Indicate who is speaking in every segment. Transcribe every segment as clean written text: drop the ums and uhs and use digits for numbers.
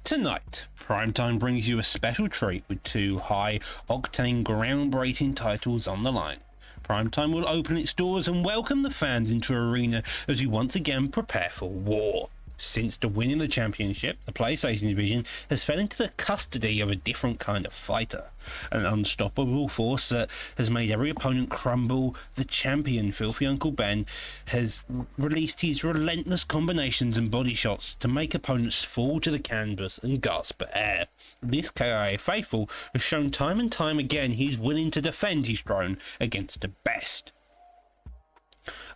Speaker 1: Tonight, Primetime brings you a special treat with two high-octane, groundbreaking titles on the line. Primetime will open its doors and welcome the fans into Arena as we once again prepare for war. Since the winning the championship, the PlayStation division has fell into the custody of a different kind of fighter. An unstoppable force that has made every opponent crumble. The champion, Filthy Uncle Ben, has released his relentless combinations and body shots to make opponents fall to the canvas and gasp for air. This KIA faithful has shown time and time again he's willing to defend his throne against the best.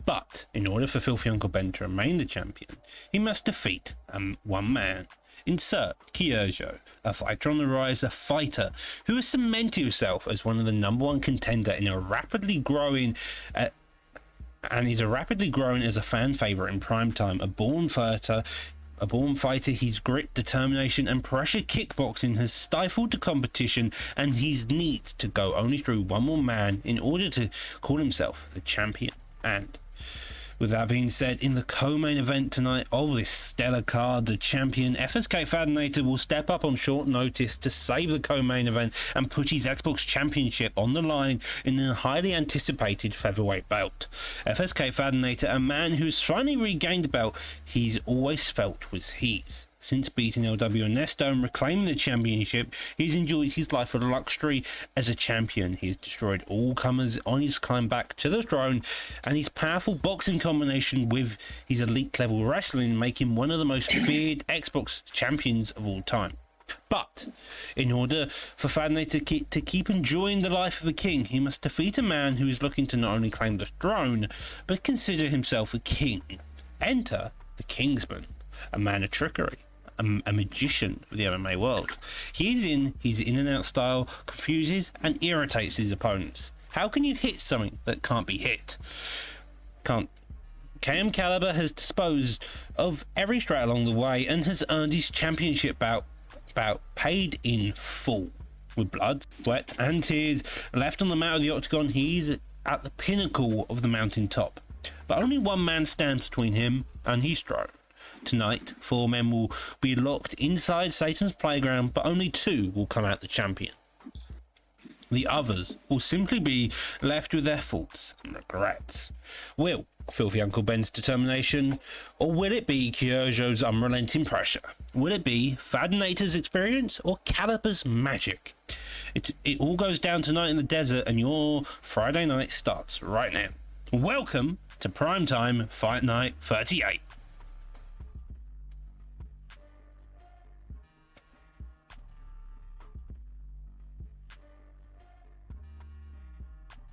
Speaker 1: But in order for Filthy Uncle Ben to remain the champion, he must defeat one man. Insert Kyojo, a fighter on the rise, a fighter who has cemented himself as one of the #1 contender in a rapidly growing and is rapidly growing as a fan favorite in Primetime. A born fighter, his grit, determination and pressure kickboxing has stifled the competition, and he needs to go only through one more man in order to call himself the champion. And with that being said, in the co-main event tonight of this stellar card, the champion FSK Fadinator will step up on short notice to save the co-main event and put his Xbox Championship on the line in a highly anticipated featherweight belt. FSK Fadinator, a man who's finally regained the belt he's always felt was his. Since beating LW Ernesto and reclaiming the championship, he's enjoyed his life of luxury as a champion. He's destroyed all comers on his climb back to the throne, and his powerful boxing combination with his elite level wrestling make him one of the most feared Xbox champions of all time. But in order for Fadinator to keep enjoying the life of a king, he must defeat a man who is looking to not only claim the throne, but consider himself a king. Enter the Kingsman, a man of trickery, a magician of the MMA world. He's in his in-and-out style, confuses and irritates his opponents. How can you hit something that can't be hit? Can't. KM Caliber has disposed of every threat along the way and has earned his championship bout paid in full. With blood, sweat and tears left on the mat of the octagon, he's at the pinnacle of the mountaintop. But only one man stands between him and his throne. Tonight, 4 men will be locked inside Satan's playground, but only 2 will come out the champion. The others will simply be left with their faults and regrets. Will Filthy Uncle Ben's determination, or will it be Kyojo's unrelenting pressure? Will it be Fadinator's experience, or Caliber's magic? It all goes down tonight in the desert, and your Friday night starts right now. Welcome to Primetime Fight Night 38.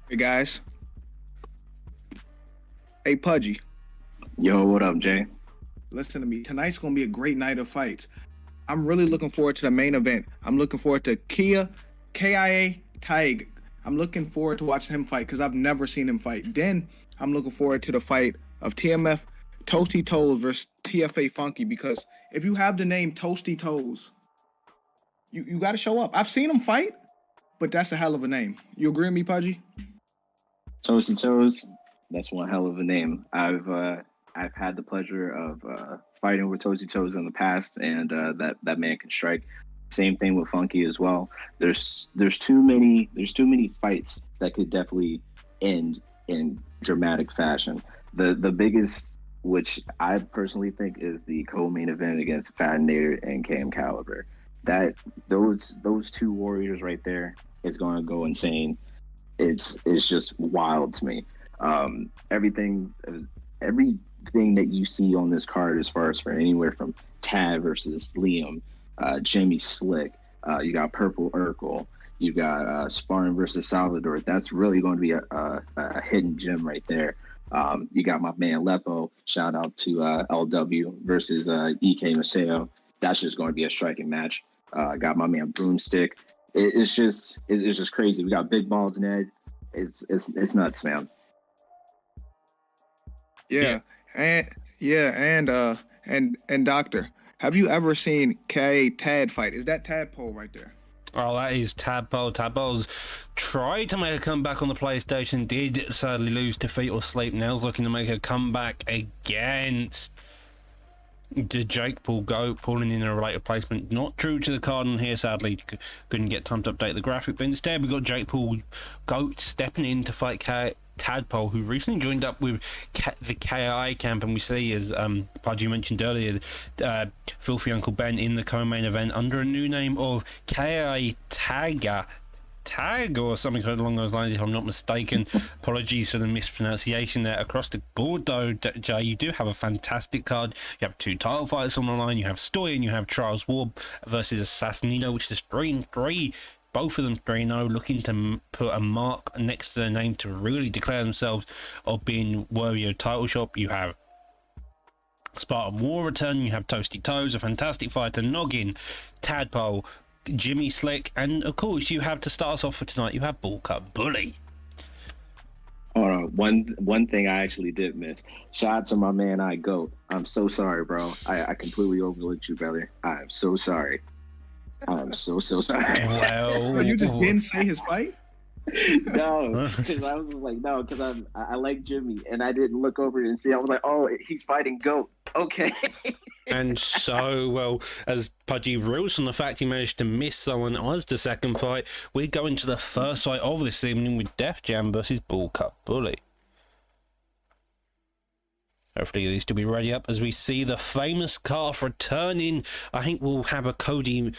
Speaker 2: Hey guys. Hey Pudgy.
Speaker 3: Yo, what up, Jay?
Speaker 2: Listen to me. Tonight's gonna be a great night of fights. I'm really looking forward to the main event. I'm looking forward to KIA Taig. I'm looking forward to watching him fight because I've never seen him fight. Then I'm looking forward to the fight of TMF Toasty Toes versus TFA Funky, because if you have the name Toasty Toes, you got to show up. I've seen him fight, but that's a hell of a name. You agree with me, Pudgy?
Speaker 3: Toasty Toes, that's one hell of a name. I've had the pleasure of fighting with Toasty Toes in the past, and that man can strike. Same thing with Funky as well. There's too many fights that could definitely end in dramatic fashion. The biggest, which I personally think is the co-main event against Fadinator and KM Caliber. That those 2 warriors right there is going to go insane. It's just wild to me. Everything that you see on this card, as far as for anywhere from Tad versus Liam, Jimmy Slick, you got Purple Urkel, you got Sparring versus Salvador. That's really going to be a hidden gem right there. You got my man Lepo. Shout out to LW versus EK Maceo. That's just going to be a striking match. Got my man Broomstick. It's just crazy. We got Big Balls Ned. It's nuts, man.
Speaker 2: Yeah. And Doctor, have you ever seen K Tad fight? Is that Tadpole right there?
Speaker 1: Oh, that is Tadpole. Tadpole's tried to make a comeback on the PlayStation, did sadly lose to Fetal Sleep. Now's looking to make a comeback against Did Jake Paul go pulling in a related placement? Not true to the card on here, sadly. Couldn't get time to update the graphic, but instead we got Jake Paul GOAT stepping in to fight Tadpole, who recently joined up with the KI camp, and we see, as Pudgy mentioned earlier, Filthy Uncle Ben in the co-main event under a new name of KI Tag or something along those lines, if I'm not mistaken. Apologies for the mispronunciation there. Across the board, though, Jay, you do have a fantastic card. You have 2 title fights on the line. You have Stoy and you have Charles Ward versus Assassinino, which is 3-3. Both of them 3-0, looking to put a mark next to their name to really declare themselves of being worthy of title shot. You have Spartan War return. You have Toasty Toes, a fantastic fighter, Noggin, Tadpole, Jimmy Slick, and of course you have, to start us off for tonight, you have Bull Cut Bully.
Speaker 3: Hold on, one thing I actually did miss. Shout out to my man GOAT. I'm so sorry, bro. I completely overlooked you, brother. I'm so sorry. I'm so sorry.
Speaker 1: Well,
Speaker 2: You just didn't say his fight?
Speaker 3: No, because I was just like, no, because I like Jimmy, and I didn't look over and see. I was like, oh, he's fighting GOAT. Okay.
Speaker 1: And so, well, as Pudgy reels on the fact he managed to miss someone as the second fight, we go into the first fight of this evening with Def Jam versus Bull Cut Bully. Hopefully these to be ready up as we see the famous calf returning. I think we'll have a Cody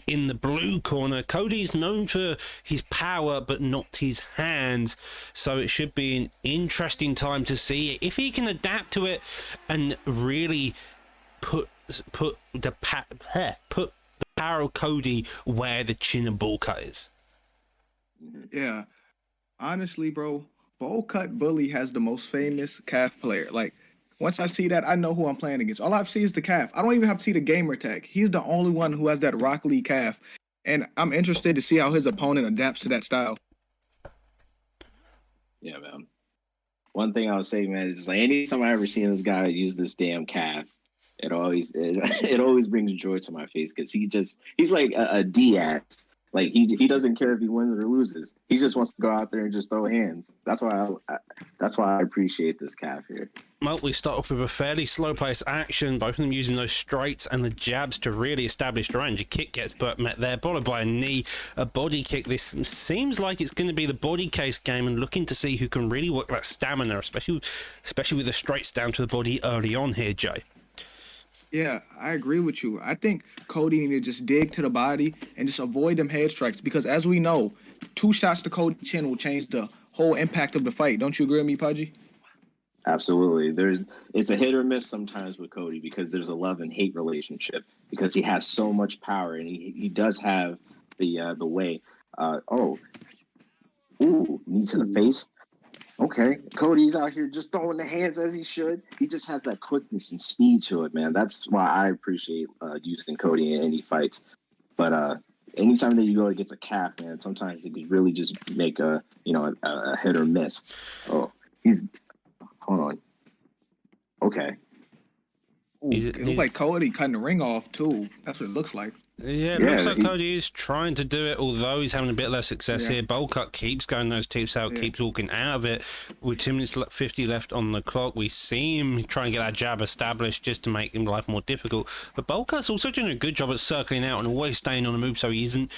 Speaker 1: in the blue corner. Cody's known for his power but not his hands, so it should be an interesting time to see if he can adapt to it and really put the power of Cody where the chin of Bull Cut is.
Speaker 2: Yeah. Honestly, bro, Bull Cut Bully has the most famous calf player. Like, once I see that, I know who I'm playing against. All I have to see is the calf. I don't even have to see the gamer tag. He's the only one who has that Rock Lee calf. And I'm interested to see how his opponent adapts to that style.
Speaker 3: Yeah, man. One thing I would say, man, is like anytime I ever seen this guy use this damn calf, it always brings joy to my face because he's like a Diaz. Like he doesn't care if he wins or loses. He just wants to go out there and just throw hands. That's why I appreciate this calf here.
Speaker 1: Well, we start off with a fairly slow pace action, both of them using those straights and the jabs to really establish the range. A kick gets met there, followed by a knee, a body kick. This seems like it's going to be the body case game and looking to see who can really work that stamina, especially with the straights down to the body early on here, Jay.
Speaker 2: Yeah, I agree with you. I think Cody need to just dig to the body and just avoid them head strikes because, as we know, 2 shots to Cody's chin will change the whole impact of the fight. Don't you agree with me, Pudgy?
Speaker 3: Absolutely. It's a hit or miss sometimes with Cody because there's a love and hate relationship because he has so much power and he does have the way. Knee to the face. Okay, Cody's out here just throwing the hands as he should. He just has that quickness and speed to it, man. That's why I appreciate using Cody in any fights. But anytime that you go against a calf, man, sometimes it could really just make a hit or miss. Oh, hold on. Okay.
Speaker 2: It looks like Cody cutting the ring off too. That's what it looks like.
Speaker 1: Yeah, it looks like Cody is trying to do it, although he's having a bit less success here. Bull Cut keeps going those teeps out, keeps walking out of it. With 2 minutes 50 left on the clock, we see him trying to get that jab established just to make him life more difficult. But Bull Cut's also doing a good job at circling out and always staying on the move so he isn't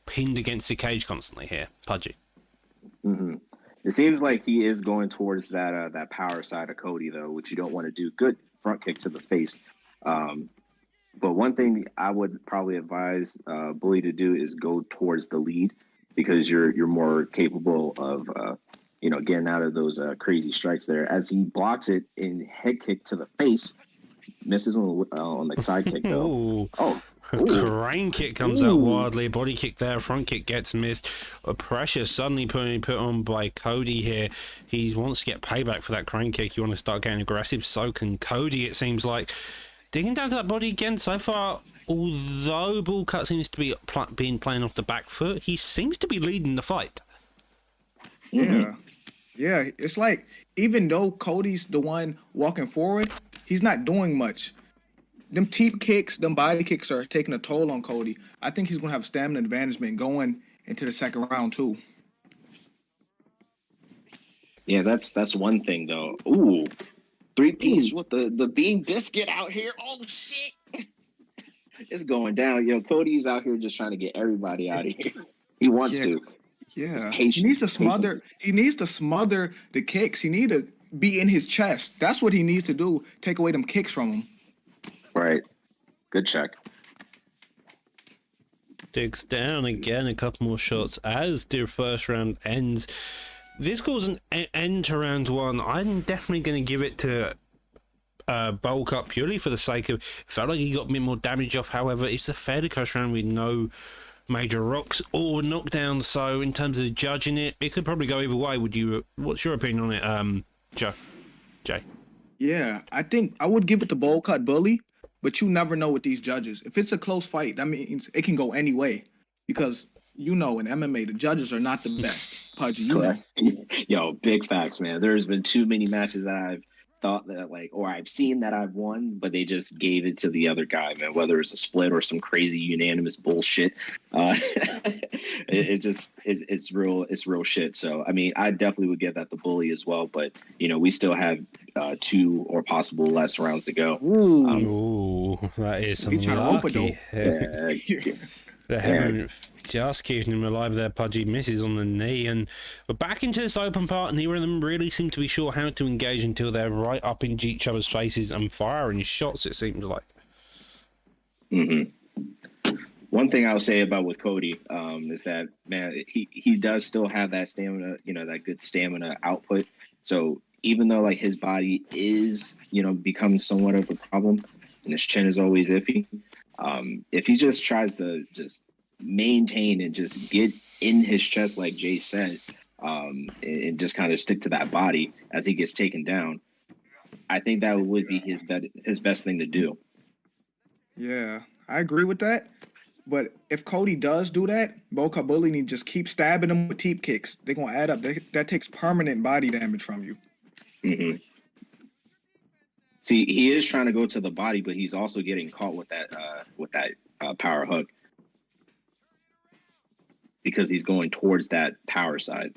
Speaker 1: pinned against the cage constantly here. Pudgy.
Speaker 3: Mm-hmm. It seems like he is going towards that power side of Cody, though, which you don't want to do. Good front kick to the face. But one thing I would probably advise Bully to do is go towards the lead because you're more capable of getting out of those crazy strikes there. As he blocks it in head kick to the face, misses on the side kick though.
Speaker 1: Crane kick comes out wildly. Body kick there. Front kick gets missed. A pressure suddenly put on by Cody here. He wants to get payback for that crane kick. You want to start getting aggressive. So can Cody, it seems like. Digging down to that body again so far, although Bull Cut seems to be playing off the back foot, he seems to be leading the fight.
Speaker 2: Yeah. Yeah, it's like, even though Cody's the one walking forward, he's not doing much. Them teep kicks, them body kicks are taking a toll on Cody. I think he's going to have stamina advantage going into the second round, too.
Speaker 3: Yeah, that's one thing, though. Ooh. 3-piece with the bean biscuit out here. Oh shit. It's going down. Cody's out here just trying to get everybody out of here. He wants to.
Speaker 2: Yeah.
Speaker 3: Patience,
Speaker 2: He needs to smother.
Speaker 3: patience.
Speaker 2: He needs to smother the kicks. He need to be in his chest. That's what he needs to do. Take away them kicks from him.
Speaker 3: Right. Good check.
Speaker 1: Digs down again, a couple more shots as the first round ends. This calls an end to round one. I'm definitely going to give it to Bulk Up purely for the sake of, felt like he got a bit more damage off. However, it's a fairly close round with no major rocks or knockdowns. So in terms of judging it, it could probably go either way. What's your opinion on it, Jay?
Speaker 2: Yeah, I think I would give it to Bowl Cut Bully, but you never know with these judges. If it's a close fight, that means it can go any way, because in MMA the judges are not the best. Pudgy,
Speaker 3: Correct. Yo, big facts, man. There's been too many matches that I've thought that or I've seen that I've won, but they just gave it to the other guy, man, whether it's a split or some crazy unanimous bullshit. It's real shit. So I mean, I definitely would give that the Bully as well, but we still have 2 or possible less rounds to go.
Speaker 1: Ooh, that is some
Speaker 2: He trying to rope it,
Speaker 1: lucky. The Heron just keeping him alive there. Pudgy misses on the knee, and we're back into this open part. Neither of them really seem to be sure how to engage until they're right up in each other's faces and firing shots, it seems like.
Speaker 3: One thing I'll say about with Cody is that, man, he does still have that stamina, that good stamina output. So even though his body is, becomes somewhat of a problem and his chin is always iffy, if he just tries to just maintain and just get in his chest, like Jay said, and just kind of stick to that body as he gets taken down, I think that would be his best thing to do.
Speaker 2: Yeah, I agree with that. But if Cody does do that, Bowl Cut Bully need to just keep stabbing him with teep kicks. They're gonna add up. That takes permanent body damage from you.
Speaker 3: Mm-hmm. See, he is trying to go to the body, but he's also getting caught with that power hook because he's going towards that power side.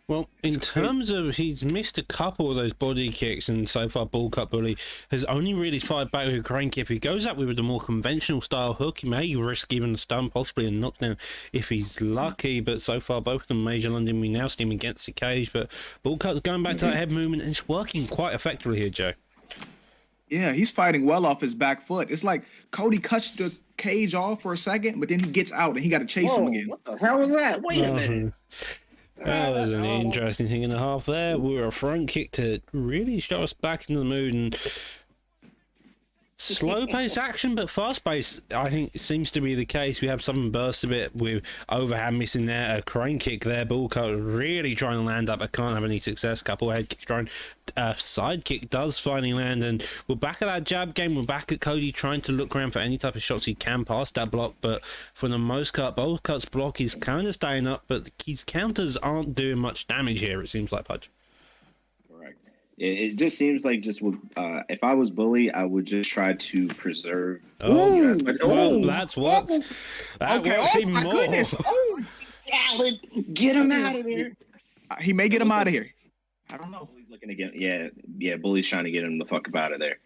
Speaker 1: Well, in terms of, he's missed a couple of those body kicks, and so far Ball Cut Bully has only really fired back with a crane kick. If he goes up with a more conventional style hook, he may risk even a stun, possibly a knockdown if he's lucky, but so far both of them Major London, we now see him against the cage, but Ball Cut's going back to that head movement, and it's working quite effectively here, Joe.
Speaker 2: Yeah, he's fighting well off his back foot. It's like Cody cuts the cage off for a second, but then he gets out and he got to chase him again.
Speaker 3: What the hell was that? Wait a minute.
Speaker 1: Well, there's an interesting thing in the half there. We were a front kick to really show us back into the mood, and slow pace action, but fast pace, I think, seems to be the case. We have some bursts a bit with overhand missing there, a crane kick there. Ball Cut really trying to land up, but can't have any success. Couple head kicks trying. Side kick does finally land, and we're back at that jab game. We're back at Cody trying to look around for any type of shots he can past that block, but for the most part, Ball Cut's block is kind of staying up, but his counters aren't doing much damage here, it seems like, Pudge.
Speaker 3: Correct. It just seems like if I was Bully, I would just try to preserve.
Speaker 1: Well, that's what. That
Speaker 2: Okay,
Speaker 1: works
Speaker 2: oh
Speaker 1: even
Speaker 2: my
Speaker 1: more.
Speaker 2: goodness. Oh,
Speaker 3: Salad, get him out of there.
Speaker 2: he may get him out of here. I don't know.
Speaker 3: Bully's looking to get, yeah. Bully's trying to get him the fuck up out of there.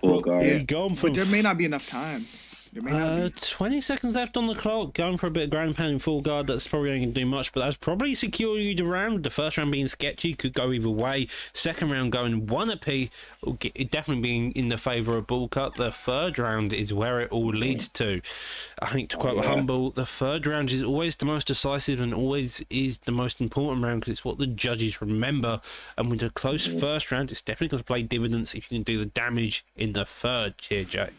Speaker 1: Well,
Speaker 3: guard.
Speaker 1: yeah, going from
Speaker 2: But there may not be enough time. There may not be.
Speaker 1: 20 seconds left on the clock. Going for a bit of ground pound in full guard. That's probably not going to do much, but that's probably secure you the round. The first round being sketchy, could go either way. Second round going 1 apiece, definitely being in the favour of Ball Cut. The third round is where it all leads to. I think, to quote Humble, the third round is always the most decisive and always is the most important round because it's what the judges remember. And with a close first round, it's definitely going to play dividends if you can do the damage in the third here, Jay.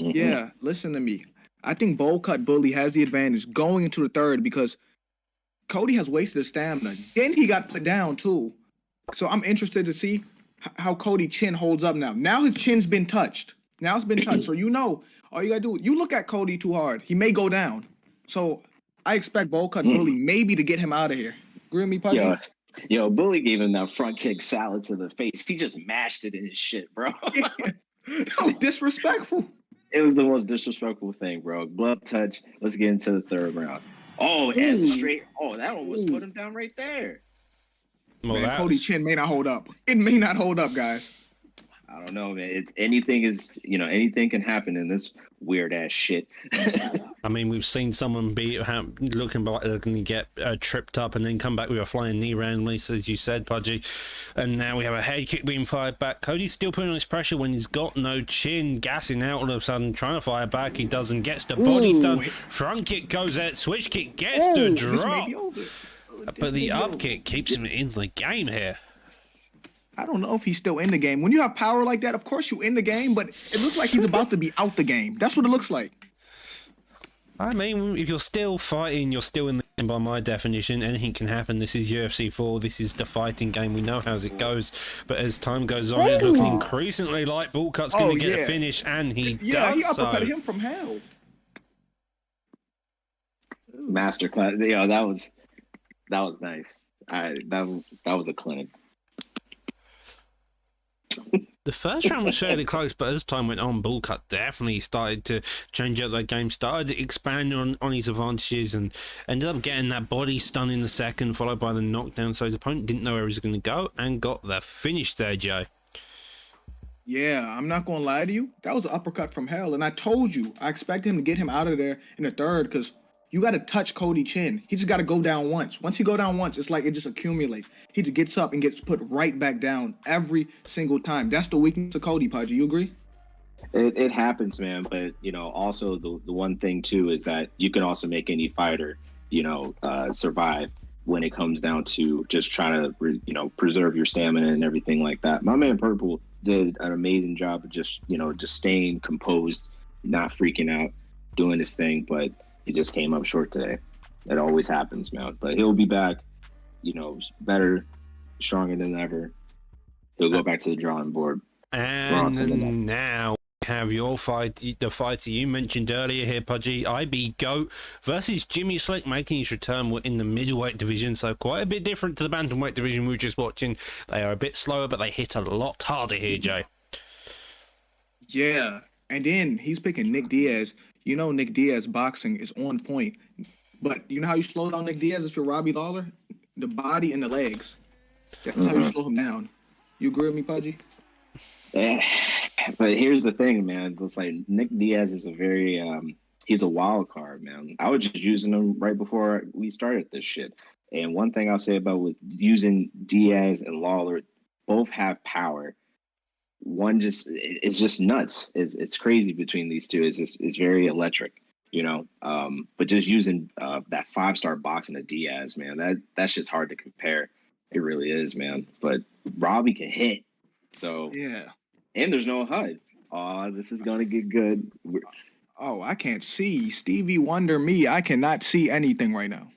Speaker 2: Yeah, listen to me. I think Bowl Cut Bully has the advantage going into the third because Cody has wasted his stamina. Then he got put down too. So I'm interested to see how Cody chin holds up now. Now his chin's been touched. Now it's been touched. So all you gotta do, you look at Cody too hard. He may go down. So I expect Bowl Cut Bully maybe to get him out of here. Agree with me, Pudgy?
Speaker 3: Yo, Bully gave him that front kick salad to the face. He just mashed it in his shit, bro.
Speaker 2: That was disrespectful.
Speaker 3: It was the most disrespectful thing, bro. Glove touch. Let's get into the third round. Oh, as a straight. Oh, that almost put him down right there.
Speaker 1: Well,
Speaker 2: Man,
Speaker 1: that
Speaker 2: Cody
Speaker 1: was-
Speaker 2: Chin may not hold up. It may not hold up, guys.
Speaker 3: I don't know, man. It's anything can happen in this weird ass shit.
Speaker 1: I mean, we've seen someone be looking like they're going to get tripped up and then come back with a flying knee randomly, as you said, Pudgy. And now we have a head kick being fired back. Cody's still putting on his pressure when he's got no chin, gassing out all of a sudden, trying to fire back. He doesn't, gets the body stun. Front kick goes out, switch kick gets the drop.
Speaker 2: This may be over.
Speaker 1: But the up kick keeps him in the game here.
Speaker 2: I don't know if he's still in the game. When you have power like that, of course you in the game, but it looks like he's about to be out the game. That's what it looks like.
Speaker 1: I mean, if you're still fighting, you're still in the game by my definition. Anything can happen. This is UFC 4. This is the fighting game. We know how it goes. But as time goes on, it's looking increasingly like Bullcut's going to get a finish, and he does
Speaker 2: he
Speaker 1: so.
Speaker 2: uppercutted him from hell.
Speaker 3: Masterclass. Yeah, that was nice. That was a clinic.
Speaker 1: The first round was fairly close, but as time went on, Bullcut definitely started to change up that game, started expanding on his advantages, and ended up getting that body stun in the second, followed by the knockdown. So his opponent didn't know where he was going to go and got the finish there, Joe.
Speaker 2: Yeah, I'm not going to lie to you. That was an uppercut from hell. And I told you, I expected him to get him out of there in the third because you got to touch Cody Chin. He just got to go down once. Once he go down once, it's like it just accumulates. He just gets up and gets put right back down every single time. That's the weakness of Cody, Pudgy. You agree?
Speaker 3: It happens, man. But, also the one thing, too, is that you can also make any fighter, survive when it comes down to just trying to, preserve your stamina and everything like that. My man Purple did an amazing job of just staying composed, not freaking out, doing his thing. But he just came up short today. It always happens, man. But he'll be back, better, stronger than ever. He'll go back to the drawing board.
Speaker 1: And now we have your fight, the fighter you mentioned earlier here, Pudgy. IB Goat versus Jimmy Slick, making his return in the middleweight division. So quite a bit different to the bantamweight division we were just watching. They are a bit slower, but they hit a lot harder here, Jay.
Speaker 2: Yeah. And then he's picking Nick Diaz. You know Nick Diaz boxing is on point. But you know how you slow down Nick Diaz if you're Robbie Lawler? The body and the legs. That's how you slow him down. You agree with me, Pudgy?
Speaker 3: Yeah. But here's the thing, man. It's like Nick Diaz is a very he's a wild card, man. I was just using him right before we started this shit. And one thing I'll say about with using Diaz and Lawler, both have power. One it's just nuts. It's crazy between these two. It's very electric, But just using that 5-star boxing of Diaz, man, that shit's hard to compare. It really is, man. But Robbie can hit. So
Speaker 2: yeah.
Speaker 3: And there's no HUD. Oh, this is gonna get good.
Speaker 2: I can't see. Stevie Wonder me. I cannot see anything right now.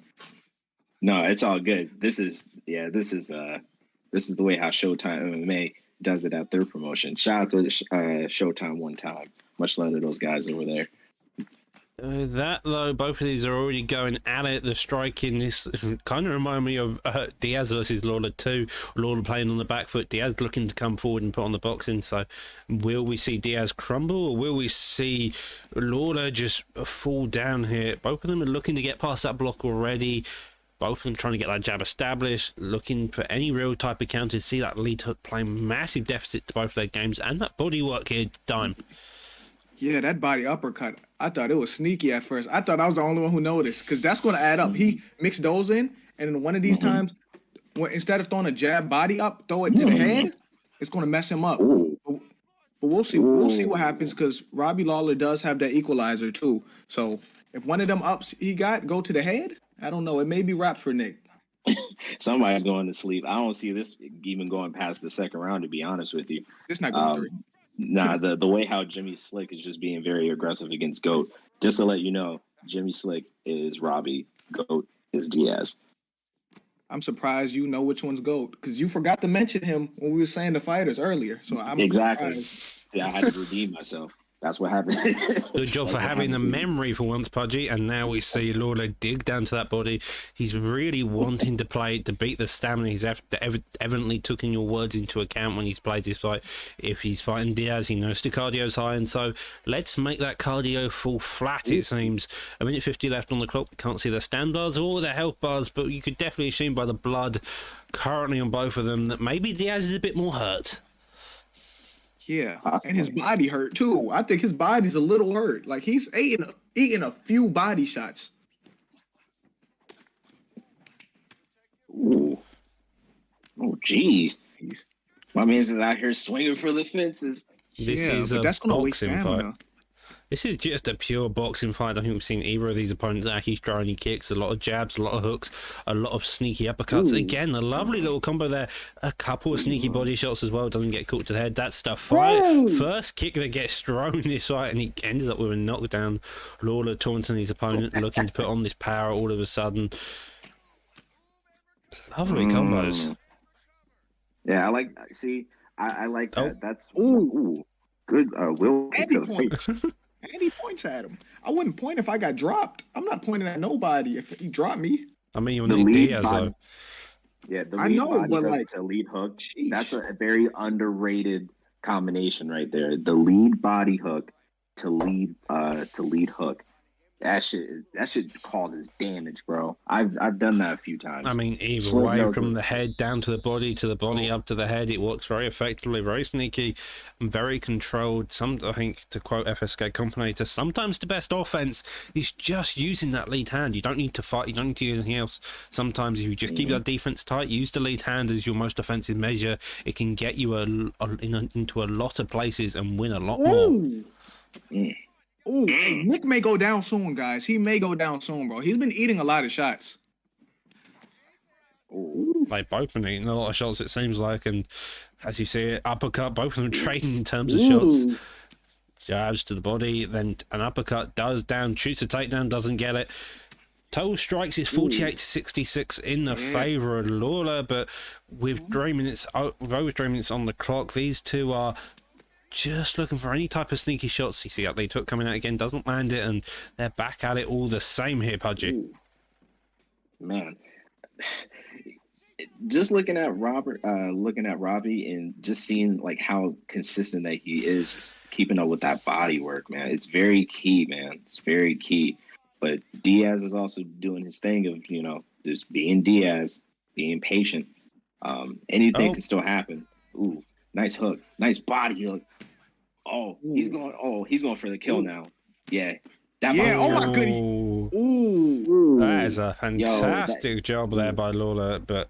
Speaker 3: No, it's all good. This is the way how Showtime MMA does it at their promotion. Shout out to Showtime one time. Much love to those guys over there.
Speaker 1: That though, both of these are already going at it. The striking this kind of remind me of Diaz versus Lawler 2. Lawler playing on the back foot, Diaz looking to come forward and put on the boxing. So will we see Diaz crumble, or will we see Lawler just fall down here? Both of them are looking to get past that block already. Both of them trying to get that jab established, looking for any real type of counter. See that lead hook playing massive deficit to both of their games, and that body work here, dime.
Speaker 2: Yeah, that body uppercut. I thought it was sneaky at first. I thought I was the only one who noticed because that's going to add up. He mixed those in, and then one of these times, instead of throwing a jab body up, throw it to the head. It's going to mess him up. But we'll see. We'll see what happens because Robbie Lawler does have that equalizer too. So if one of them ups he got go to the head, I don't know. It may be wrapped for Nick.
Speaker 3: Somebody's going to sleep. I don't see this even going past the second round, to be honest with you.
Speaker 2: It's not going to be 3.
Speaker 3: Nah, the way how Jimmy Slick is just being very aggressive against GOAT. Just to let you know, Jimmy Slick is Robbie, GOAT is Diaz.
Speaker 2: I'm surprised you know which one's GOAT because you forgot to mention him when we were saying the fighters earlier. So I'm
Speaker 3: exactly.
Speaker 2: surprised.
Speaker 3: Yeah, I had to redeem myself. That's what happened.
Speaker 1: Good job for having the memory for once, Pudgy. And now we see Lawler dig down to that body. He's really wanting to play to beat the stamina. He's evidently taken your words into account when he's played this fight. If he's fighting Diaz, he knows the cardio's high, and so let's make that cardio fall flat. It seems 1:50 left on the clock. We can't see their stand bars or their health bars, but you could definitely assume by the blood currently on both of them that maybe Diaz is a bit more hurt.
Speaker 2: Yeah, and his body hurt too. I think his body's a little hurt. Like he's eating a few body shots.
Speaker 3: Ooh. Oh, jeez. My man's is out here swinging for the fences.
Speaker 1: This is a
Speaker 2: that's gonna waste
Speaker 1: boxing
Speaker 2: stamina.
Speaker 1: fight. This is just a pure boxing fight. I don't think we've seen either of these opponents actually throw any kicks, a lot of jabs, a lot of hooks, a lot of sneaky uppercuts. Ooh. Again, a lovely little combo there. A couple of sneaky body shots as well. Doesn't get caught to the head. That's stuff. First kick that gets thrown this fight, and he ends up with a knockdown. Lawler taunting his opponent, looking to put on this power all of a sudden. Lovely combos.
Speaker 3: Yeah, I like that. That's good will to the face.
Speaker 2: And he points at him. I wouldn't point if I got dropped. I'm not pointing at nobody if he dropped me.
Speaker 1: I mean, you're the Diaz, though.
Speaker 3: Yeah, the lead body to lead hook. Sheesh. That's a very underrated combination right there. The lead body hook to lead hook. That shit causes damage, bro. I've done that a few times.
Speaker 1: I mean, either way, from the head down to the body up to the head, it works very effectively, very sneaky, and very controlled. I think, to quote FSK Combinator, sometimes the best offense is just using that lead hand. You don't need to fight. You don't need to do anything else. Sometimes if you just keep that defense tight, use the lead hand as your most offensive measure, it can get you into a lot of places and win a lot more.
Speaker 2: Ooh, hey, Nick may go down soon, guys. He may go down soon, bro. He's been eating a lot of shots.
Speaker 1: They've both been eating a lot of shots, it seems like. And as you see it, uppercut, both of them trading in terms of shots. Jabs to the body, then an uppercut, does down, shoots a takedown, doesn't get it. Total strikes is 48-66 in the favour of Lawler, but with 3 minutes, over 3 minutes on the clock, these two are just looking for any type of sneaky shots. You see Utley Took coming out again, doesn't land it, and they're back at it all the same here, Pudgy.
Speaker 3: Man, just looking at Robbie and just seeing like how consistent that he is, just keeping up with that body work, man. It's very key, man. It's very key. But Diaz is also doing his thing of, just being Diaz, being patient. Anything can still happen. Ooh. Nice hook. Nice body hook. He's going for the kill now. Yeah.
Speaker 2: Oh my goodness.
Speaker 1: Ooh. That is a fantastic job there by Lawler, but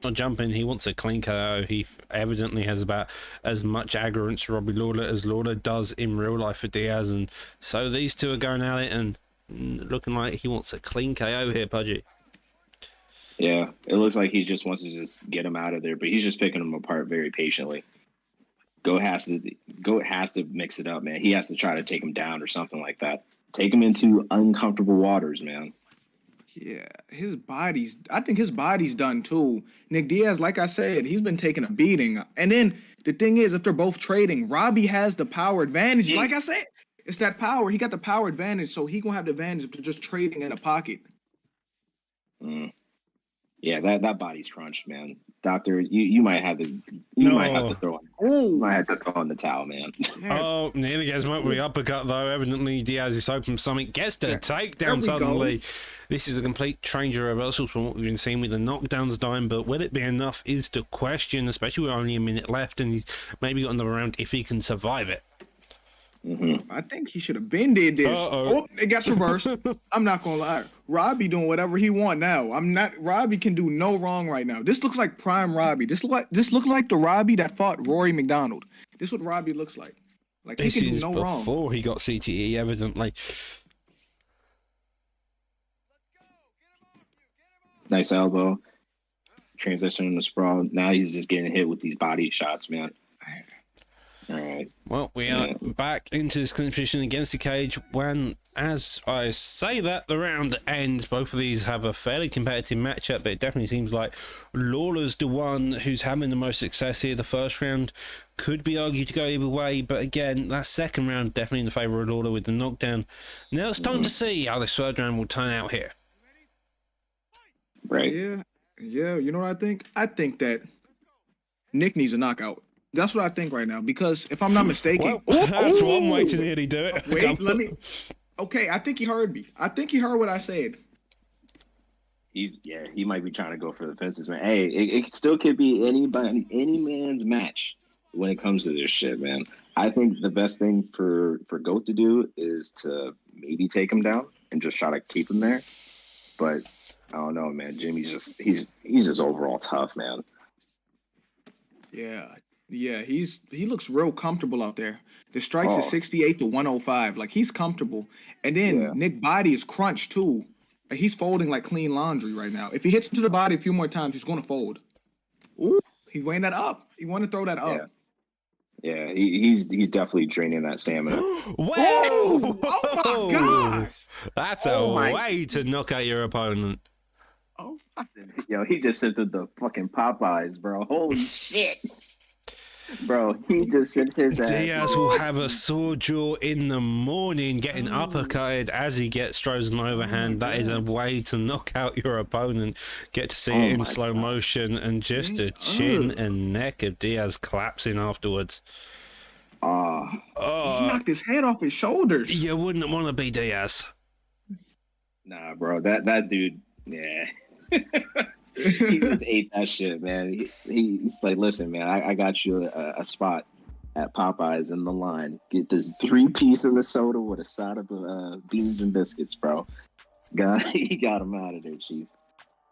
Speaker 1: not jumping. He wants a clean KO. He evidently has about as much aggravance for Robbie Lawler as Lawler does in real life for Diaz, and so these two are going at it and looking like he wants a clean KO here, Pudgy.
Speaker 3: Yeah, it looks like he just wants to just get him out of there, but he's just picking him apart very patiently. Goat has to mix it up, man. He has to try to take him down or something like that. Take him into uncomfortable waters, man.
Speaker 2: Yeah, I think his body's done too. Nick Diaz, like I said, he's been taking a beating. And then the thing is, if they're both trading, Robbie has the power advantage. Yeah. Like I said, it's that power. He got the power advantage, so he gonna have the advantage if they're just trading in a pocket.
Speaker 3: Yeah, that body's crunched, man. Doctor, you might have to throw in the towel, man.
Speaker 1: Oh, nearly gets him up with the uppercut though. Evidently Diaz is hoping for something. Gets the takedown suddenly. Go. This is a complete change of reversals from what we've been seeing with the knockdowns dying, but will it be enough is the question, especially with only a minute left, and he's maybe got another round if he can survive it.
Speaker 2: I think he should have been did this. Oh, it got reversed. I'm not gonna lie. Robbie doing whatever he want now. Robbie can do no wrong right now. This looks like prime Robbie. This look like the Robbie that fought Rory McDonald. This is what Robbie looks like. Like he can do no wrong.
Speaker 1: Before he got CTE, evidently.
Speaker 3: Nice elbow. Transition to sprawl. Now he's just getting hit with these body shots, man. All right.
Speaker 1: Well, we are back into this clinch position against the cage when, as I say that, the round ends. Both of these have a fairly competitive matchup, but it definitely seems like Lawler's the one who's having the most success here. The first round could be argued to go either way, but again, that second round definitely in the favour of Lawler with the knockdown. Now it's time to see how this third round will turn out here.
Speaker 3: Right.
Speaker 2: Yeah. You know what I think? I think that Nick needs a knockout. That's what I think right now. Because if I'm not mistaken,
Speaker 1: Well, that's one way to nearly do it.
Speaker 2: Wait, let me. Okay, I think he heard me. I think he heard what I said.
Speaker 3: He might be trying to go for the fences, man. Hey, it still could be any man's match when it comes to this shit, man. I think the best thing for Goat to do is to maybe take him down and just try to keep him there. But I don't know, man. Jimmy's he's just overall tough, man.
Speaker 2: Yeah, he looks real comfortable out there. The strikes is 68 to 105. Like, he's comfortable. And then Nick body is crunched too. Like, he's folding like clean laundry right now. If he hits him to the body a few more times, he's gonna fold. Ooh, he's weighing that up. He want to throw that up.
Speaker 3: Yeah, he's definitely draining that stamina.
Speaker 1: Whoa!
Speaker 2: Oh my god!
Speaker 1: That's a way to knock out your opponent.
Speaker 2: Oh,
Speaker 3: Yo, he just sent the fucking Popeyes, bro. Holy shit. Bro, he just sent his ass.
Speaker 1: Diaz will have a sore jaw in the morning, getting uppercutted as he gets throws an overhand. That is a way to knock out your opponent. Get to see it in slow motion, and just the chin and neck of Diaz collapsing afterwards.
Speaker 2: he knocked his head off his shoulders.
Speaker 1: You wouldn't want to be Diaz.
Speaker 3: Nah, bro, that dude, yeah. He just ate that shit, man. He's like, listen, man, I got you a spot at Popeyes in the line. Get this 3-piece of the soda with a side of beans and biscuits, bro. He got him out of there, Chief.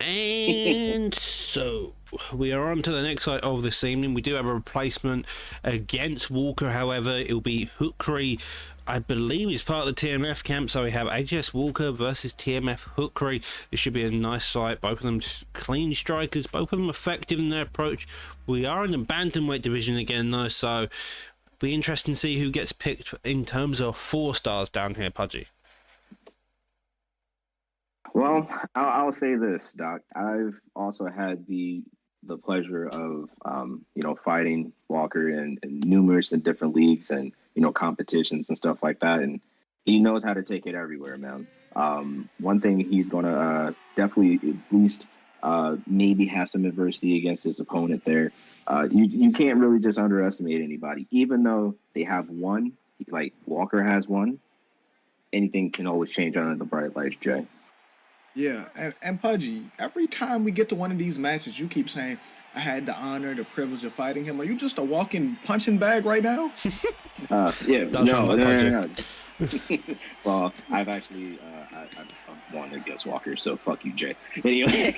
Speaker 1: And so we are on to the next side of this evening. We do have a replacement against Walker. However, it'll be Hookery. I believe he's part of the TMF camp, so we have AJS Walker versus TMF Hookery. This should be a nice fight. Both of them clean strikers, both of them effective in their approach. We are in the bantamweight division again, though, so it'll be interesting to see who gets picked in terms of 4 stars down here, Pudgy.
Speaker 3: Well, I'll say this, Doc. I've also had the pleasure of fighting Walker in numerous and different leagues and competitions and stuff like that, and he knows how to take it everywhere, man. One thing he's gonna definitely at least maybe have some adversity against his opponent there. You can't really just underestimate anybody, even though they have one, like Walker has one. Anything can always change under the bright lights, Jay.
Speaker 2: Yeah, and Pudgy, every time we get to one of these matches, you keep saying, I had the honor, the privilege of fighting him. Are you just a walking punching bag right now?
Speaker 3: No. Well, I've actually I've won against Walker, so fuck you, Jay. Anyway.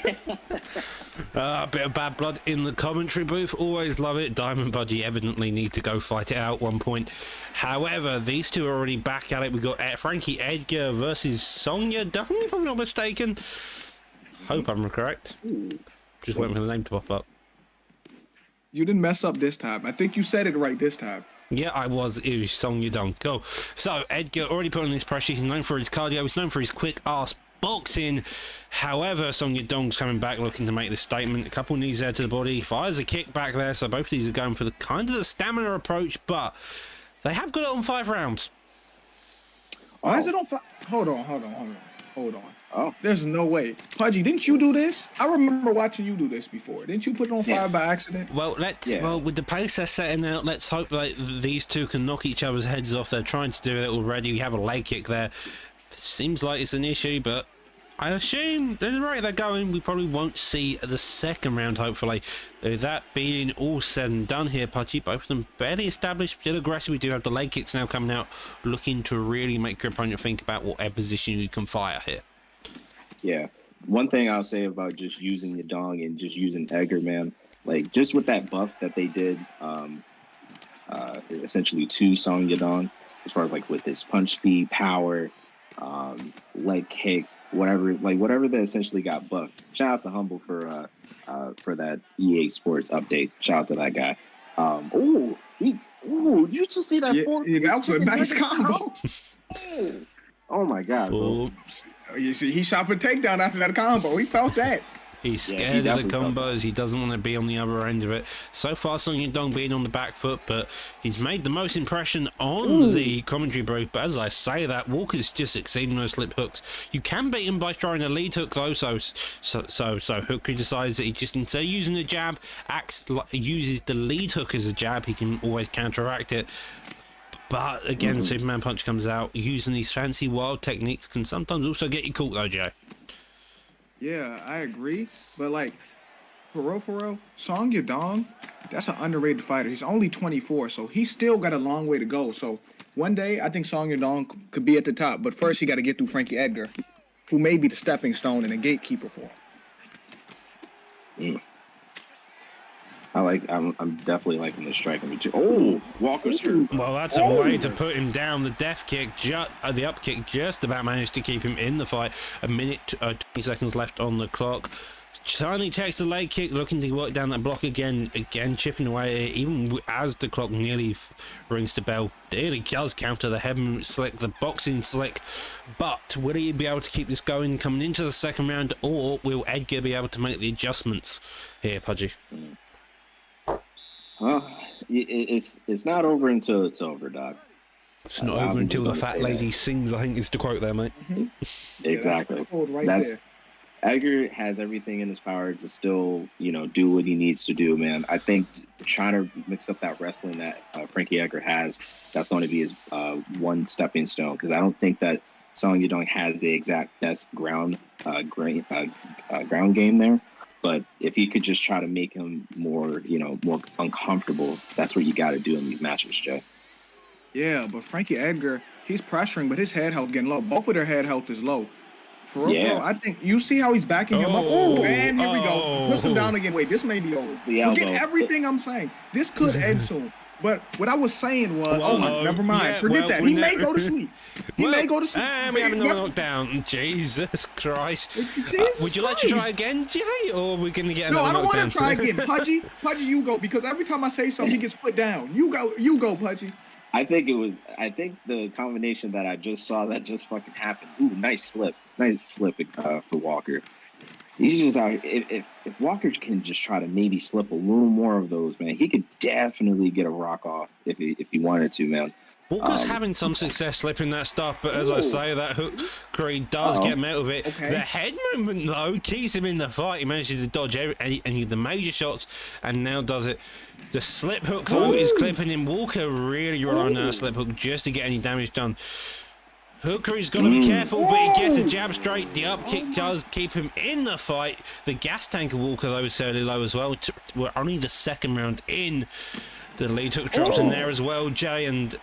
Speaker 1: A bit of bad blood in the commentary booth. Always love it. Diamond Budgie evidently need to go fight it out at one point. However, these two are already back at it. We've got Frankie Edgar versus Sonya Dung, if I'm not mistaken. Hope I'm correct. Just waiting for the name to pop up.
Speaker 2: You didn't mess up this time. I think you said it right this time.
Speaker 1: Yeah, I was. It was Song Yudong. Cool. So, Edgar already put on his pressure. He's known for his cardio. He's known for his quick-ass boxing. However, Song Yudong's coming back looking to make this statement. A couple knees there to the body. Fires a kick back there. So, both of these are going for the kind of the stamina approach, but they have got it on 5 rounds.
Speaker 2: Why is it on 5? Hold on.
Speaker 3: Oh.
Speaker 2: There's no way. Pudgy, didn't you do this? I remember watching you do this before. Didn't you put it on 5 by accident?
Speaker 1: Well, with the pace they're setting out, let's hope that these two can knock each other's heads off. They're trying to do it already. We have a leg kick there. Seems like it's an issue, but I assume the rate they're going, we probably won't see the second round, hopefully. That being all said and done here, Pudgy, both of them barely established, still aggressive. We do have the leg kicks now coming out, looking to really make your opponent think about what position you can fire here.
Speaker 3: Yeah. One thing I'll say about just using Yadong and just using Edgar, man, like just with that buff that they did, essentially to Song Yadong, as far as like with his punch speed, power, leg kicks, whatever they essentially got buffed. Shout out to Humble for that EA Sports update. Shout out to that guy. Ooh, you just see that?
Speaker 2: That was a nice combo.
Speaker 3: Oh my god, bro.
Speaker 2: You see, he shot for takedown after that combo. He felt that.
Speaker 1: He's scared of the combos. He doesn't want to be on the other end of it. So far, Song Yadong being on the back foot, but he's made the most impression on the commentary booth. But as I say that, Walker's just exceeding those slip hooks. You can beat him by throwing a lead hook, though. So Hookery decides that he just, instead of using the jab, uses the lead hook as a jab. He can always counteract it. But again, Superman Punch comes out. Using these fancy wild techniques can sometimes also get you caught, though, Jay.
Speaker 2: Yeah, I agree. But like, for real, Song Yadong, that's an underrated fighter. He's only 24, so he's still got a long way to go. So one day, I think Song Yadong could be at the top. But first, he got to get through Frankie Edgar, who may be the stepping stone and a gatekeeper for him.
Speaker 3: I'm definitely liking the striking too. Oh, Walker's hurt.
Speaker 1: Well, that's a way to put him down. The death kick, the up kick, just about managed to keep him in the fight. A minute, 20 seconds left on the clock. Tiny takes the leg kick, looking to work down that block again, chipping away. Even as the clock nearly rings the bell, really does counter the head slick, the boxing slick. But will he be able to keep this going coming into the second round, or will Edgar be able to make the adjustments here, Pudgy?
Speaker 3: It's not over until it's over, Doc.
Speaker 1: It's not over until the fat lady sings, I think is the quote there, mate.
Speaker 3: Exactly.
Speaker 2: There.
Speaker 3: Edgar has everything in his power to still, do what he needs to do, man. I think trying to mix up that wrestling that Frankie Edgar has, that's going to be his one stepping stone, because I don't think that Song Yadong has the exact best ground game there. But if he could just try to make him more uncomfortable, that's what you got to do in these matches, Jay.
Speaker 2: Yeah, but Frankie Edgar, he's pressuring, but his head health getting low. Both of their head health is low. For real, I think you see how he's backing him up. Oh, and here we go. Push him down again. Wait, this may be over. Forget everything I'm saying. This could end soon. But what I was saying was, never mind.
Speaker 1: Yeah,
Speaker 2: Forget that. He may go to sleep. He may go to sleep.
Speaker 1: And we have another knockdown. Jesus Christ. Would you like to try again, Jay? Or are we going to get another knockdown?
Speaker 2: No, I don't want to try again. Pudgy, you go. Because every time I say something, he gets put down. You go, Pudgy.
Speaker 3: I think the combination that I just saw that just fucking happened. Ooh, nice slip for Walker. He's just out. If Walker can just try to maybe slip a little more of those, man, he could definitely get a rock off if he wanted to, man.
Speaker 1: Walker's having some success slipping that stuff, but as I say, that Hookery does get him out of it. Okay. The head movement, though, keeps him in the fight. He manages to dodge any of the major shots, and now does it. The slip hook, though, is clipping him. Walker really relying on that slip hook just to get any damage done. Hookery's got to be careful, but he gets a jab straight. The up kick does keep him in the fight. The gas tank of Walker, though, is fairly low as well. We're only the second round in. The lead hook drops in there as well, Jay. And do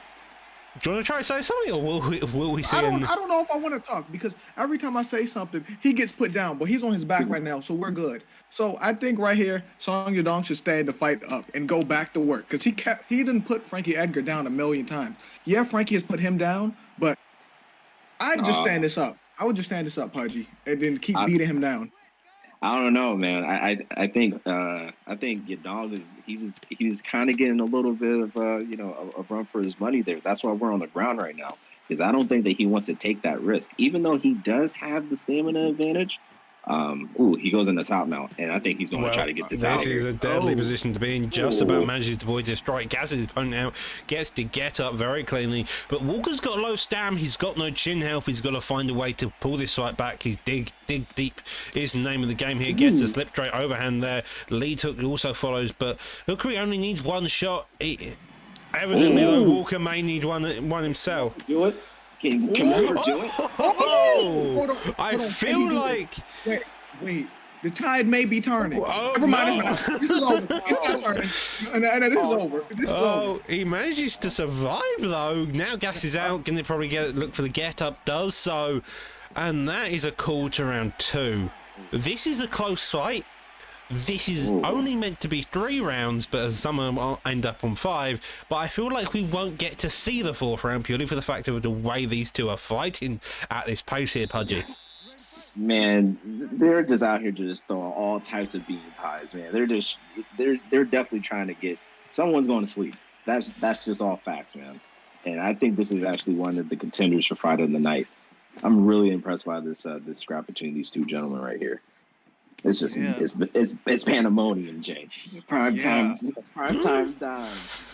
Speaker 1: you want to try to say something, or will we see?
Speaker 2: I don't know if I want to talk, because every time I say something, he gets put down. But he's on his back right now, so we're good. So I think right here, Song Yadong should stand the fight up and go back to work, because he didn't put Frankie Edgar down a million times. Yeah, Frankie has put him down, but I'd just stand this up. I would just stand this up, Pudgy, and then keep beating him down.
Speaker 3: I don't know, man. I think Yadong he was kind of getting a little bit of a run for his money there. That's why we're on the ground right now, because I don't think that he wants to take that risk, even though he does have the stamina advantage. He goes in the top now, and I think he's going to try to get this out.
Speaker 1: This is a deadly position to be in. Just about manages to avoid the strike, gasses his opponent out, gets to get up very cleanly. But Walker's got low stam. He's got no chin health. He's got to find a way to pull this fight back. He's dig deep is the name of the game here. Gets the slip straight overhand there. Lead hook also follows, but Hookery only needs one shot. Evidently, though, Walker may need one himself.
Speaker 3: Do it. Can Walker do it?
Speaker 2: Hold on.
Speaker 1: I feel like...
Speaker 2: Wait. The tide may be turning. Never mind. It's not. This is over. It's not turning. And this is over. This is over.
Speaker 1: He manages to survive, though. Now gas is out. Can they probably look for the get-up? Does so. And that is a call to round 2. This is a close fight. This is only meant to be 3 rounds, but as some of them end up on 5. But I feel like we won't get to see the 4th round purely for the fact of the way these two are fighting at this pace here, Pudgy.
Speaker 3: Man, they're just out here just throwing all types of bean pies, man. They're definitely trying to get someone's going to sleep. That's just all facts, man. And I think this is actually one of the contenders for fight of the night. I'm really impressed by this scrap between these two gentlemen right here. It's just it's pandemonium, Jay. Prime time dime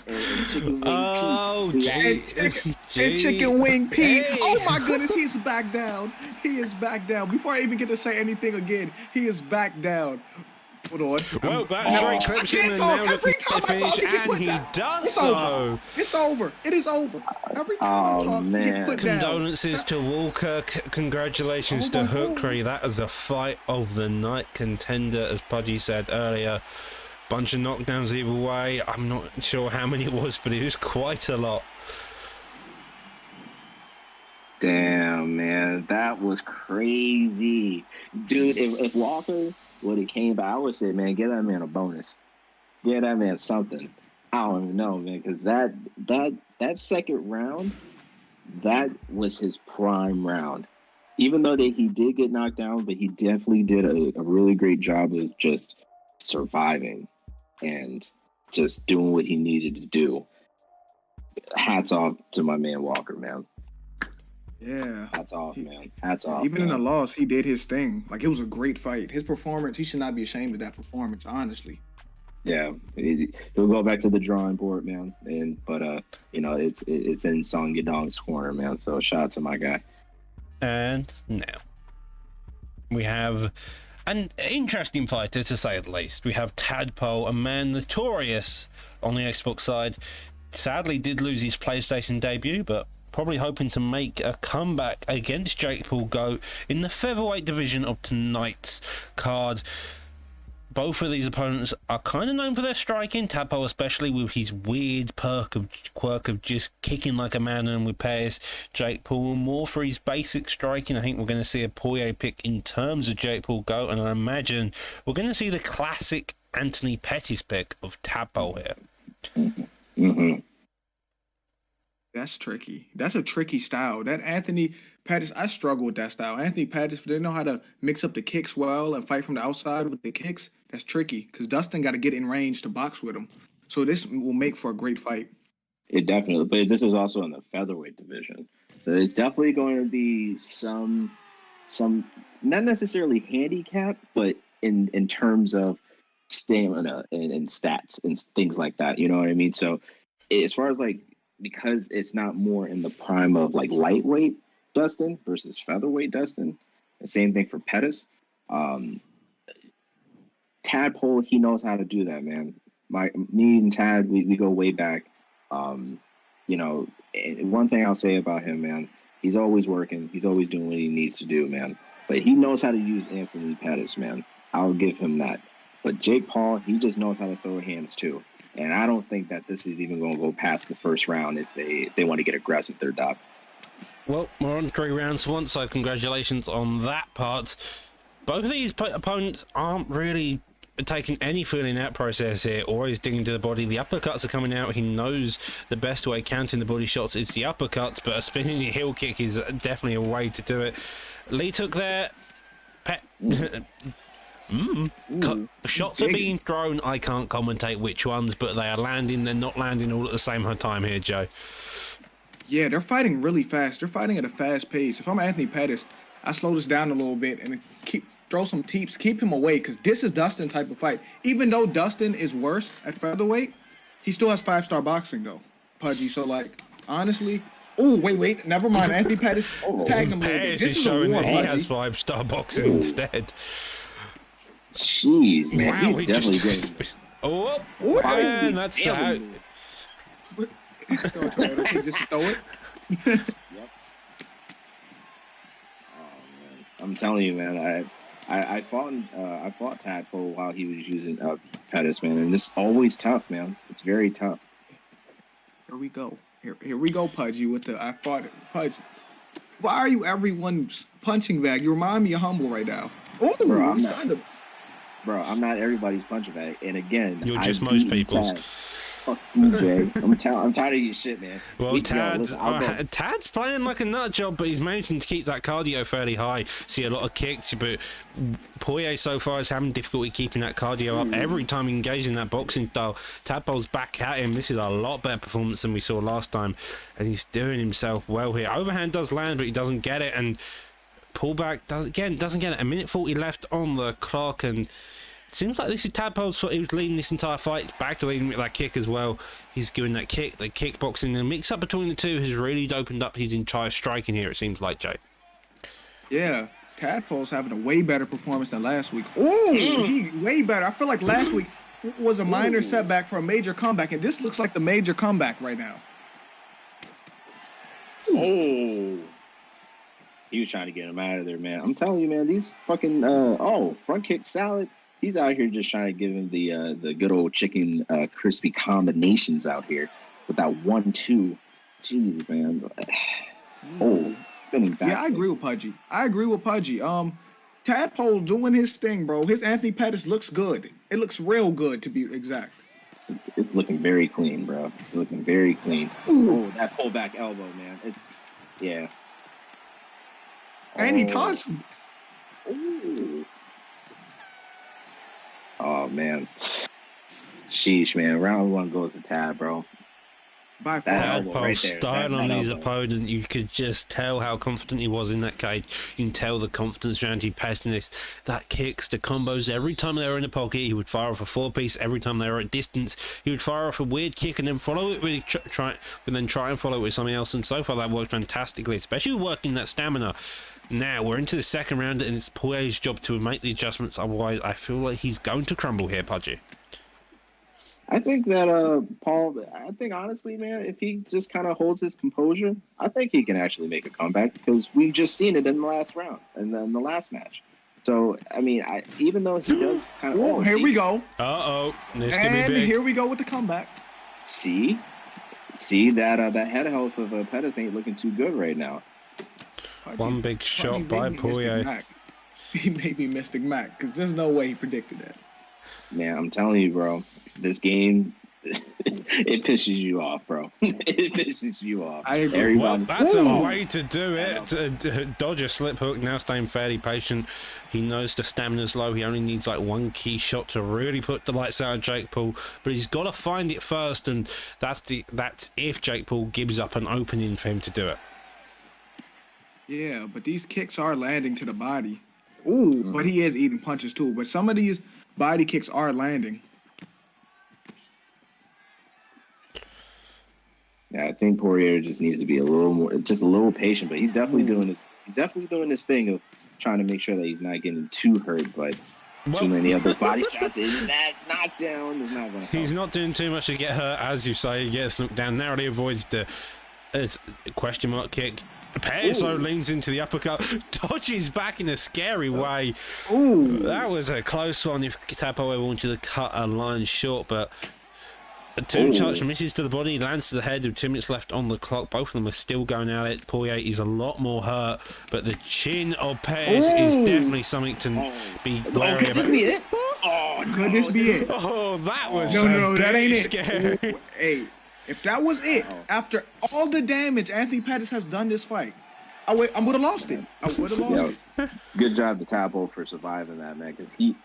Speaker 3: and chicken wing Pete.
Speaker 2: And chicken wing Pete. Oh my goodness, he's back down. He is back down. Before I even get to say anything again, he is back down. Hold on.
Speaker 1: Well, that straight clips him and now
Speaker 2: every time I talk, he
Speaker 1: and he does so.
Speaker 2: It's over. It is over. Every time I talk, he get put down.
Speaker 1: Condolences to Walker. Congratulations to Hookery. That is a fight of the night contender, as Pudgy said earlier. Bunch of knockdowns either way. I'm not sure how many it was, but it was quite a lot.
Speaker 3: Damn, man, that was crazy, dude. If Walker would have came back, I would say, man, give that man a bonus. Give that man something. I don't even know, man, because that second round, that was his prime round. Even though he did get knocked down, but he definitely did a really great job of just surviving and just doing what he needed to do. Hats off to my man Walker, man.
Speaker 2: Yeah.
Speaker 3: Hats off, man. Hats off.
Speaker 2: Even
Speaker 3: man.
Speaker 2: in the loss, he did his thing. Like, it was a great fight. His performance, he should not be ashamed of that performance, honestly.
Speaker 3: Yeah, he'll go back to the drawing board, man. But it's in Song Yadong's corner, man. So shout out to my guy.
Speaker 1: And now we have an interesting fighter, to say the least. We have Tadpole, a man notorious on the Xbox side. Sadly, did lose his PlayStation debut, but probably hoping to make a comeback against Jake Paul Goat in the featherweight division of tonight's card. Both of these opponents are kind of known for their striking, Tadpole especially with his weird quirk of just kicking like a man and with pairs. Jake Paul more for his basic striking. I think we're going to see a Poirier pick in terms of Jake Paul Goat, and I imagine we're going to see the classic Anthony Pettis pick of Tadpole here.
Speaker 3: Mm-hmm.
Speaker 2: That's tricky. That's a tricky style. That Anthony Pettis, I struggle with that style. Anthony Pettis, they know how to mix up the kicks well and fight from the outside with the kicks. That's tricky because Dustin got to get in range to box with him. So this will make for a great fight.
Speaker 3: It definitely, but this is also in the featherweight division. So it's definitely going to be some not necessarily handicap, but in terms of stamina and stats and things like that. You know what I mean? So as far as like, because it's not more in the prime of like lightweight Dustin versus featherweight Dustin. The same thing for Pettis. Tadpole, he knows how to do that, man. Me and Tad, we go way back. One thing I'll say about him, man, he's always working. He's always doing what he needs to do, man. But he knows how to use Anthony Pettis, man. I'll give him that. But Jake Paul, he just knows how to throw hands too. And I don't think that this is even going to go past the first round if they want to get aggressive third doc.
Speaker 1: Well, we're on 3 rounds once, so congratulations on that part. Both of these opponents aren't really taking any foot in that process here, always digging to the body. The uppercuts are coming out. He knows the best way counting the body shots is the uppercuts, but a spinning heel kick is definitely a way to do it. Lee took there. Shots are being thrown. I can't commentate which ones, but they are landing. They're not landing all at the same time here, Joe.
Speaker 2: Yeah, they're fighting really fast. They're fighting at a fast pace. If I'm Anthony Pettis, I slow this down a little bit and throw some teeps, keep him away, because this is Dustin type of fight. Even though Dustin is worse at featherweight, he still has 5-star boxing though, Pudgy. So like, honestly. Oh, wait, never mind. Anthony Pettis tagged him a little bit. This is showing that he has
Speaker 1: 5-star boxing instead.
Speaker 3: Jeez, man,
Speaker 1: wow,
Speaker 3: he's definitely good.
Speaker 1: Man, that's how.
Speaker 2: Just throw it.
Speaker 3: Yep. Oh man, I'm telling you, man. I fought Tadpole while he was using Pettis, man, and it's always tough, man. It's very tough.
Speaker 2: Here we go. Here we go, Pudgy. With the I fought Pudgy. Why are you everyone's punching bag? You remind me of Humble right now.
Speaker 3: Bro, I'm not everybody's punching bag. And again,
Speaker 1: you're just most people's.
Speaker 3: Fuck you, Jay. I'm tired of your shit, man.
Speaker 1: Well,
Speaker 3: Listen, I'll go.
Speaker 1: Tad's playing like a nut job, but he's managing to keep that cardio fairly high. See a lot of kicks, but Poirier so far is having difficulty keeping that cardio up. Every time he engages in that boxing style, Tadpole's back at him. This is a lot better performance than we saw last time, and he's doing himself well here. Overhand does land, but he doesn't get it, and pullback doesn't get it. A minute 40 left on the clock, and seems like this is Tadpole's fault. He was leading this entire fight. Back to leading with that kick as well. He's doing that kick, the kickboxing. The mix up between the two has really opened up his entire striking here, it seems like, Jay.
Speaker 2: Yeah, Tadpole's having a way better performance than last week. Ooh, he way better. I feel like last week was a minor setback for a major comeback, and this looks like the major comeback right now.
Speaker 3: Oh. He was trying to get him out of there, man. I'm telling you, man, these fucking front kick salad. He's out here just trying to give him the good old chicken crispy combinations out here with that 1-2. Jeez, man. Oh, spinning back.
Speaker 2: Yeah, I agree with Pudgy. Tadpole doing his thing, bro. His Anthony Pettis looks good. It looks real good, to be exact.
Speaker 3: It's looking very clean, bro. It's looking very clean. Oh, that pullback elbow, man. Yeah.
Speaker 2: And he taunts.
Speaker 3: Ooh. Oh, man. Sheesh, man. Round one goes to Tad, bro.
Speaker 2: By far.
Speaker 1: Tadpole started on his opponent. You could just tell how confident he was in that cage. You can tell the confidence around him passing this. That kicks, the combos. Every time they were in the pocket, he would fire off a 4-piece. Every time they were at distance, he would fire off a weird kick and then follow it with try and follow it with something else. And so far, that worked fantastically, especially working that stamina. Now we're into the second round, and it's Poirier's job to make the adjustments. Otherwise, I feel like he's going to crumble here, Pudgy.
Speaker 3: I think that Paul. I think honestly, man, if he just kind of holds his composure, I think he can actually make a comeback because we've just seen it in the last round and then the last match. So I mean, even though he does kind of.
Speaker 2: Oh, here we go.
Speaker 1: This could be big.
Speaker 2: Here we go with the comeback.
Speaker 3: See that head health of Pettis ain't looking too good right now.
Speaker 1: One big shot by Poirier.
Speaker 2: He made me Mystic Mac because there's no way he predicted that.
Speaker 3: Man, I'm telling you, bro, this game, it pisses you off, bro. It pisses you off.
Speaker 2: I agree.
Speaker 1: Well, that's a way to do it. Dodge a slip hook, now staying fairly patient. He knows the stamina's low. He only needs like one key shot to really put the lights out of Jake Paul. But he's got to find it first, and that's if Jake Paul gives up an opening for him to do it.
Speaker 2: Yeah, but these kicks are landing to the body. Ooh, but he is eating punches too. But some of these body kicks are landing.
Speaker 3: Yeah, I think Poirier just needs to be a little patient. But he's definitely doing it. He's definitely doing this thing of trying to make sure that he's not getting too hurt. But too many other body shots in that knockdown is not going to help.
Speaker 1: He's not doing too much to get hurt, as you say. He gets knocked down, narrowly avoids the question mark kick. Pettis leans into the uppercut, dodges back in a scary way.
Speaker 2: Ooh,
Speaker 1: that was a close one. If Tadpole wanted to cut a line short, but a two-touch misses to the body, lands to the head with 2 minutes left on the clock. Both of them are still going at it. Poirier is a lot more hurt, but the chin of Pettis is definitely something to be wary about.
Speaker 3: Could this be it?
Speaker 2: Could this be it?
Speaker 1: Oh, that was
Speaker 2: no, that ain't
Speaker 1: scary.
Speaker 2: it. Hey. If that was it, after all the damage Anthony Pettis has done this fight, I would have lost it. It.
Speaker 3: Good job to Tadpole for surviving that, man, because he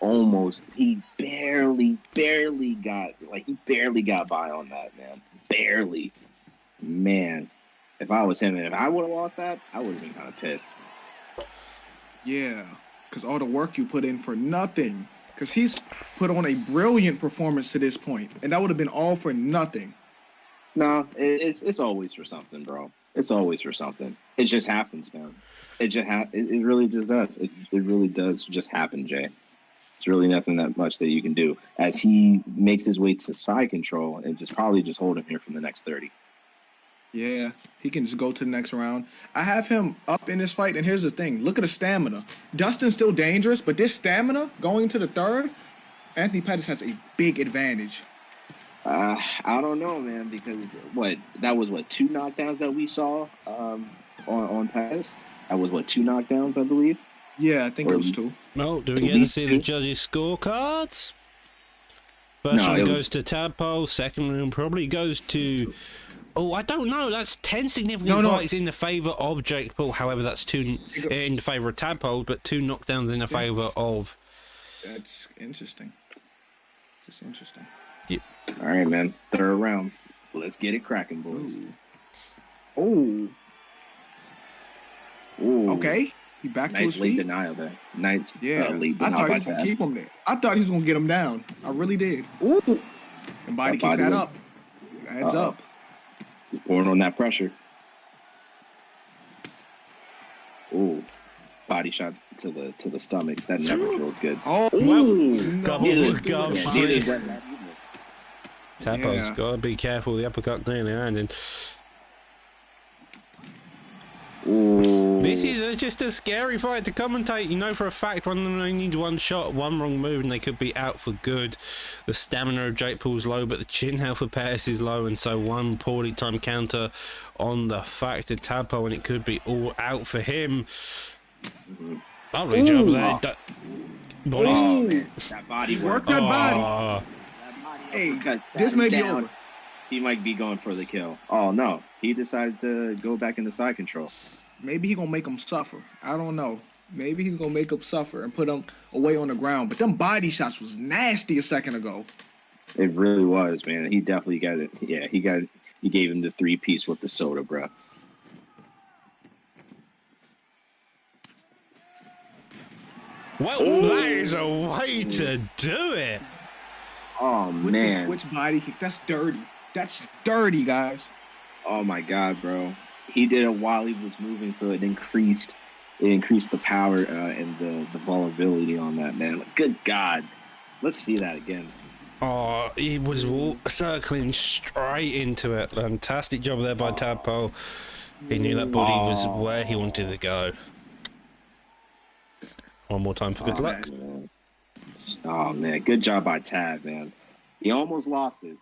Speaker 3: barely got by on that, man. Barely. Man, if I was him and if I would have lost that, I would have been kind of pissed.
Speaker 2: Yeah, because all the work you put in for nothing. Because he's put on a brilliant performance to this point, and that would have been all for nothing.
Speaker 3: No, it's always for something, bro. It's always for something. It just happens, man. It really just does. It really does just happen, Jay. It's really nothing that much that you can do as he makes his way to side control and probably hold him here from the next 30.
Speaker 2: Yeah, he can just go to the next round. I have him up in this fight, and here's the thing. Look at the stamina. Dustin's still dangerous, but this stamina going to the third, Anthony Pettis has a big advantage.
Speaker 3: I don't know, man, because that was 2 knockdowns that we saw on Pettis? That was 2 knockdowns, I believe?
Speaker 2: Yeah, I think it was 2.
Speaker 1: No, do we get to see the judges' scorecards? First
Speaker 3: No,
Speaker 1: round
Speaker 3: it
Speaker 1: goes
Speaker 3: was-
Speaker 1: to Tadpole. Second round probably goes to. Oh, I don't know. That's 10 significant
Speaker 2: No.
Speaker 1: fights in the favour of Jake Paul. However, that's 2 in the favour of Tadpole, but 2 knockdowns in the favour of.
Speaker 2: That's interesting. Just interesting.
Speaker 3: All right, man. Third round. Let's get it cracking, boys.
Speaker 2: Oh,
Speaker 3: Ooh.
Speaker 2: okay. He back to
Speaker 3: Nice
Speaker 2: his
Speaker 3: late
Speaker 2: feet.
Speaker 3: denial there. Nice
Speaker 2: Yeah,
Speaker 3: late
Speaker 2: I
Speaker 3: denial
Speaker 2: thought he
Speaker 3: by
Speaker 2: was gonna
Speaker 3: Tab.
Speaker 2: keep him there. I thought he was gonna get him down. I really did. Ooh, and body
Speaker 3: That
Speaker 2: kicks
Speaker 3: body
Speaker 2: that
Speaker 3: was-
Speaker 2: up. Heads
Speaker 3: Uh-oh.
Speaker 2: up.
Speaker 3: He's pouring on that pressure. Ooh. Body shots to the stomach. That never feels good.
Speaker 2: Oh,
Speaker 1: Well,
Speaker 2: no.
Speaker 1: Gobble,
Speaker 3: Neither-
Speaker 1: gobble.
Speaker 3: yeah, neither is that either.
Speaker 1: Tadpole's
Speaker 2: Yeah.
Speaker 1: got to be careful. The uppercut near the hand. And
Speaker 3: Ooh.
Speaker 1: this is just a scary fight to commentate. You know for a fact one of them only need one shot, one wrong move, and they could be out for good. The stamina of Jake Paul's low, but the chin health of Pettis is low, and so one poorly timed counter on the fact of Tadpole, and it could be all out for him. Lovely job
Speaker 2: Ooh.
Speaker 1: there. Body-
Speaker 3: Oh, man. That body work.
Speaker 2: Work that body.
Speaker 1: Oh,
Speaker 3: That body
Speaker 2: Hey,
Speaker 3: uppercut,
Speaker 2: this
Speaker 3: that
Speaker 2: may
Speaker 3: is
Speaker 2: be
Speaker 3: down.
Speaker 2: over.
Speaker 3: He might be going for the kill. Oh, no. He decided to go back into side control.
Speaker 2: Maybe he gonna make him suffer. I don't know. Maybe he's gonna make him suffer and put him away on the ground. But them body shots was nasty a second ago.
Speaker 3: It really was, man. He definitely got it. Yeah, he gave him the 3-piece with the soda, bro.
Speaker 1: well, that is a way to do it.
Speaker 3: Oh,
Speaker 2: With the
Speaker 3: man.
Speaker 2: switch body kick, that's dirty. That's dirty, guys.
Speaker 3: Oh, my God, bro. He did it while he was moving, so it increased the power and the vulnerability on that, man. Like, good God. Let's see that again.
Speaker 1: Oh, he was circling straight into it. Fantastic job there by Tadpole. He knew that body was where he wanted to go. One more time for good luck.
Speaker 3: Man. Oh, man. Good job by Tab, man. He almost lost it,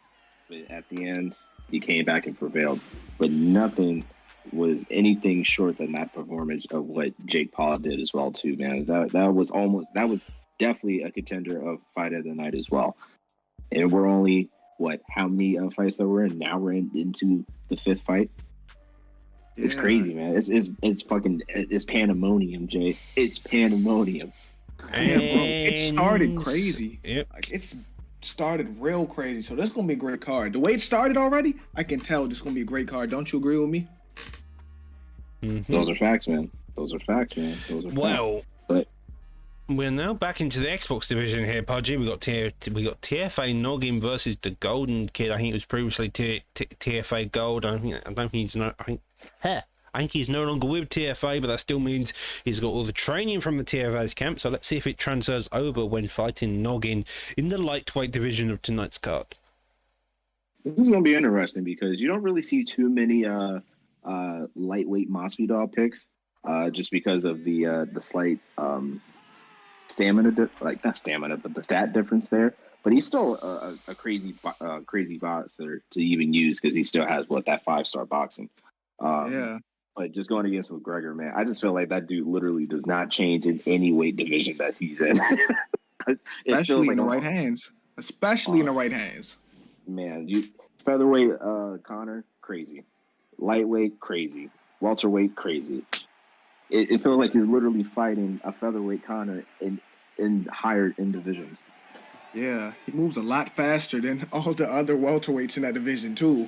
Speaker 3: but at the end, he came back and prevailed. But nothing was anything short than that performance of what Jake Paul did as well, too, man. That was definitely a contender of fight of the night as well. And we're only, how many fights that we're in? Now we're into the 5th fight. It's
Speaker 2: Yeah.
Speaker 3: crazy, man. It's fucking, it's pandemonium, Jay. It's pandemonium.
Speaker 2: Yeah, bro. It started
Speaker 1: And-
Speaker 2: crazy.
Speaker 1: Yep.
Speaker 2: Like it's started real crazy. So this gonna be a great card. The way it started already, I can tell this gonna be a great card. Don't you agree with me?
Speaker 1: Mhm.
Speaker 3: Those are facts, man. Those are facts, man. Those are
Speaker 1: Well,
Speaker 3: facts. But
Speaker 1: we're now back into the Xbox division here, Pudgy. We got TFA Noggin versus the Golden Kid. I think it was previously TFA Gold. I think he's no longer with TFA, but that still means he's got all the training from the TFA's camp. So let's see if it transfers over when fighting Noggin in the lightweight division of tonight's card.
Speaker 3: this is gonna be interesting because you don't really see too many lightweight Masvidal picks, just because of the slight stamina, not stamina, but the stat difference there. But he's still a crazy boxer to even use because he still has that 5-star boxing.
Speaker 2: Yeah.
Speaker 3: But just going against McGregor, man, I just feel like that dude literally does not change in any weight division that he's in.
Speaker 2: Especially in the right hands. Especially in the right hands.
Speaker 3: Man, you featherweight Connor, crazy. Lightweight, crazy. Welterweight, crazy. It feels like you're literally fighting a featherweight Connor in higher in divisions.
Speaker 2: Yeah. He moves a lot faster than all the other welterweights in that division too.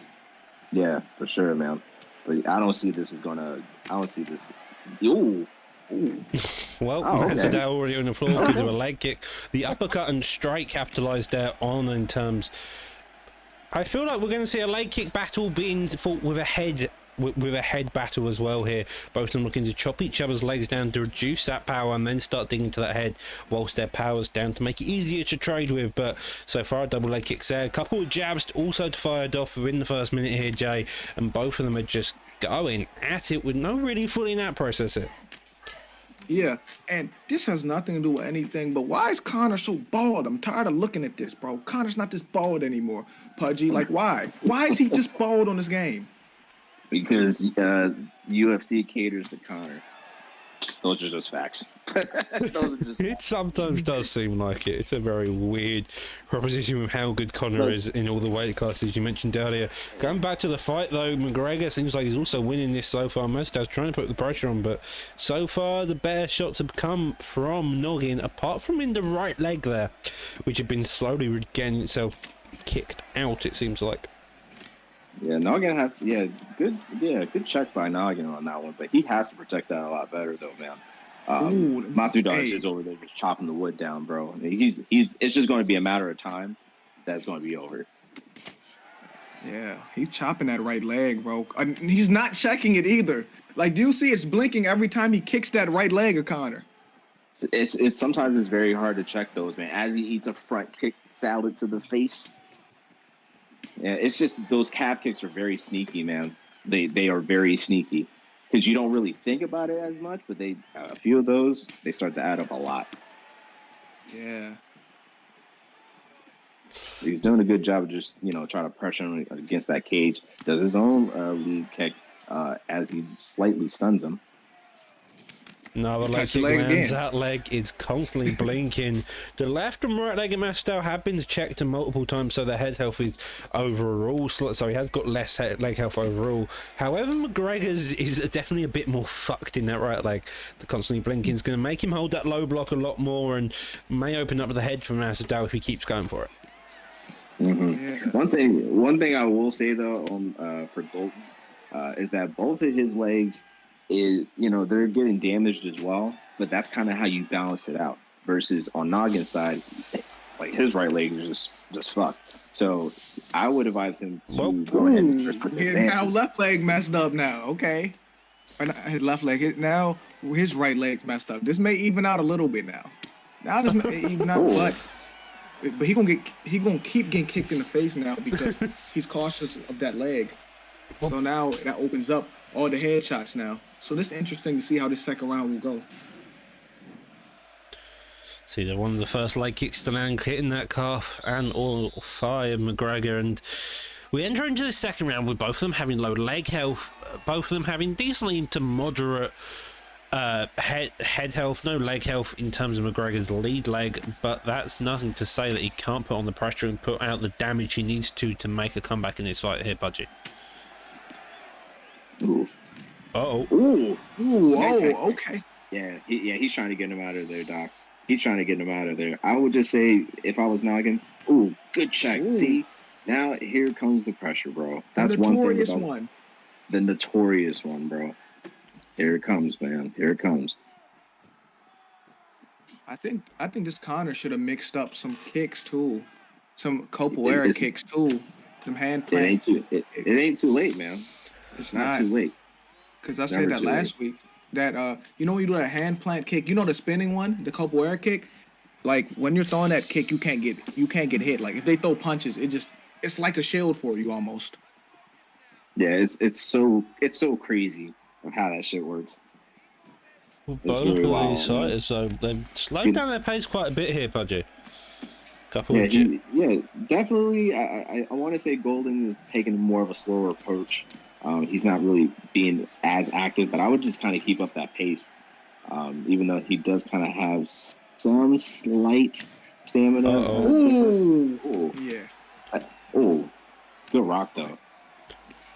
Speaker 3: Yeah, for sure, man. But I don't see this. Ooh.
Speaker 1: Well,
Speaker 3: Oh, okay.
Speaker 1: Masvidal already on the floor because of a leg kick. The uppercut and strike capitalized there on in terms. I feel like we're going to see a leg kick battle being fought with a head battle as well here. Both of them looking to chop each other's legs down to reduce that power and then start digging to that head whilst their power's down to make it easier to trade with. But so far, double leg kicks there. A couple of jabs also fired off within the first minute here, Jay, and both of them are just going at it with no really fully in that process it.
Speaker 2: Yeah, and this has nothing to do with anything, but why is Connor so bald? I'm tired of looking at this, bro. Connor's not this bald anymore, Pudgy. Like, why? Why is he just bald on this game?
Speaker 3: Because UFC caters to Connor. Those are just facts. Those are just
Speaker 1: It sometimes does seem like it. It's a very weird proposition with how good Conor is in all the weight classes you mentioned earlier. Going back to the fight though, McGregor seems like he's also winning this so far. Mustaf's trying to put the pressure on, but so far the better shots have come from Noggin, apart from in the right leg there, which had been slowly getting itself kicked out, it seems like.
Speaker 3: Yeah, Noggin has good check by Noggin on that one, but he has to protect that a lot better though, man. Masvidal is over there just chopping the wood down, bro. He's it's just going to be a matter of time that's going to be over.
Speaker 2: Yeah, he's chopping that right leg, bro. And he's not checking it either. Like, do you see it's blinking every time he kicks that right leg of Conor?
Speaker 3: It's sometimes it's very hard to check those, man. As he eats a front kick salad to the face. Yeah, it's just those calf kicks are very sneaky, man. They are very sneaky because you don't really think about it as much, but a few of those they start to add up a lot.
Speaker 2: Yeah,
Speaker 3: he's doing a good job of just trying to pressure him against that cage. Does his own lead kick as he slightly stuns him.
Speaker 1: No, the leg kick lands. That leg is constantly blinking. The left and right leg of Masvidal have been checked multiple times, so the head health is overall. So he has got less leg health overall. However, McGregor's is definitely a bit more fucked in that right leg. The constantly blinking is going to make him hold that low block a lot more and may open up the head for Masvidal if he keeps going for it.
Speaker 3: Mm-hmm. Yeah. One thing I will say though for Golden is that both of his legs they're getting damaged as well, but that's kind of how you balance it out. Versus on Noggin's side, like his right leg is just fucked. So I would advise him to go ahead and first put his
Speaker 2: now left leg messed up now. Okay, or not his left leg. Now his right leg's messed up. This may even out a little bit now. Now this may even out, but he gonna keep getting kicked in the face now because he's cautious of that leg. So now that opens up all the headshots now. So this is interesting to see how this second round will go.
Speaker 1: See, they're one of the first leg kicks to land, hitting that calf and all fire McGregor. And we enter into the second round with both of them having low leg health, both of them having decently to moderate head health, no leg health in terms of McGregor's lead leg, but that's nothing to say that he can't put on the pressure and put out the damage he needs to make a comeback in this fight here, Budgie.
Speaker 3: Ooh.
Speaker 1: Uh-oh.
Speaker 2: Ooh, okay.
Speaker 3: Yeah, he's trying to get him out of there, Doc. He's trying to get him out of there. I would just say, if I was Noggin, good check. Ooh. See, now here comes the pressure, bro. That's
Speaker 2: the notorious one.
Speaker 3: The notorious one, bro. Here it comes, man. Here it comes.
Speaker 2: I think this Conor should have mixed up some kicks too, some capoeira kicks too, some hand plants.
Speaker 3: It ain't too late, man. It's not too late.
Speaker 2: Because I said that last week. That when you do that hand plant kick, the spinning one, the capoeira kick. Like when you're throwing that kick, you can't get hit. Like if they throw punches, it's like a shield for you almost.
Speaker 3: Yeah, it's so crazy of how that shit works.
Speaker 1: Well, both of these fighters, so they've slowed down their pace quite a bit here, Pudgy.
Speaker 3: Definitely. I want to say Golden is taking more of a slower approach. He's not really being as active, but I would just kind of keep up that pace. Even though he does kind of have some slight stamina.
Speaker 2: Yeah.
Speaker 3: Good rock though.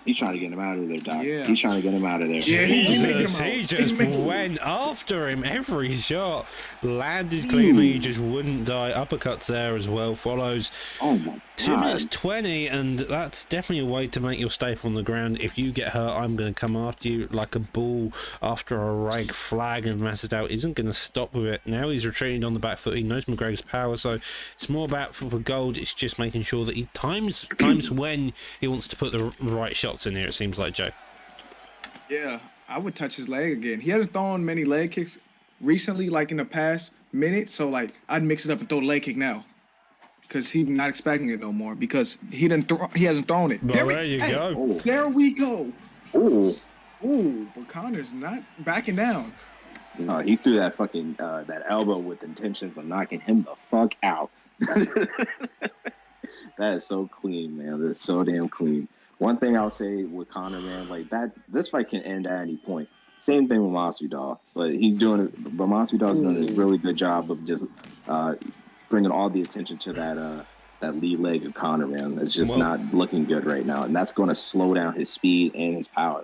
Speaker 3: He's trying to get him out of there, Doc.
Speaker 2: Yeah.
Speaker 3: He's trying to get him out of there.
Speaker 2: Yeah,
Speaker 1: he just went after him. Every shot landed cleanly. He just wouldn't die. Uppercuts there as well. Follows.
Speaker 3: Oh my God.
Speaker 1: 2 minutes 20, and that's definitely a way to make your staple on the ground. If you get hurt, I'm going to come after you like a bull after a rag flag, and Masvidal isn't going to stop with it. Now he's retreating on the back foot. He knows McGregor's power, so it's more about for gold. It's just making sure that he times when he wants to put the right shots in here, it seems like, Joe.
Speaker 2: Yeah, I would touch his leg again. He hasn't thrown many leg kicks recently, like in the past minute, so like I'd mix it up and throw the leg kick now. Because he's not expecting it no more. Because he hasn't thrown it.
Speaker 1: Well, there you go.
Speaker 2: There we go.
Speaker 3: Ooh,
Speaker 2: but Conor's not backing down.
Speaker 3: No, he threw that fucking that elbow with intentions of knocking him the fuck out. That is so clean, man. That's so damn clean. One thing I'll say with Conor, man, like that, this fight can end at any point. Same thing with Masvidal, but he's doing it. But Masvidal's doing a really good job of just bringing all the attention to that lead leg of Conor, man. It's just not looking good right now, and that's going to slow down his speed and his power.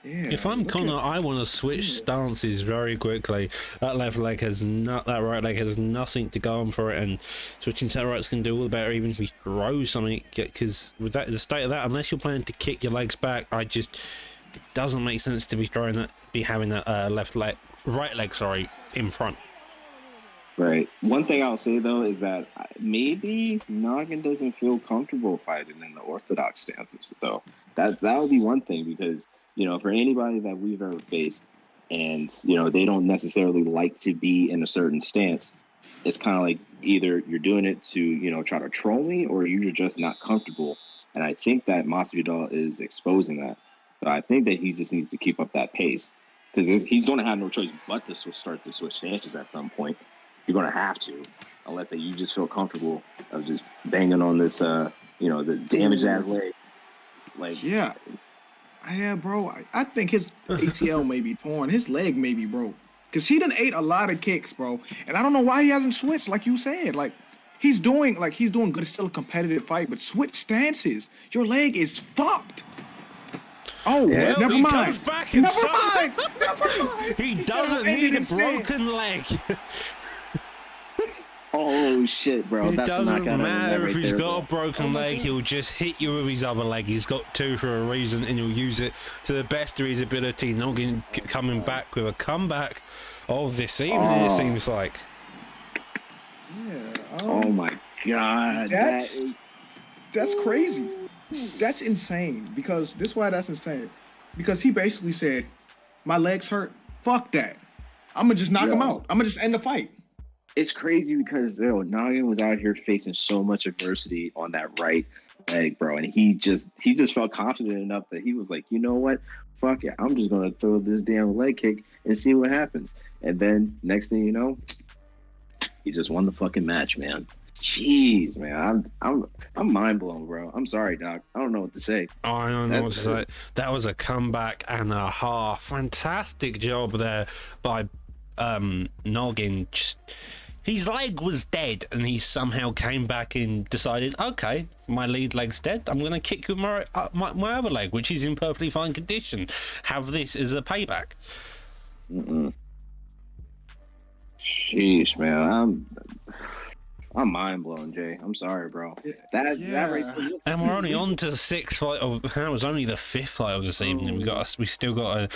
Speaker 2: Yeah,
Speaker 1: if I'm Conor, I want to switch stances very quickly. That left leg has not, that right leg has nothing to go on for it, and switching to that right's going to do all the better, even if we throw something. Because with that, the state of that, unless you're planning to kick your legs back, it doesn't make sense to be throwing that, having that right leg, in front.
Speaker 3: Right. One thing I'll say though is that maybe Noggin doesn't feel comfortable fighting in the orthodox stances. Though that would be one thing, because for anybody that we've ever faced, and they don't necessarily like to be in a certain stance, it's kind of like either you're doing it to try to troll me, or you're just not comfortable. And I think that Masvidal is exposing that. But I think that he just needs to keep up that pace, because he's going to have no choice but to start to switch stances at some point. You're going to have to, unless that you just feel comfortable of just banging on this, this damaged ass leg.
Speaker 2: Yeah, bro. I think his ACL may be torn. His leg may be broke, because he done ate a lot of kicks, bro. And I don't know why he hasn't switched, like you said. He's doing good. It's still a competitive fight, but switch stances. Your leg is fucked. Oh,
Speaker 1: well,
Speaker 2: never
Speaker 1: he
Speaker 2: mind.
Speaker 1: Comes back and
Speaker 2: Never mind.
Speaker 1: He doesn't need a broken leg.
Speaker 3: Oh shit, bro!
Speaker 1: It
Speaker 3: That's
Speaker 1: doesn't
Speaker 3: not
Speaker 1: matter
Speaker 3: right
Speaker 1: if he's
Speaker 3: there,
Speaker 1: got
Speaker 3: bro.
Speaker 1: a broken leg. He'll just hit you with his other leg. He's got two for a reason, and he'll use it to the best of his ability. Noggin coming back with a comeback of this evening. It seems like.
Speaker 2: Yeah.
Speaker 3: Oh my god,
Speaker 2: that's crazy. That's insane. Because this is why that's insane. Because he basically said, "My legs hurt. Fuck that. I'm gonna just knock him out. I'm gonna just end the fight."
Speaker 3: It's crazy because Noggin was out here facing so much adversity on that right leg, bro, and he just felt confident enough that he was like, you know what, fuck it, I'm just gonna throw this damn leg kick and see what happens. And then next thing you know, he just won the fucking match, man. Jeez, man, I'm mind blown, bro. I'm sorry, Doc. I don't know what to say.
Speaker 1: I don't know what to say. That was a comeback and a half. Fantastic job there by Noggin. His leg was dead, and he somehow came back and decided, okay, my lead leg's dead. I'm going to kick with my other leg, which is in perfectly fine condition. Have this as a payback.
Speaker 3: Sheesh, man. I'm mind blown, Jay. I'm sorry, bro. That right.
Speaker 1: And we're only on to the sixth fight. That was only the fifth fight of this evening. We still got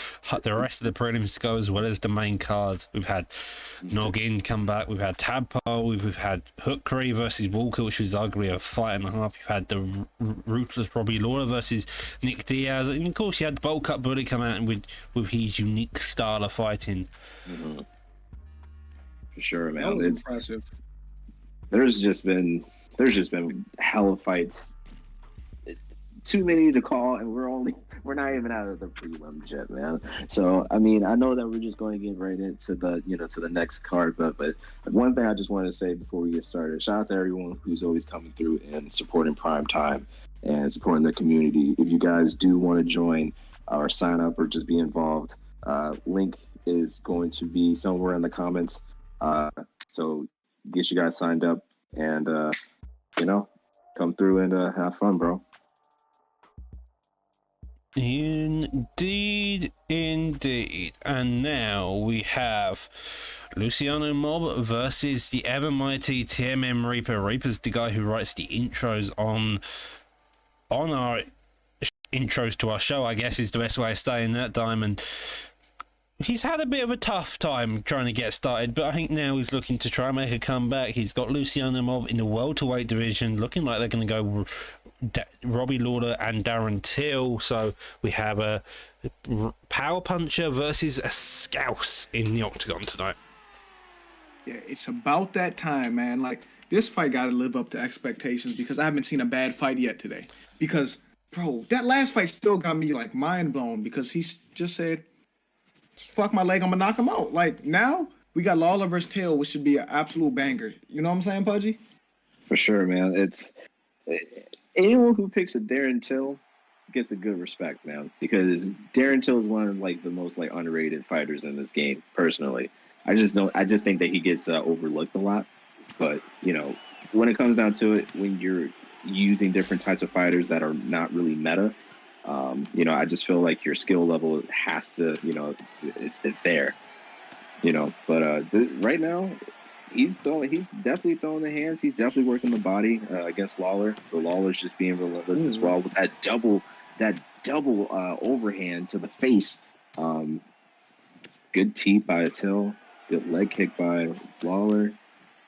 Speaker 1: the rest of the prelims to go, as well as the main card. We've had Noggin come back. We've had Tadpole. We've had Hook Cree versus Walker, which was arguably a fight and a half. You've had the ruthless Robbie Lawler versus Nick Diaz, and of course you had the Bolt Cut Bully come out and with his unique style of fighting.
Speaker 3: For sure, man.
Speaker 2: That was
Speaker 3: It's
Speaker 2: impressive.
Speaker 3: There's just been hella fights, too many to call, and we're not even out of the prelims yet, man. So I mean, I know that we're just going to get right into the to the next card, but one thing I just wanted to say before we get started: shout out to everyone who's always coming through and supporting Prime Time and supporting the community. If you guys do want to join or sign up or just be involved, link is going to be somewhere in the comments. So get you guys signed up and come through and have fun, bro.
Speaker 1: Indeed. And now we have Luciano Mob versus the ever mighty TMM Reaper. Reaper's the guy who writes the intros on our intros to our show, I guess is the best way of saying that, Diamond. He's had a bit of a tough time trying to get started, but I think now he's looking to try and make a comeback. He's got Luciano Mob in the welterweight division, looking like they're going to go Robbie Lawler and Darren Till. So we have a power puncher versus a scouse in the octagon tonight.
Speaker 2: Yeah, it's about that time, man. Like, this fight got to live up to expectations, because I haven't seen a bad fight yet today. Because, bro, that last fight still got me, like, mind blown, because he just said, fuck my leg, I'm gonna knock him out. Like, now we got Lawler versus Till, which should be an absolute banger. You know what I'm saying, Pudgy?
Speaker 3: For sure, man. It's anyone who picks a Darren Till gets a good respect, man, because Darren Till is one of like the most like underrated fighters in this game. Personally, I just think that he gets overlooked a lot. But you know, when it comes down to it, when you're using different types of fighters that are not really meta, you know, I just feel like your skill level has to, you know, it's there, you know. But right now, he's definitely throwing the hands. He's definitely working the body against Lawler. But Lawler's just being relentless as well with that double overhand to the face. Good teep by Till. Good leg kick by Lawler.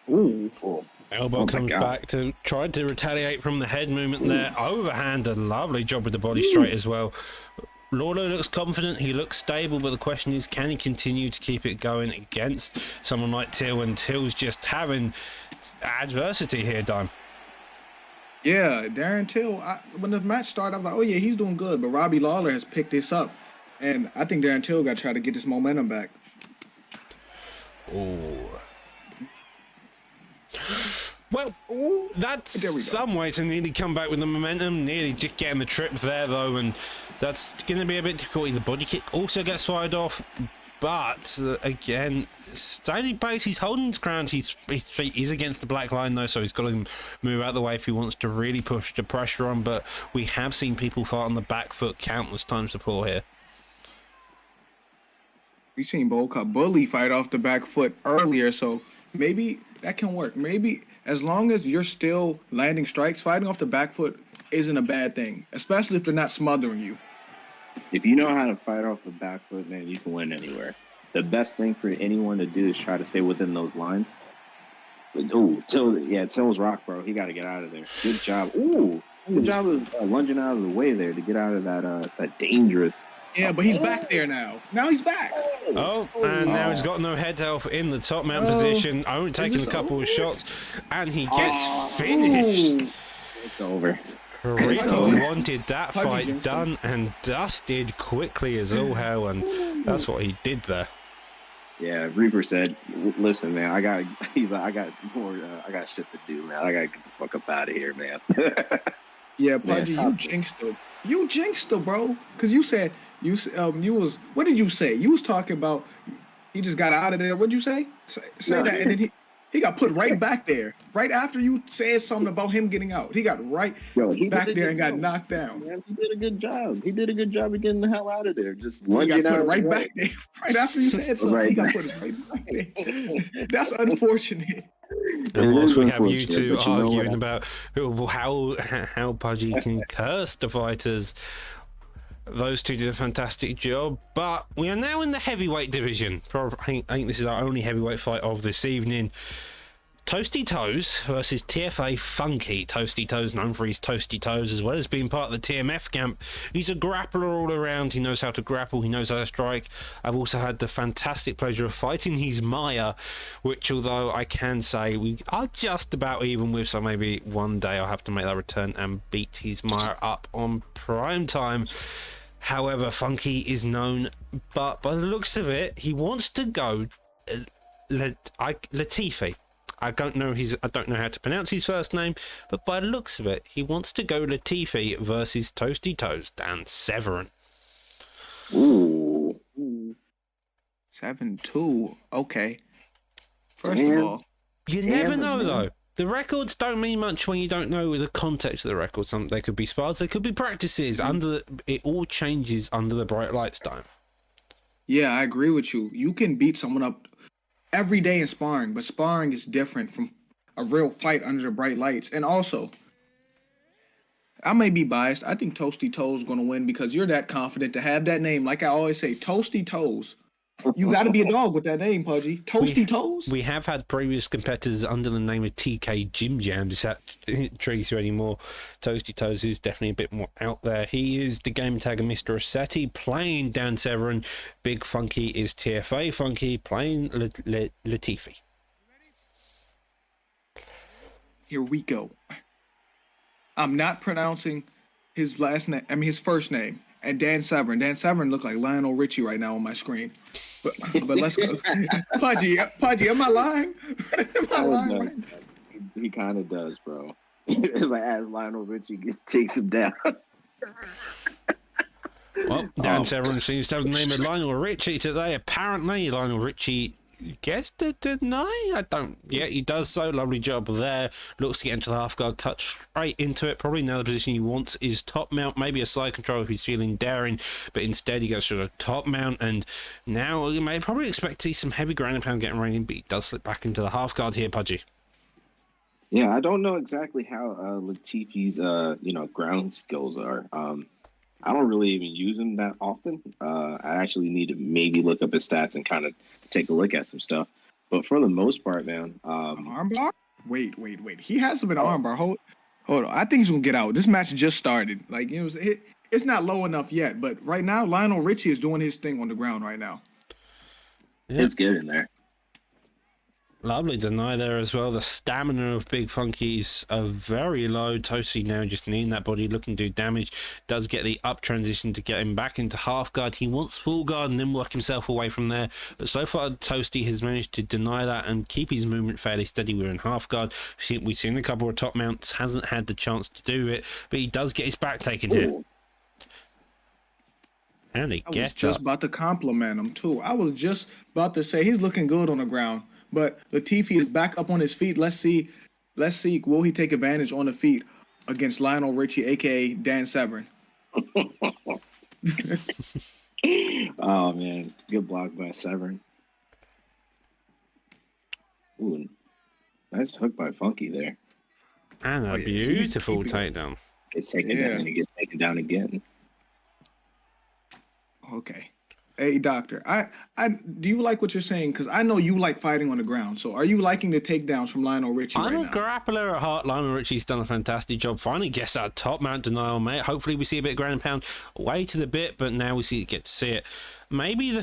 Speaker 2: Ooh.
Speaker 3: Oh.
Speaker 1: Elbow comes back to try to retaliate from the head movement there. Overhand, a lovely job with the body straight as well. Lawler looks confident, he looks stable, but the question is, can he continue to keep it going against someone like Till? And Till's just having adversity here, Dime.
Speaker 2: Yeah, Darren Till. When the match started, I was like, oh yeah, he's doing good. But Robbie Lawler has picked this up, and I think Darren Till got to try to get this momentum back.
Speaker 1: Oh. Well, that's some way to nearly come back with the momentum, nearly just getting the trip there, though, and that's going to be a bit difficult. The body kick also gets fired off, but again, steady pace, he's holding his ground. His feet is against the black line, though, so he's got to move out of the way if he wants to really push the pressure on, but we have seen people fight on the back foot countless times before here.
Speaker 2: We've seen Bully fight off the back foot earlier, so maybe that can work. Maybe as long as you're still landing strikes, fighting off the back foot isn't a bad thing, especially if they're not smothering you.
Speaker 3: If you know how to fight off the back foot, man, you can win anywhere. The best thing for anyone to do is try to stay within those lines. But, Till's rock, bro. He got to get out of there. Good job. Good job of lunging out of the way there to get out of that dangerous.
Speaker 2: Yeah, but he's back there now. Now he's back.
Speaker 1: Oh, and now he's got no head health in the top mount position. Only taking a couple of shots, and he gets finished.
Speaker 3: It's over.
Speaker 1: Ricky wanted that fight done and dusted quickly as all hell, and that's what he did there.
Speaker 3: Yeah, Reaper said, "Listen, man, I got shit to do, man. I gotta get the fuck up out of here, man."
Speaker 2: Yeah, Pudgy, you jinxed her, bro. Because you said you was, what did you say? You was talking about he just got out of there. What'd you say? Say that, and then he got put right back there. Right after you said something about him getting out, he got back there and got knocked down.
Speaker 3: Man, he did a good job. He did a good job of getting the hell out of there. Just
Speaker 2: he got put right back there. Right after you said something, he got put right back there. That's unfortunate.
Speaker 1: And whilst we have you two arguing about how Pudgy can curse the fighters, those two did a fantastic job. But we are now in the heavyweight division. I think this is our only heavyweight fight of this evening. Toasty Toes versus TFA Funky. Toasty Toes, known for his toasty toes, as well as being part of the TMF camp. He's a grappler all around. He knows how to grapple. He knows how to strike. I've also had the fantastic pleasure of fighting his Maya, which, although I can say we are just about even with, so maybe one day I'll have to make that return and beat his Maya up on prime time. However, Funky is known, but by the looks of it, he wants to go Latifi. I don't know how to pronounce his first name, but by the looks of it, he wants to go Latifi versus Toasty Toes Dan Severn.
Speaker 3: Ooh.
Speaker 2: 7-2. Okay. First of all,
Speaker 1: you never know though. The records don't mean much when you don't know the context of the records. They could be spars, they could be practices. It all changes under the bright lights time.
Speaker 2: Yeah, I agree with you. You can beat someone up every day in sparring, but sparring is different from a real fight under the bright lights. And also, I may be biased. I think Toasty Toes is going to win because you're that confident to have that name. Like I always say, Toasty Toes. You got to be a dog with that name, Pudgy. Toasty Toes?
Speaker 1: We have had previous competitors under the name of TK Jim Jams. If that intrigues you anymore, Toasty Toes is definitely a bit more out there. He is the game tag of Mr. Rossetti, playing Dan Severn. Big Funky is TFA Funky, playing Latifi.
Speaker 2: Here we go. I'm not pronouncing his last name. I mean, his first name. And Dan Severn. Dan Severn look like Lionel Richie right now on my screen. But let's go. Pudgy, am I lying? Am I lying? Right?
Speaker 3: He kind of does, bro. It's like as Lionel Richie takes him down.
Speaker 1: Well, Dan Severn seems to have the name of Lionel Richie today. Apparently, Lionel Richie gets to deny. I don't. Yeah, he does so. Lovely job there. Looks to get into the half guard, cut straight into it. Probably now the position he wants is top mount, maybe a side control if he's feeling daring, but instead he goes for a top mount. And now you may probably expect to see some heavy ground and pound getting rained in, but he does slip back into the half guard here, Pudgy.
Speaker 3: Yeah, I don't know exactly how Latifi's ground skills are. I don't really even use him that often. I actually need to maybe look up his stats and kind of take a look at some stuff. But for the most part, man,
Speaker 2: armbar. Wait. He has him in armbar. Hold on. I think he's gonna get out. This match just started. Like it's not low enough yet, but right now Lionel Richie is doing his thing on the ground right now.
Speaker 1: Yeah.
Speaker 3: It's good in there.
Speaker 1: Lovely deny there as well. The stamina of Big Funky's very low. Toasty now just needing that body, looking to do damage. Does get the up transition to get him back into half guard. He wants full guard and then work himself away from there. But so far, Toasty has managed to deny that and keep his movement fairly steady. We're in half guard. We've seen a couple of top mounts. Hasn't had the chance to do it, but he does get his back taken here. And he gets
Speaker 2: just about to compliment him too. I was just about to say he's looking good on the ground. But Latifi is back up on his feet. Let's see. Will he take advantage on the feet against Lionel Richie, aka Dan Severn?
Speaker 3: Oh man, good block by Severn. Ooh, nice hook by Funky there.
Speaker 1: And a beautiful takedown.
Speaker 3: Gets taken down and he gets taken down again.
Speaker 2: Okay. Hey, doctor, I do you like what you're saying? Because I know you like fighting on the ground. So are you liking the takedowns from Lionel Richie
Speaker 1: I'm
Speaker 2: right
Speaker 1: a
Speaker 2: now?
Speaker 1: grappler at heart. Lionel Richie's done a fantastic job. Finally gets that top mount denial, mate. Hopefully we see a bit of ground and pound way to the bit, but now we get to see it. Maybe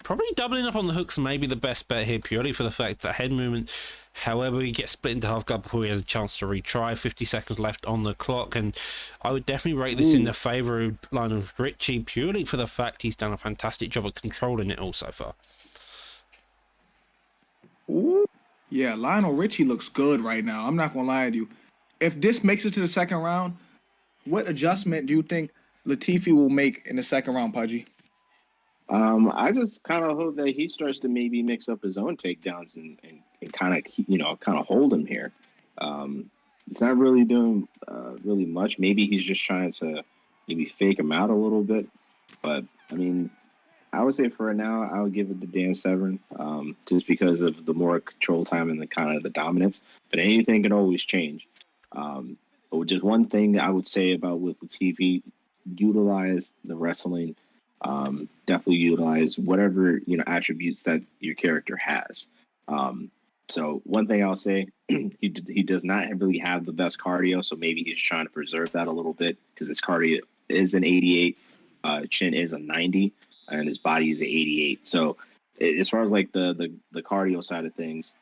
Speaker 1: probably doubling up on the hooks may be the best bet here, purely for the fact that head movement. However, he gets split into half guard before he has a chance to retry. 50 seconds left on the clock, and I would definitely rate this in the favour of Lionel Richie, purely for the fact he's done a fantastic job of controlling it all so far.
Speaker 2: Ooh. Yeah, Lionel Richie looks good right now. I'm not gonna lie to you. If this makes it to the second round, what adjustment do you think Latifi will make in the second round, Pudgy?
Speaker 3: I just kind of hope that he starts to maybe mix up his own takedowns and kind of hold him here. He's not really doing really much. Maybe he's just trying to maybe fake him out a little bit. But I mean, I would say for now, I would give it to Dan Severn, just because of the more control time and the kind of the dominance. But anything can always change. But just one thing that I would say about with Latifi, utilize the wrestling. Definitely utilize whatever attributes that your character has. So one thing I'll say, he does not really have the best cardio, so maybe he's trying to preserve that a little bit because his cardio is an 88, chin is a 90, and his body is an 88. So as far as like the cardio side of things,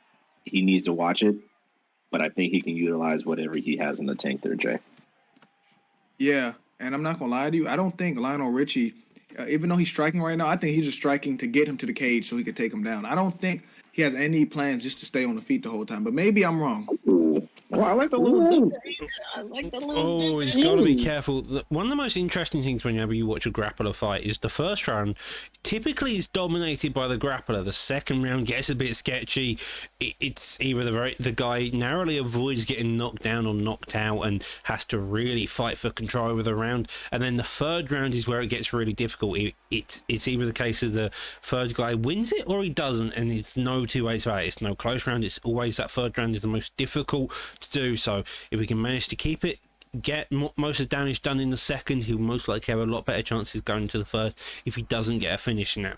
Speaker 3: he needs to watch it, but I think he can utilize whatever he has in the tank there, Jay.
Speaker 2: Yeah, and I'm not gonna lie to you. I don't think Lionel Richie, even though he's striking right now, I think he's just striking to get him to the cage so he could take him down. I don't think he has any plans just to stay on the feet the whole time. But maybe I'm wrong.
Speaker 3: Ooh. Well, I like the little.
Speaker 1: Oh, he's got to be careful. One of the most interesting things whenever you watch a grappler fight is the first round typically is dominated by the grappler. The second round gets a bit sketchy. It's either the guy narrowly avoids getting knocked down or knocked out and has to really fight for control over the round. And then the third round is where it gets really difficult. It's either the case of the third guy wins it or he doesn't, and it's no two ways about it. It's no close round. It's always that third round is the most difficult to do. So if we can manage to keep it, get most of the damage done in the second, he'll most likely have a lot better chances going to the first if he doesn't get a finish now.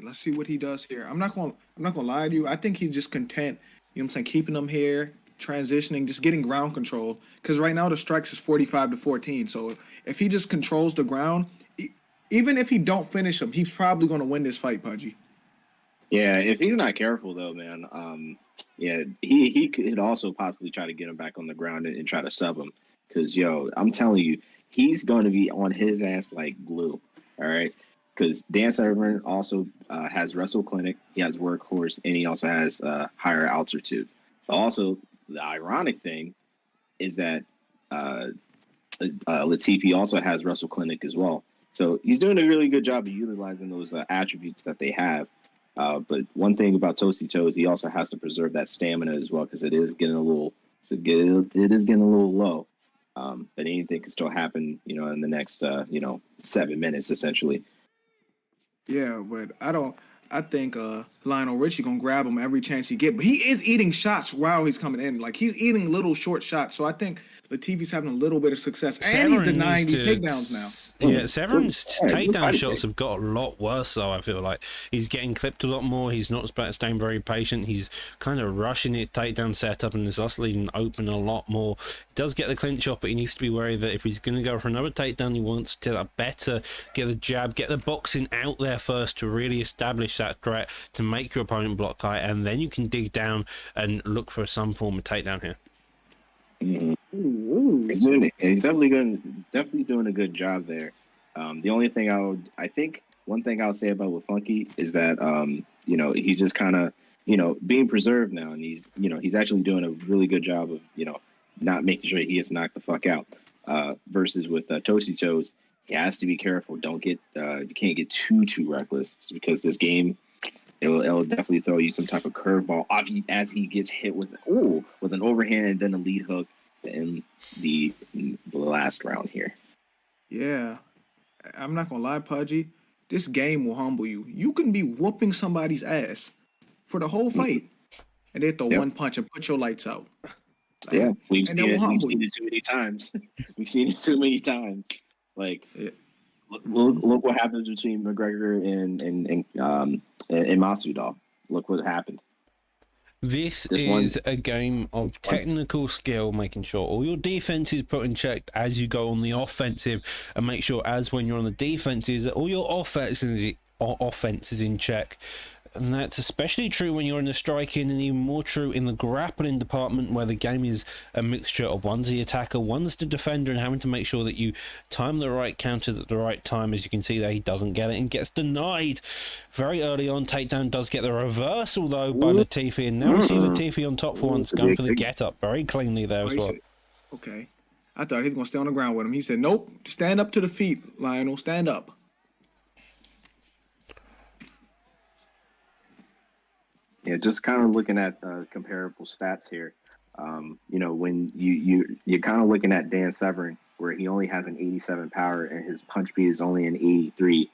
Speaker 2: Let's see what he does here. I'm not gonna lie to you. I think he's just content, you know what I'm saying, keeping them here, transitioning, just getting ground control. Because right now the strikes is 45-14. So if he just controls the ground, even if he don't finish him, he's probably gonna win this fight, Pudgy.
Speaker 3: Yeah, if he's not careful though, man, he could also possibly try to get him back on the ground and try to sub him. Because, I'm telling you, he's going to be on his ass like glue, all right? Because Dan Severn also has Wrestle Clinic, he has Workhorse, and he also has Higher Altitude. Also, the ironic thing is that Latifi also has Wrestle Clinic as well. So he's doing a really good job of utilizing those attributes that they have. But one thing about Toasty Toes, he also has to preserve that stamina as well because it is getting a little low. But anything can still happen, in the next 7 minutes essentially.
Speaker 2: Yeah, but I think Lionel Richie gonna grab him every chance he get. But he is eating shots while he's coming in. Like he's eating little short shots. So I think Latifi's having a little bit of success. And he's denying these takedowns now.
Speaker 1: Yeah, Severin's takedown shots have got a lot worse, though, I feel like. He's getting clipped a lot more. He's not staying very patient. He's kind of rushing his takedown setup and is thus leaving open a lot more. He does get the clinch off, but he needs to be wary that if he's going to go for another takedown, he wants to better get the jab, get the boxing out there first to really establish that threat, to make your opponent block high, and then you can dig down and look for some form of takedown here.
Speaker 3: Mm-hmm. He's doing it. He's definitely doing a good job there. The only thing one thing I'll say about with Funky is that he just kind of being preserved now, and he's actually doing a really good job of not making sure he gets knocked the fuck out. Versus with Toasty Toes, he has to be careful. You can't get too reckless because this game it'll definitely throw you some type of curveball as he gets hit with an overhand and then a lead hook in the last round here.
Speaker 2: Yeah, I'm not gonna lie, Pudgy. This game will humble you. You can be whooping somebody's ass for the whole fight, and they throw one punch and put your lights out.
Speaker 3: Yeah, we've seen it too many times. We've seen it too many times. Like, look what happens between McGregor and Masvidal. Look what happened.
Speaker 1: This is a game of technical skill, making sure all your defense is put in check as you go on the offensive, and make sure as when you're on the defenses that all your offense is in check. And that's especially true when you're in the striking, and even more true in the grappling department, where the game is a mixture of one's the attacker, one's the defender, and having to make sure that you time the right counter at the right time. As you can see there, he doesn't get it and gets denied very early on. Takedown does get the reversal, though, by Latifi, and now we see Latifi on top for once, going for the get-up very cleanly there as well.
Speaker 2: Okay. I thought he was going to stay on the ground with him. He said, nope, stand up to the feet, Lionel, stand up.
Speaker 3: Yeah, just kind of looking at comparable stats here. When you're kind of looking at Dan Severn, where he only has an 87 power and his punch speed is only an 83.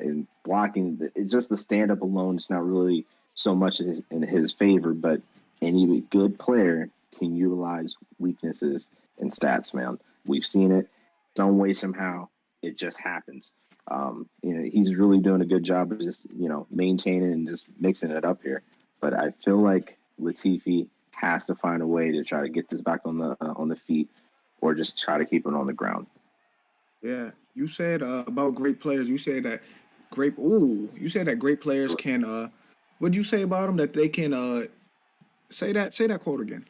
Speaker 3: In blocking, just the stand up alone is not really so much in his favor. But any good player can utilize weaknesses in stats, man. We've seen it some way, somehow. It just happens. He's really doing a good job of just, maintaining and just mixing it up here. But I feel like Latifi has to find a way to try to get this back on the feet, or just try to keep it on the ground.
Speaker 2: Yeah, you said about great players. You said that great players can. What did you say about them? That they can. Say that quote again.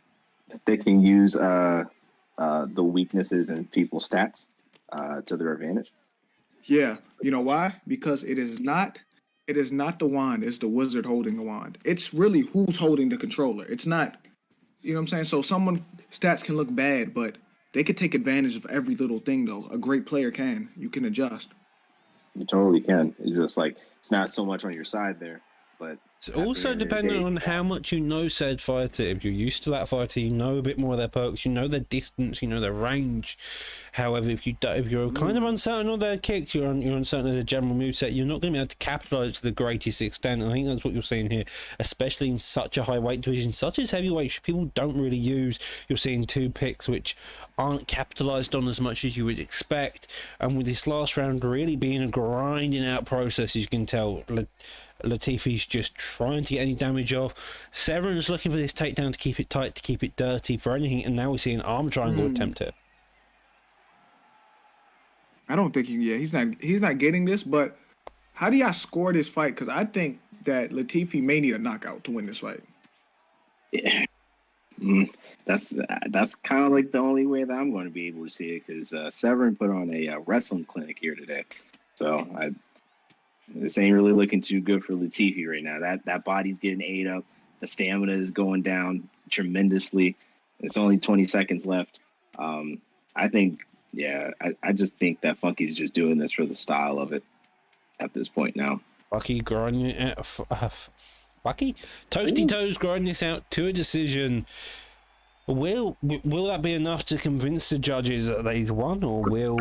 Speaker 3: They can use the weaknesses in people's stats to their advantage.
Speaker 2: Yeah, you know why? Because it is not the wand, it's the wizard holding the wand. It's really who's holding the controller. It's not, you know what I'm saying? So someone stats can look bad, but they could take advantage of every little thing though. A great player can. You can adjust.
Speaker 3: You totally can. It's just like it's not so much on your side there, but
Speaker 1: it's also dependent on how much you know said fighter. If you're used to that fighter, you know a bit more of their perks, you know their distance, you know their range. However, if you're kind of uncertain of their kicks, you're uncertain of the general moveset, you're not going to be able to capitalize to the greatest extent. And I think that's what you're seeing here, especially in such a high weight division, such as heavyweight, which people don't really use. You're seeing two picks which aren't capitalized on as much as you would expect. And with this last round really being a grinding out process, as you can tell, Latifi's just trying to get any damage off. Severin's looking for this takedown to keep it tight, to keep it dirty for anything, and now we see an arm triangle attempt here.
Speaker 2: I don't think he's not getting this, but how do y'all score this fight? Because I think that Latifi may need a knockout to win this fight.
Speaker 3: Yeah. That's kind of like the only way that I'm going to be able to see it, because Severin put on a wrestling clinic here today. So this ain't really looking too good for Latifi right now. That body's getting ate up. The stamina is going down tremendously. It's only 20 seconds left. I think Yeah, I just think that Funky's just doing this for the style of it at this point now.
Speaker 1: Bucky grinding it out. Bucky? Toasty Toes grinding this out to a decision. Will that be enough to convince the judges that he's won, or will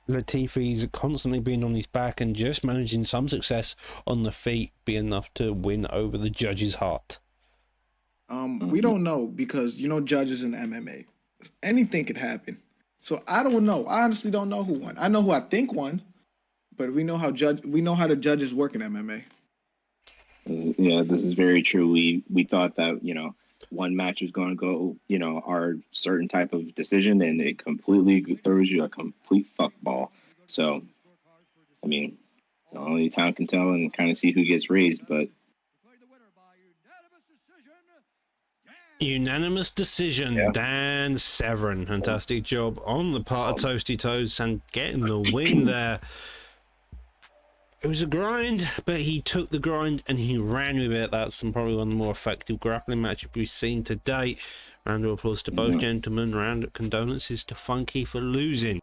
Speaker 1: Latifi's constantly being on his back and just managing some success on the feet be enough to win over the judge's heart?
Speaker 2: We don't know because judges in MMA, anything could happen. So I don't know. I honestly don't know who won. I know who I think won, but we know how the judges work in MMA.
Speaker 3: Yeah, this is very true. We thought that one match was going to go our certain type of decision, and it completely throws you a complete fuck ball. So, I mean, only time can tell and kind of see who gets raised, but.
Speaker 1: Unanimous decision, yeah. Dan Severn. Fantastic job on the part of Toasty Toes and getting the win there. It was a grind, but he took the grind and he ran with it. That's probably one of the more effective grappling matches we've seen to date. Round of applause to both gentlemen. Round of condolences to Funky for losing.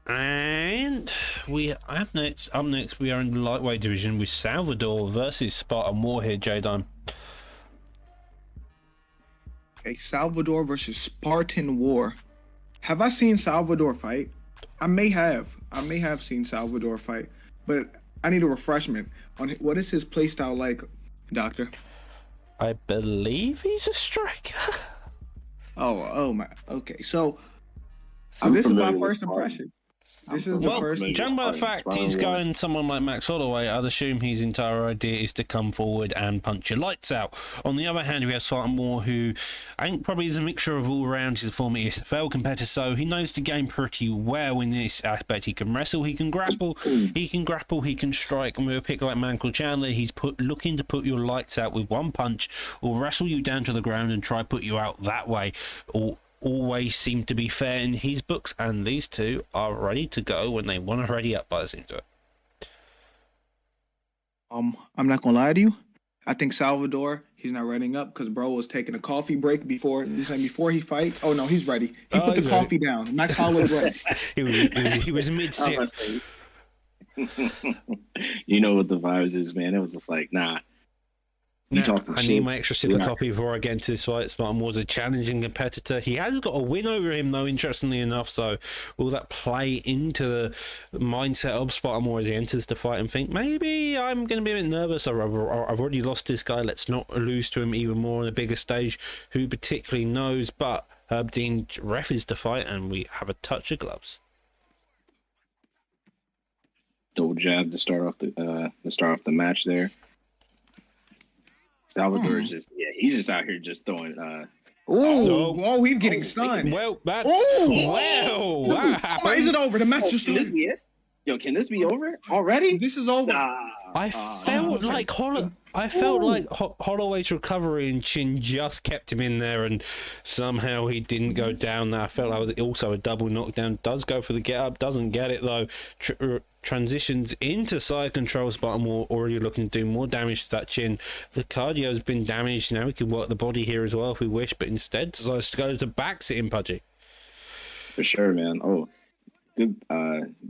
Speaker 1: And up next we are in the lightweight division with Salvador versus Spartan War here, J-Dime.
Speaker 2: Okay, Salvador versus Spartan War. Have I seen Salvador fight? I may have seen Salvador fight, but I need a refreshment on what is his play style like, Doctor?
Speaker 1: I believe he's a striker.
Speaker 2: Oh my. Okay, so this is my first impression. This is the first.
Speaker 1: Judging by the fact he's going someone like Max Holloway, I'd assume his entire idea is to come forward and punch your lights out. On the other hand, we have Spartan Moore, who I think probably is a mixture of all round. He's a former ESFL competitor, so he knows the game pretty well in this aspect. He can wrestle, he can grapple, he can strike. And with a pick like Michael Chandler, he's looking to put your lights out with one punch, or wrestle you down to the ground and try put you out that way, or always seem to be fair in his books, and these two are ready to go when they want to ready up by the seems of it.
Speaker 2: I'm not gonna lie to you. I think Salvador, he's not readying up because bro was taking a coffee break before he fights. Oh no, he's ready. He put the coffee down. Max Holloway's ready.
Speaker 1: he was mid-sip.
Speaker 3: You know what the vibes is, man. It was just like, nah.
Speaker 1: I need my extra sip of coffee before I get into this fight. Spartan Moore's a challenging competitor. He has got a win over him, though, interestingly enough. So will that play into the mindset of Spartan Moore as he enters the fight and think, maybe I'm going to be a bit nervous, or I've already lost this guy. Let's not lose to him even more on a bigger stage. Who particularly knows? But Herb Dean referees the fight, and we have a touch of gloves.
Speaker 3: Double jab to start off the match there. Salvador is he's just out here just throwing.
Speaker 2: He's getting stunned.
Speaker 1: Well, that's
Speaker 2: is it over? The match just
Speaker 3: can this be it? Yo, can this be over already?
Speaker 2: This is over.
Speaker 1: I felt like Holloway's recovery and chin just kept him in there, and somehow he didn't go down. That I felt like was also a double knockdown. Does go for the get up, doesn't get it though. Transitions into side control. Spartan Moore already looking to do more damage to that chin. The cardio's been damaged. Now we can work the body here as well if we wish, but instead decides to go to back sitting Pudgy.
Speaker 3: For sure, man. Oh, good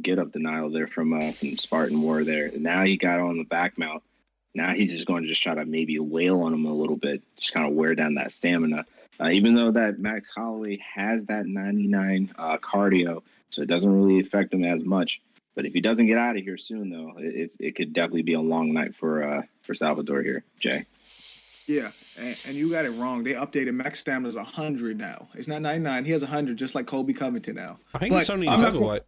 Speaker 3: get up denial there from Spartan Moore there. Now he got on the back mount. Now he's just going to try to maybe wail on him a little bit, just kind of wear down that stamina. Even though that Max Holloway has that 99 cardio, so it doesn't really affect him as much. But if he doesn't get out of here soon, though, it could definitely be a long night for Salvador here, Jay.
Speaker 2: Yeah, and you got it wrong. They updated Max Stamina's 100 now. It's not 99. He has 100, just like Colby Covington now.
Speaker 1: I think it's only featherweight.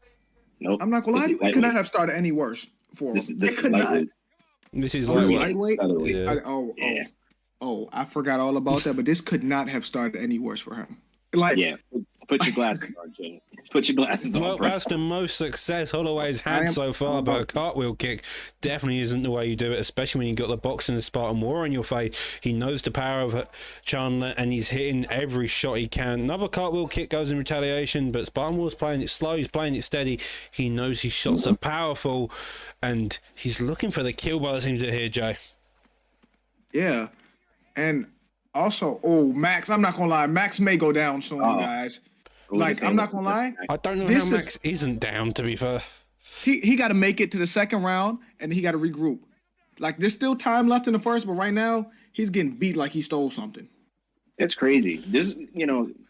Speaker 3: Nope.
Speaker 2: I'm not gonna lie to you. It could not have started any worse for him.
Speaker 3: This could not.
Speaker 1: This is
Speaker 2: lightweight.
Speaker 1: Yeah.
Speaker 2: I forgot all about that. But this could not have started any worse for him.
Speaker 3: Put your glasses on, Jay. Put your glasses on.
Speaker 1: Well, that's the most success Holloway's had so far, but a cartwheel kick definitely isn't the way you do it, especially when you've got the boxing and Spartan War in your face. He knows the power of Chandler, and he's hitting every shot he can. Another cartwheel kick goes in retaliation, but Spartan War's playing it slow, he's playing it steady. He knows his shots are powerful, and he's looking for the kill by the seems of here, Jay.
Speaker 2: Yeah, and Also, oh, Max, I'm not gonna lie, Max may go down soon,
Speaker 3: Oh.
Speaker 2: guys.
Speaker 3: I was
Speaker 2: Like,
Speaker 3: saying
Speaker 2: I'm not
Speaker 3: that-
Speaker 2: gonna lie,
Speaker 1: I don't know
Speaker 2: This
Speaker 1: how
Speaker 2: is-
Speaker 1: Max isn't down, to be fair.
Speaker 2: he got to make it to the second round, and he got to regroup. Like, there's still time left in the first, but right now he's getting beat like he stole something.
Speaker 3: It's crazy. This,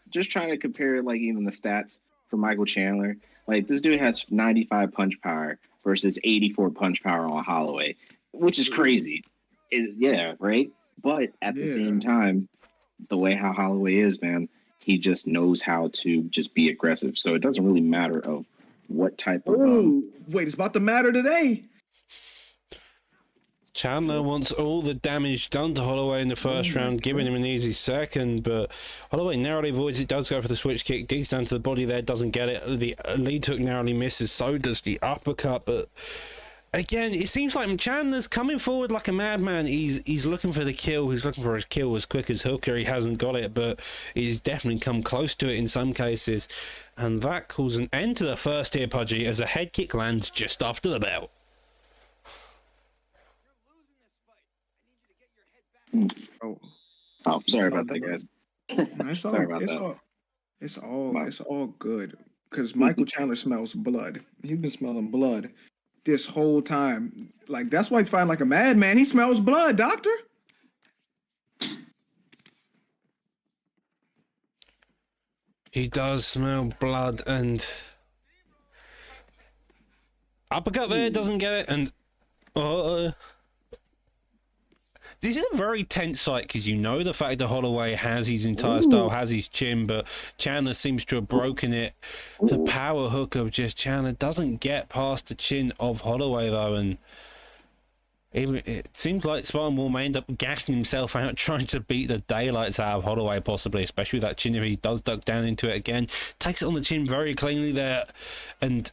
Speaker 3: just trying to compare like even the stats for Michael Chandler. Like this dude has 95 punch power versus 84 punch power on Holloway, which is crazy. Yeah, right. But at the
Speaker 2: Yeah.
Speaker 3: same time, the way how Holloway is, man, he just knows how to just be aggressive. So it doesn't really matter of what type of.
Speaker 2: Oh, wait, it's about to matter today.
Speaker 1: Chandler wants all the damage done to Holloway in the first round, giving him an easy second, but Holloway narrowly avoids it, does go for the switch kick, digs down to the body there, doesn't get it. The lead hook narrowly misses, so does the uppercut, but again, it seems like Chandler's coming forward like a madman. He's looking for the kill, he's looking for his kill as quick as Hooker. He hasn't got it, but he's definitely come close to it in some cases, and that calls an end to the first here, Pudgy, as a head kick lands just after the bell.
Speaker 2: Oh,
Speaker 3: Oh, sorry about that, guys.
Speaker 2: it's all,
Speaker 3: Sorry about
Speaker 2: it's
Speaker 3: that.
Speaker 2: all, it's all,
Speaker 3: Wow.
Speaker 2: it's all good. Because Michael Chandler smells blood. He's been smelling blood this whole time. Like that's why he's fighting like a madman. He smells blood, doctor.
Speaker 1: He does smell blood, and uppercut there, doesn't get it, and this is a very tense fight because you know the fact that Holloway has his entire style, has his chin, but Chandler seems to have broken it. The power hook of just Chandler doesn't get past the chin of Holloway though, and even it seems like Spartan Wall may end up gassing himself out trying to beat the daylights out of Holloway, possibly, especially with that chin if he does duck down into it again. Takes it on the chin very cleanly there, and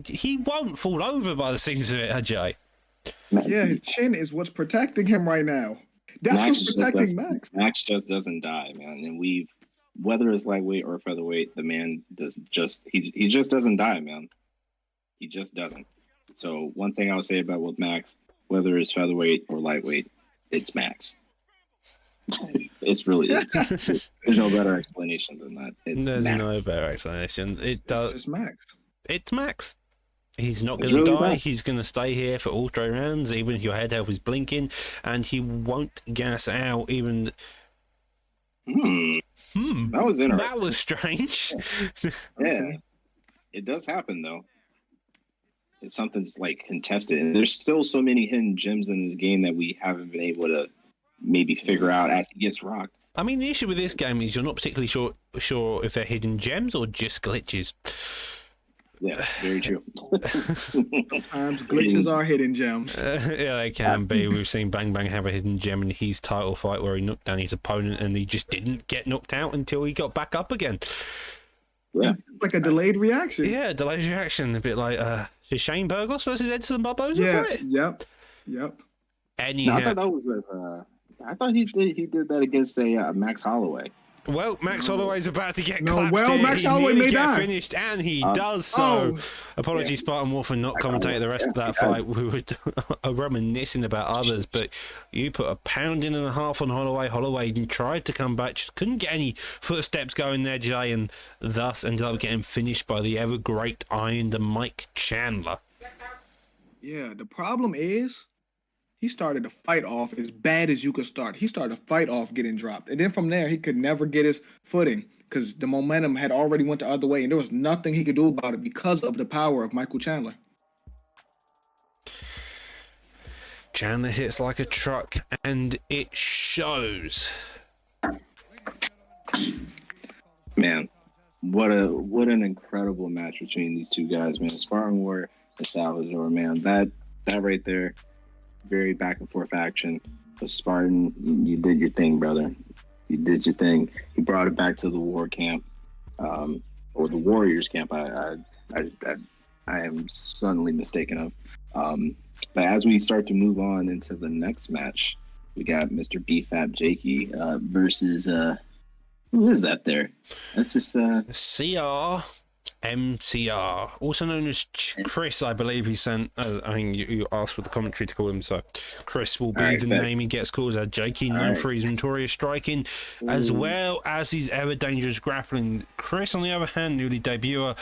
Speaker 1: he won't fall over by the seams of it, Ajay.
Speaker 2: Yeah, his chin is what's protecting him right now. That's
Speaker 3: Max
Speaker 2: what's
Speaker 3: just
Speaker 2: protecting
Speaker 3: doesn't-
Speaker 2: Max.
Speaker 3: Max just doesn't die, man. And whether it's lightweight or featherweight, the man he just doesn't die, man. He just doesn't. So one thing I would say about with Max, whether it's featherweight or lightweight, it's Max. It's really there's no better explanation than that. It's
Speaker 1: There's
Speaker 3: Max.
Speaker 1: no better explanation.
Speaker 2: It's just Max.
Speaker 1: It's Max. He's not
Speaker 3: It's
Speaker 1: going to
Speaker 3: really
Speaker 1: die.
Speaker 3: Max.
Speaker 1: He's going to stay here for all 3 rounds, even if your head health is blinking, and he won't gas out. Even
Speaker 3: That was interesting.
Speaker 1: that was strange.
Speaker 3: Yeah, it does happen though. It's something's like contested, and there's still so many hidden gems in this game that we haven't been able to maybe figure out as he gets rocked.
Speaker 1: I mean, the issue with this game is you're not particularly sure if they're hidden gems or just glitches.
Speaker 3: Yeah, very true.
Speaker 2: Sometimes glitches are hidden gems.
Speaker 1: Yeah, they can be. We've seen Bang Bang have a hidden gem in his title fight where he knocked down his opponent and he just didn't get knocked out until he got back up again.
Speaker 3: Yeah,
Speaker 2: It's like a delayed reaction.
Speaker 1: Yeah, delayed reaction, a bit like Shane Burgos versus Edson Barboza
Speaker 2: Yeah.
Speaker 1: fight.
Speaker 2: Yep.
Speaker 3: no,
Speaker 1: Anyhow,
Speaker 3: I thought that was with. I thought he did that against Max Holloway.
Speaker 1: well, Max Holloway's about to get
Speaker 2: No,
Speaker 1: clapped
Speaker 2: well,
Speaker 1: here.
Speaker 2: Max
Speaker 1: He
Speaker 2: Holloway
Speaker 1: nearly
Speaker 2: may
Speaker 1: get
Speaker 2: die.
Speaker 1: finished, and he does so.
Speaker 2: Oh.
Speaker 1: Apologies, Spartan Wolf, for not commentating the rest of that fight. We were reminiscing about others, but you put a pounding and a half on Holloway. Holloway tried to come back, just couldn't get any footsteps going there, Jay, and thus ended up getting finished by the ever great Iron Mike Chandler.
Speaker 2: Yeah, the problem is he started the fight off as bad as you could start. He started the fight off getting dropped. And then from there, he could never get his footing because the momentum had already went the other way. And there was nothing he could do about it because of the power of Michael Chandler.
Speaker 1: Chandler hits like a truck, and it shows.
Speaker 3: Man, what an incredible match between these two guys, man. Spartan War and Salvador, man. That right there, very back and forth action. But Spartan, you did your thing, brother. You did your thing. You brought it back to the war camp, or the Warriors camp. I am suddenly mistaken of. But as we start to move on into the next match, we got Mr. BFAP Jakey versus who is that there? That's just
Speaker 1: CR MCR, also known as Chris, I believe he sent. I mean, you asked for the commentary to call him, so Chris will be the name he gets called. Jakey, known for his notorious striking, as well as his ever dangerous grappling. Chris, on the other hand, newly debuter,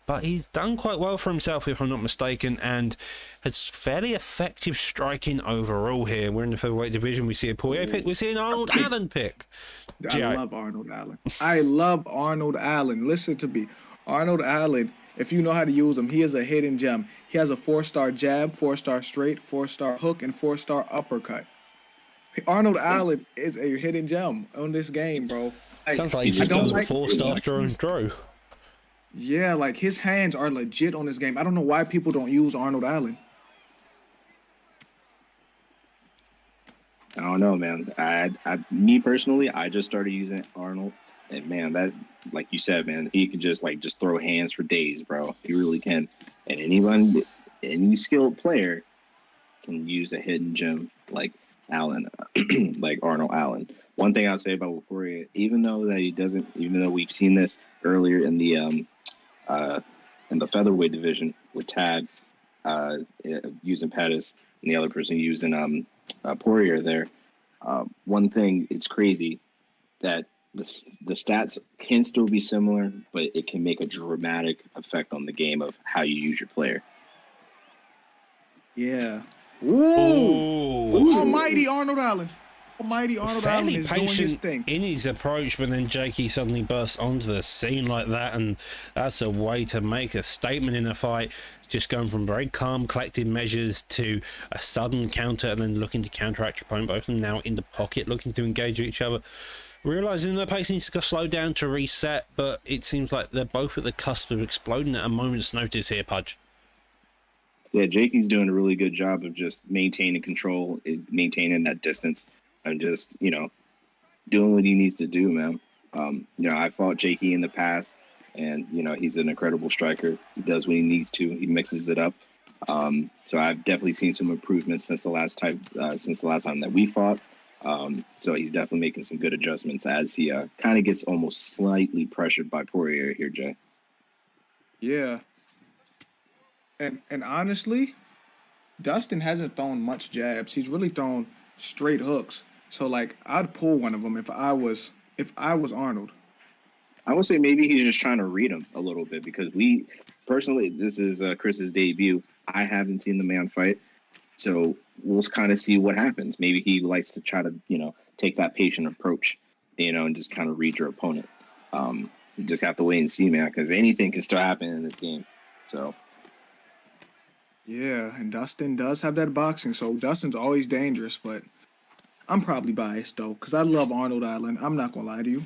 Speaker 1: but he's done quite well for himself, if I'm not mistaken, and has fairly effective striking overall here. We're in the featherweight division. We see a Poirier pick. We see an Arnold Allen pick.
Speaker 2: I love Arnold Allen. I love Arnold Allen. Listen to me. Arnold Allen, if you know how to use him, he is a hidden gem. He has a 4-star jab, 4-star straight, 4-star hook, and 4-star uppercut. Arnold Allen is a hidden gem on this game, bro.
Speaker 1: Sounds like he just does a 4-star throw and throw.
Speaker 2: Yeah, like his hands are legit on this game. I don't know why people don't use Arnold Allen.
Speaker 3: I don't know, man. Me personally, I just started using Arnold, and man, that, like you said, man, he can just throw hands for days, bro. He really can. And any skilled player can use a hidden gem like Allen, like Arnold Allen. One thing I'll say about Poirier, even though we've seen this earlier in the featherweight division with Tad using Pettis and the other person using Poirier there. One thing, it's crazy that the stats can still be similar, but it can make a dramatic effect on the game of how you use your player.
Speaker 2: Yeah. Ooh. Almighty Arnold Allen. Almighty Arnold Allen is doing his thing.
Speaker 1: In his approach, but then Jakey suddenly bursts onto the scene like that, and that's a way to make a statement in a fight. Just going from very calm, collected measures to a sudden counter, and then looking to counteract your opponent. Both of them now in the pocket, looking to engage with each other. Realizing their pace needs to slow down to reset, but it seems like they're both at the cusp of exploding at a moment's notice here, Pudge.
Speaker 3: Yeah, Jakey's doing a really good job of just maintaining control, maintaining that distance, and just, doing what he needs to do, man. I fought Jakey in the past, and, he's an incredible striker. He does what he needs to. He mixes it up. So I've definitely seen some improvements since the last time that we fought. So he's definitely making some good adjustments as he kind of gets almost slightly pressured by Poirier here, Jay.
Speaker 2: Yeah. And honestly, Dustin hasn't thrown much jabs. He's really thrown straight hooks. So I'd pull one of them if I was Arnold.
Speaker 3: I would say maybe he's just trying to read him a little bit, because this is Chris's debut. I haven't seen the man fight, so we'll kind of see what happens. Maybe he likes to try to take that patient approach, and just kind of read your opponent. You just have to wait and see, man, because anything can still happen in this game. So.
Speaker 2: Yeah, and Dustin does have that boxing, so Dustin's always dangerous, but I'm probably biased, though, because I love Arnold Allen. I'm not going to lie to you.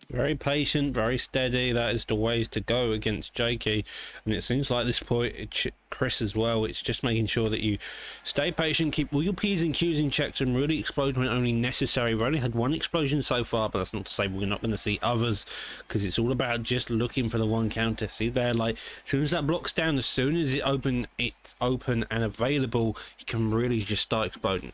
Speaker 1: Very patient, very steady. That is the ways to go against Jakey. And it seems like this point, Chris as well, it's just making sure that you stay patient, keep all your P's and Q's in checks, and really explode when only necessary. We've only had one explosion so far, but that's not to say we're not going to see others, because it's all about just looking for the one counter. See there, as soon as that block's down, as soon as it's open and available, you can really just start exploding.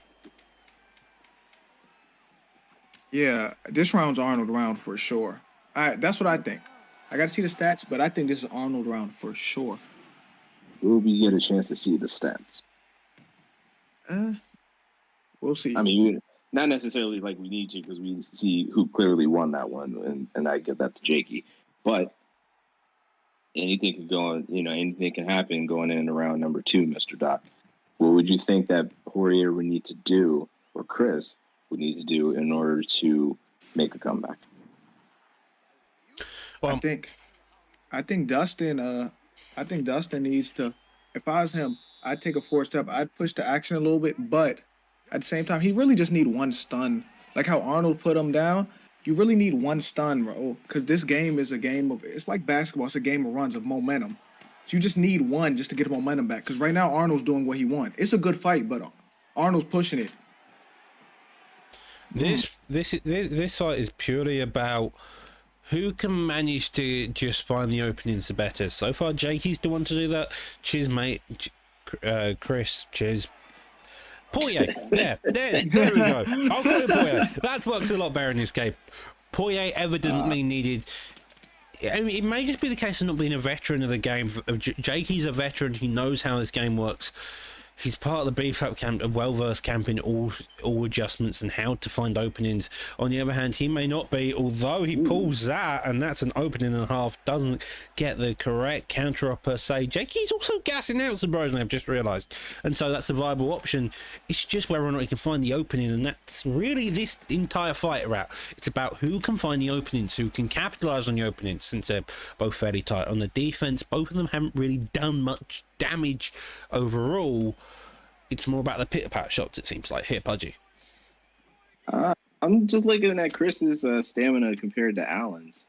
Speaker 2: Yeah, this round's Arnold round for sure. That's what I think. I got to see the stats, but I think this is Arnold round for sure.
Speaker 3: Will we get a chance to see the stats?
Speaker 2: We'll see.
Speaker 3: I mean, not necessarily like we need to, because we need to see who clearly won that one, and I give that to Jakey. But anything could go on, anything can happen going in around number 2, Mr. Doc. What would you think that Poirier would need to do, or Chris would need to do, in order to make a comeback?
Speaker 2: Well, I think Dustin needs to, if I was him, I'd take a forward step. I'd push the action a little bit, but at the same time, he really just need one stun. Like how Arnold put him down, you really need one stun, bro, because this game is a game of, it's like basketball. It's a game of runs, of momentum. So you just need one just to get the momentum back, because right now Arnold's doing what he wants. It's a good fight, but Arnold's pushing it.
Speaker 1: This fight is purely about who can manage to just find the openings the better. So far, Jakey's the one to do that. Cheers, mate. Chris, cheers. Poirier, there we go. I'll call it Poirier. That works a lot better in this game. Poirier evidently needed I mean, it may just be the case of not being a veteran of the game. Jakey's a veteran. He knows how this game works. He's part of the beef up camp, a well-versed camp in all adjustments and how to find openings. On the other hand, he may not be, although he pulls that, and that's an opening and a half, doesn't get the correct counter up per se. Jakey's also gassing out, surprisingly, I've just realised. And so that's a viable option. It's just whether or not he can find the opening, and that's really this entire fight about. It's about who can find the openings, who can capitalise on the openings, since they're both fairly tight. On the defence, both of them haven't really done much damage overall. It's more about the pitter-pat shots, it seems like. Here, Pudgy.
Speaker 3: I'm just looking at Chris's stamina compared to Allen's,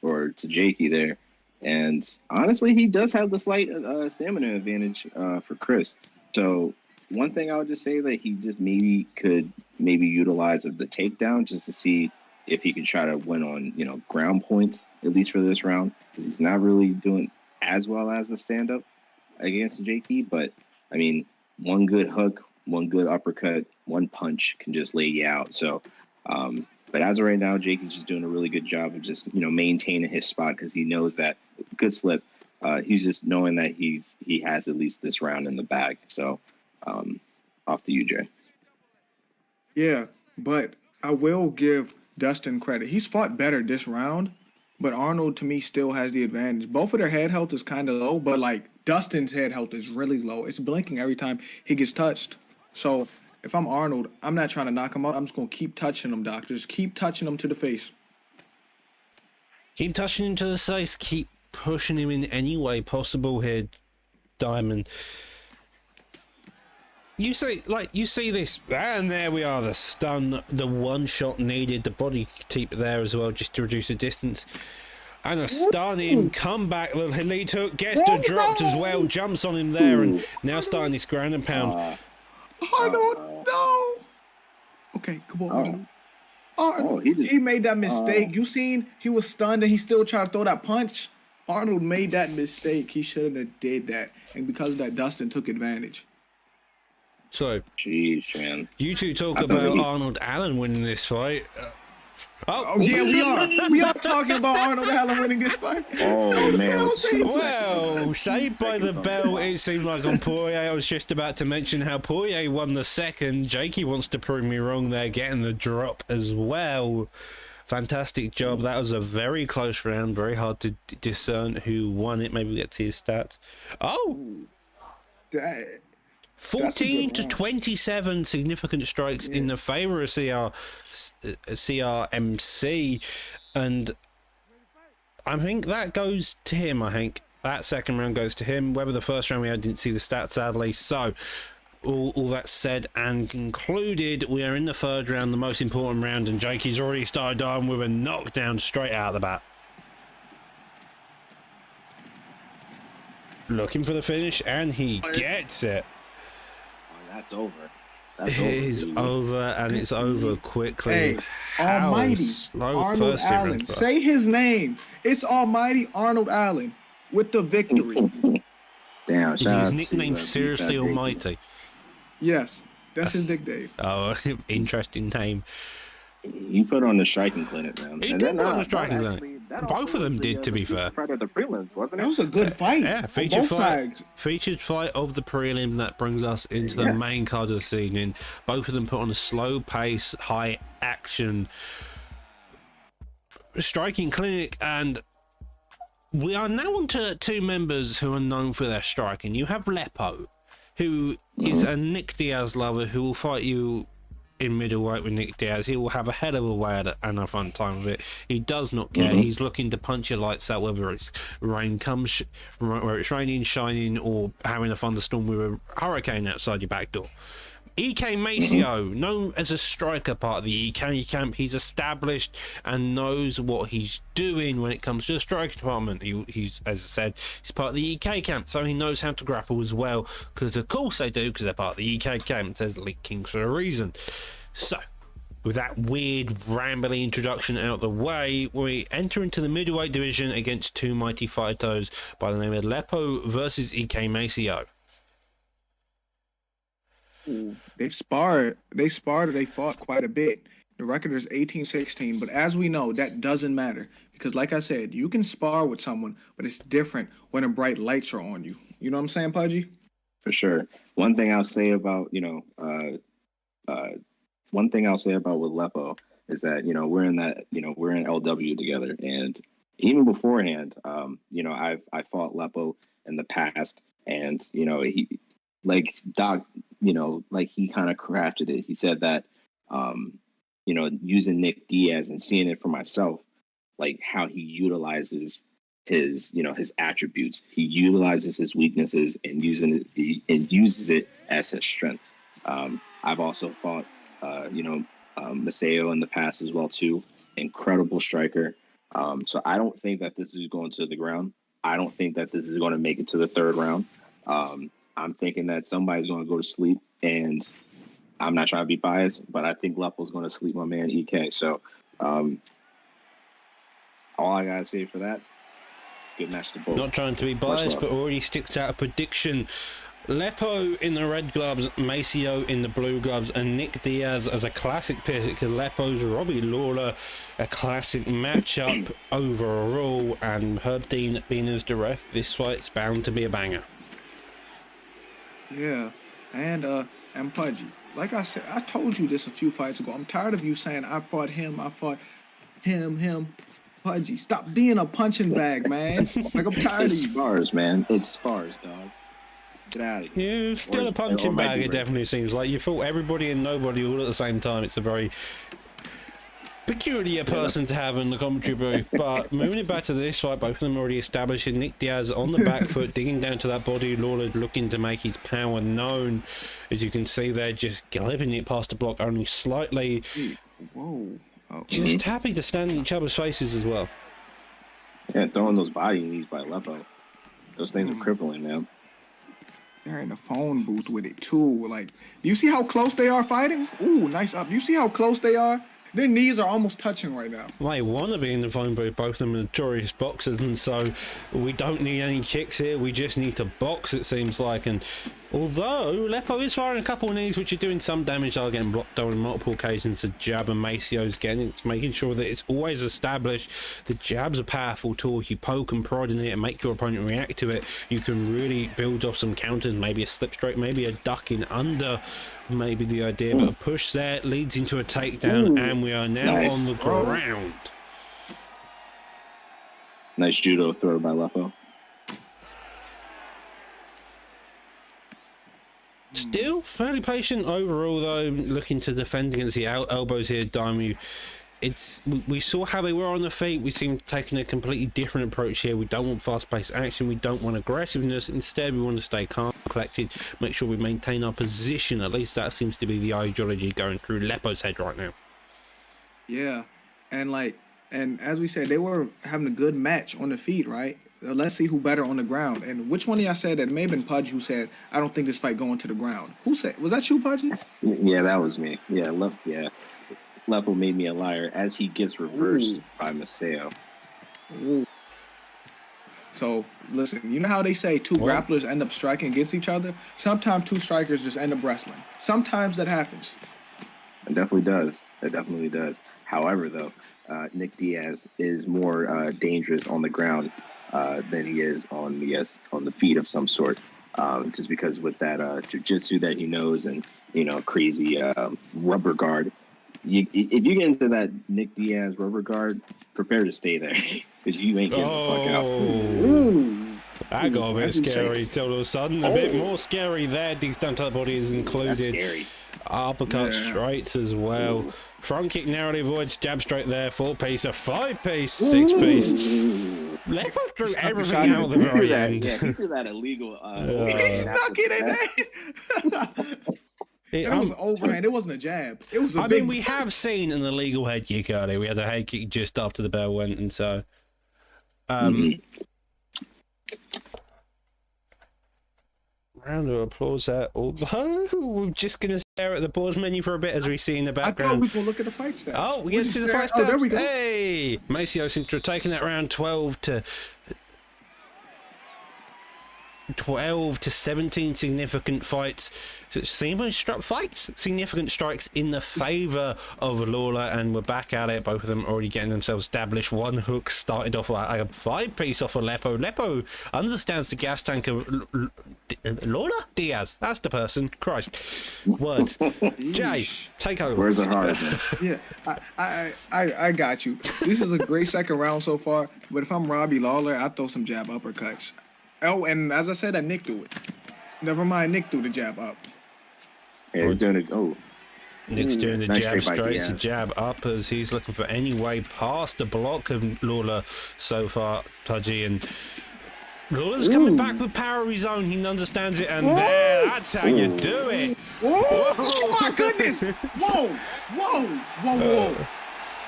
Speaker 3: or to Jakey there. And honestly, he does have the slight stamina advantage for Chris. So one thing I would just say that he just could utilize the takedown just to see if he could try to win on, ground points, at least for this round, because he's not really doing as well as the stand-up against Jakey. But, I mean, one good hook, one good uppercut, one punch can just lay you out. So, but as of right now, Jakey's just doing a really good job of just, maintaining his spot because he knows that good slip. He's just knowing that he has at least this round in the bag. So, off to you, Jay.
Speaker 2: Yeah, but I will give Dustin credit. He's fought better this round, but Arnold, to me, still has the advantage. Both of their head health is kind of low, but, Dustin's head health is really low. It's blinking every time he gets touched. So if I'm Arnold, I'm not trying to knock him out. I'm just going to keep touching him, doctor. Just keep touching him to the face.
Speaker 1: Keep touching him to the face. Keep pushing him in any way possible here, Diamond. You see this, and there we are, the stun, the one shot needed, the body keep there as well, just to reduce the distance. And a stunning comeback. The elite hook gets dropped as well, jumps on him there, and now starting this ground and pound.
Speaker 2: Arnold, no. Okay, come on, Arnold. He made that mistake. You seen he was stunned and he still tried to throw that punch. Arnold made that mistake. He shouldn't have did that, and because of that, Dustin took advantage.
Speaker 1: So,
Speaker 3: jeez, man.
Speaker 1: You two talk about Arnold Allen winning this fight.
Speaker 2: Oh yeah, we are. We are talking about Arnold Allen winning this fight.
Speaker 3: Oh man.
Speaker 1: Well, saved by the bell, it seemed like on Poirier. I was just about to mention how Poirier won the second. Jakey wants to prove me wrong there, getting the drop as well. Fantastic job. That was a very close round. Very hard to discern who won it. Maybe we get to his stats. Oh! 14 to 27 significant strikes in the favor of CRMC, and I think that goes to him. I think that second round goes to him. Whether the first round I didn't see the stats, sadly. So all that said and concluded, we are in the third round, the most important round, and Jakey's already started on with a knockdown straight out of the bat. Looking for the finish, and he gets it.
Speaker 3: That's over.
Speaker 1: It is over, and it's over quickly.
Speaker 2: Hey,
Speaker 1: How
Speaker 2: Almighty
Speaker 1: slow
Speaker 2: Arnold Allen. Say his name. It's Almighty Arnold Allen with the victory.
Speaker 3: Damn,
Speaker 1: is his nickname seriously Almighty?
Speaker 2: Yes, that's his nickname.
Speaker 1: Oh, interesting name.
Speaker 3: He put on the striking clinic, man.
Speaker 1: He did put on the striking clinic. Both of them did, to be fair.
Speaker 3: Fight of the prelims, wasn't it?
Speaker 2: That was a good fight.
Speaker 1: Yeah, featured fight of the prelim. That brings us into the main card of the evening. Both of them put on a slow pace, high action striking clinic, and we are now on to two members who are known for their striking. You have Lepo, who is a Nick Diaz lover who will fight you in middleweight with Nick Diaz. He will have a hell of a way and a fun time with it. He does not care. He's looking to punch your lights out, whether it's raining, shining, or having a thunderstorm with a hurricane outside your back door. EK Maceo, known as a striker part of the EK camp, he's established and knows what he's doing when it comes to the striker department. He's, as I said, he's part of the EK camp, so he knows how to grapple as well, because of course they do, because they're part of the EK camp. There's League Kings for a reason. So, with that weird, rambly introduction out of the way, we enter into the middleweight division against two mighty fighters by the name of Lepo versus EK Maceo.
Speaker 2: They sparred. They fought quite a bit. The record is 18-16, but as we know, that doesn't matter because, like I said, you can spar with someone, but it's different when the bright lights are on you. You know what I'm saying, Pudgy?
Speaker 3: For sure. One thing I'll say about one thing I'll say about with Lepo is that we're in LW together, and even beforehand, I fought Lepo in the past, and he like Doc, like he kind of crafted it. He said that using Nick Diaz and seeing it for myself, like how he utilizes his attributes. He utilizes his weaknesses and uses it as his strengths. I've also fought Maseo in the past as well too. Incredible striker. So I don't think that this is going to the ground. I don't think that this is going to make it to the third round. I'm thinking that somebody's going to go to sleep, and I'm not trying to be biased, but I think Lepo's going to sleep my man EK. So all I gotta say for that, good match to both.
Speaker 1: Not trying to be biased, but already sticks out a prediction. Lepo in the red gloves, Maceo in the blue gloves, and Nick Diaz as a classic pick. Lepo's Robbie Lawler, a classic matchup overall, and Herb Dean being as direct. This fight's bound to be a banger.
Speaker 2: Yeah, and Pudgy, like I said, I told you this a few fights ago. I'm tired of you saying I fought him. Pudgy, stop being a punching bag, man. Like, I'm tired
Speaker 3: It's
Speaker 2: of you.
Speaker 3: spars, man. It's spars, dog. Get out of here.
Speaker 1: You're still a punching bag, it definitely seems like. You fought everybody and nobody all at the same time. It's a very peculiar person to have in the commentary booth. But moving it back to this fight, both of them already established. Nick Diaz on the back foot, digging down to that body. Lawler looking to make his power known. As you can see there, just galloping it past the block only slightly.
Speaker 2: Whoa. Oh,
Speaker 1: Just happy to stand in each other's faces as well.
Speaker 3: Yeah, throwing those body knees by Lepo. Those things are crippling, man.
Speaker 2: they're in the phone booth with it too. Like, do you see how close they are fighting? Ooh, nice up. Do you see how close they are? Their knees are almost touching right now.
Speaker 1: They want to be in the phone booth, both of them are notorious boxers, and so we don't need any kicks here, we just need to box, it seems like. And although Lepo is firing a couple of knees which are doing some damage, are getting blocked on multiple occasions. The jab and Maceo's getting it, making sure that it's always established. The jab's a powerful tool. If you poke and prod in it and make your opponent react to it, you can really build off some counters, maybe a slip straight, maybe a duck in under, maybe the idea. But a push there leads into a takedown. And we are now on the ground.
Speaker 3: Nice judo throw by Lepo.
Speaker 1: Still fairly patient overall, though, looking to defend against the elbows here, Damu. We saw how they were on the feet. We seem taking a completely different approach here. We don't want fast-paced action. We don't want aggressiveness. Instead, we want to stay calm, collected, make sure we maintain our position. At least that seems to be the ideology going through Lepo's head right now.
Speaker 2: Yeah, and as we said, they were having a good match on the feet, right? Let's see who better on the ground. And which one of y'all said that? It may have been Pudge who said, I don't think this fight going to the ground. Who said? Was that you, Pudge?
Speaker 3: Yeah, that was me. Yeah, Lepo made me a liar as he gets reversed by Maceo.
Speaker 2: Ooh. So, listen, you know how they say two grapplers end up striking against each other? Sometimes two strikers just end up wrestling. Sometimes that happens.
Speaker 3: It definitely does. It definitely does. However, though, Nick Diaz is more dangerous on the ground than he is on the feet of some sort. Just because with that jiu-jitsu that he knows and crazy rubber guard, if you get into that Nick Diaz rubber guard, prepare to stay there because you ain't getting the fuck out.
Speaker 2: Ooh.
Speaker 1: That got a bit scary till all of a sudden. A bit more scary there. These down to the body is included.
Speaker 3: That's scary.
Speaker 1: Uppercut straights as well. Front kick narrowly avoids, jab straight there, 4-piece, a 5-piece, 6-piece. Lepo threw everything out at the very end.
Speaker 3: Yeah, he threw that illegal.
Speaker 2: He snuck it in there. It was an overhand. It wasn't a jab. It was a big...
Speaker 1: mean, we have seen an illegal head kick earlier. We had a head kick just after the bell went, and so... Round of applause there. Although we're just going to stare at the pause menu for a bit as we see in the background.
Speaker 2: I thought we were going to look at the fight stats.
Speaker 1: Oh, we get to see the fight stats.
Speaker 2: Oh, there we go.
Speaker 1: Hey! Maceo seems to have taken that round 12 to 12 to 17 significant fights, significant strikes in the favour of Lawler, and we're back at it. Both of them already getting themselves established. One hook started off like a 5-piece off of Lepo. Lepo understands the gas tank of Lawler? Diaz, that's the person. Christ. Words. Jay, take over.
Speaker 3: Words are hard, man.
Speaker 2: Yeah, I got you. This is a great second round so far, but if I'm Robbie Lawler, I'd throw some jab uppercuts. Oh, and as I said, Nick threw it. Never mind, Nick threw the jab up.
Speaker 3: Yeah, he's doing it. Oh,
Speaker 1: Nick's doing the
Speaker 3: nice
Speaker 1: jab
Speaker 3: straight
Speaker 1: straight,
Speaker 3: bite,
Speaker 1: the jab up as he's looking for any way past the block of Lawler so far, Pudgy, and Lawler's coming back with power of his own. He understands it, and there, that's how you do it.
Speaker 2: Oh my goodness! Whoa!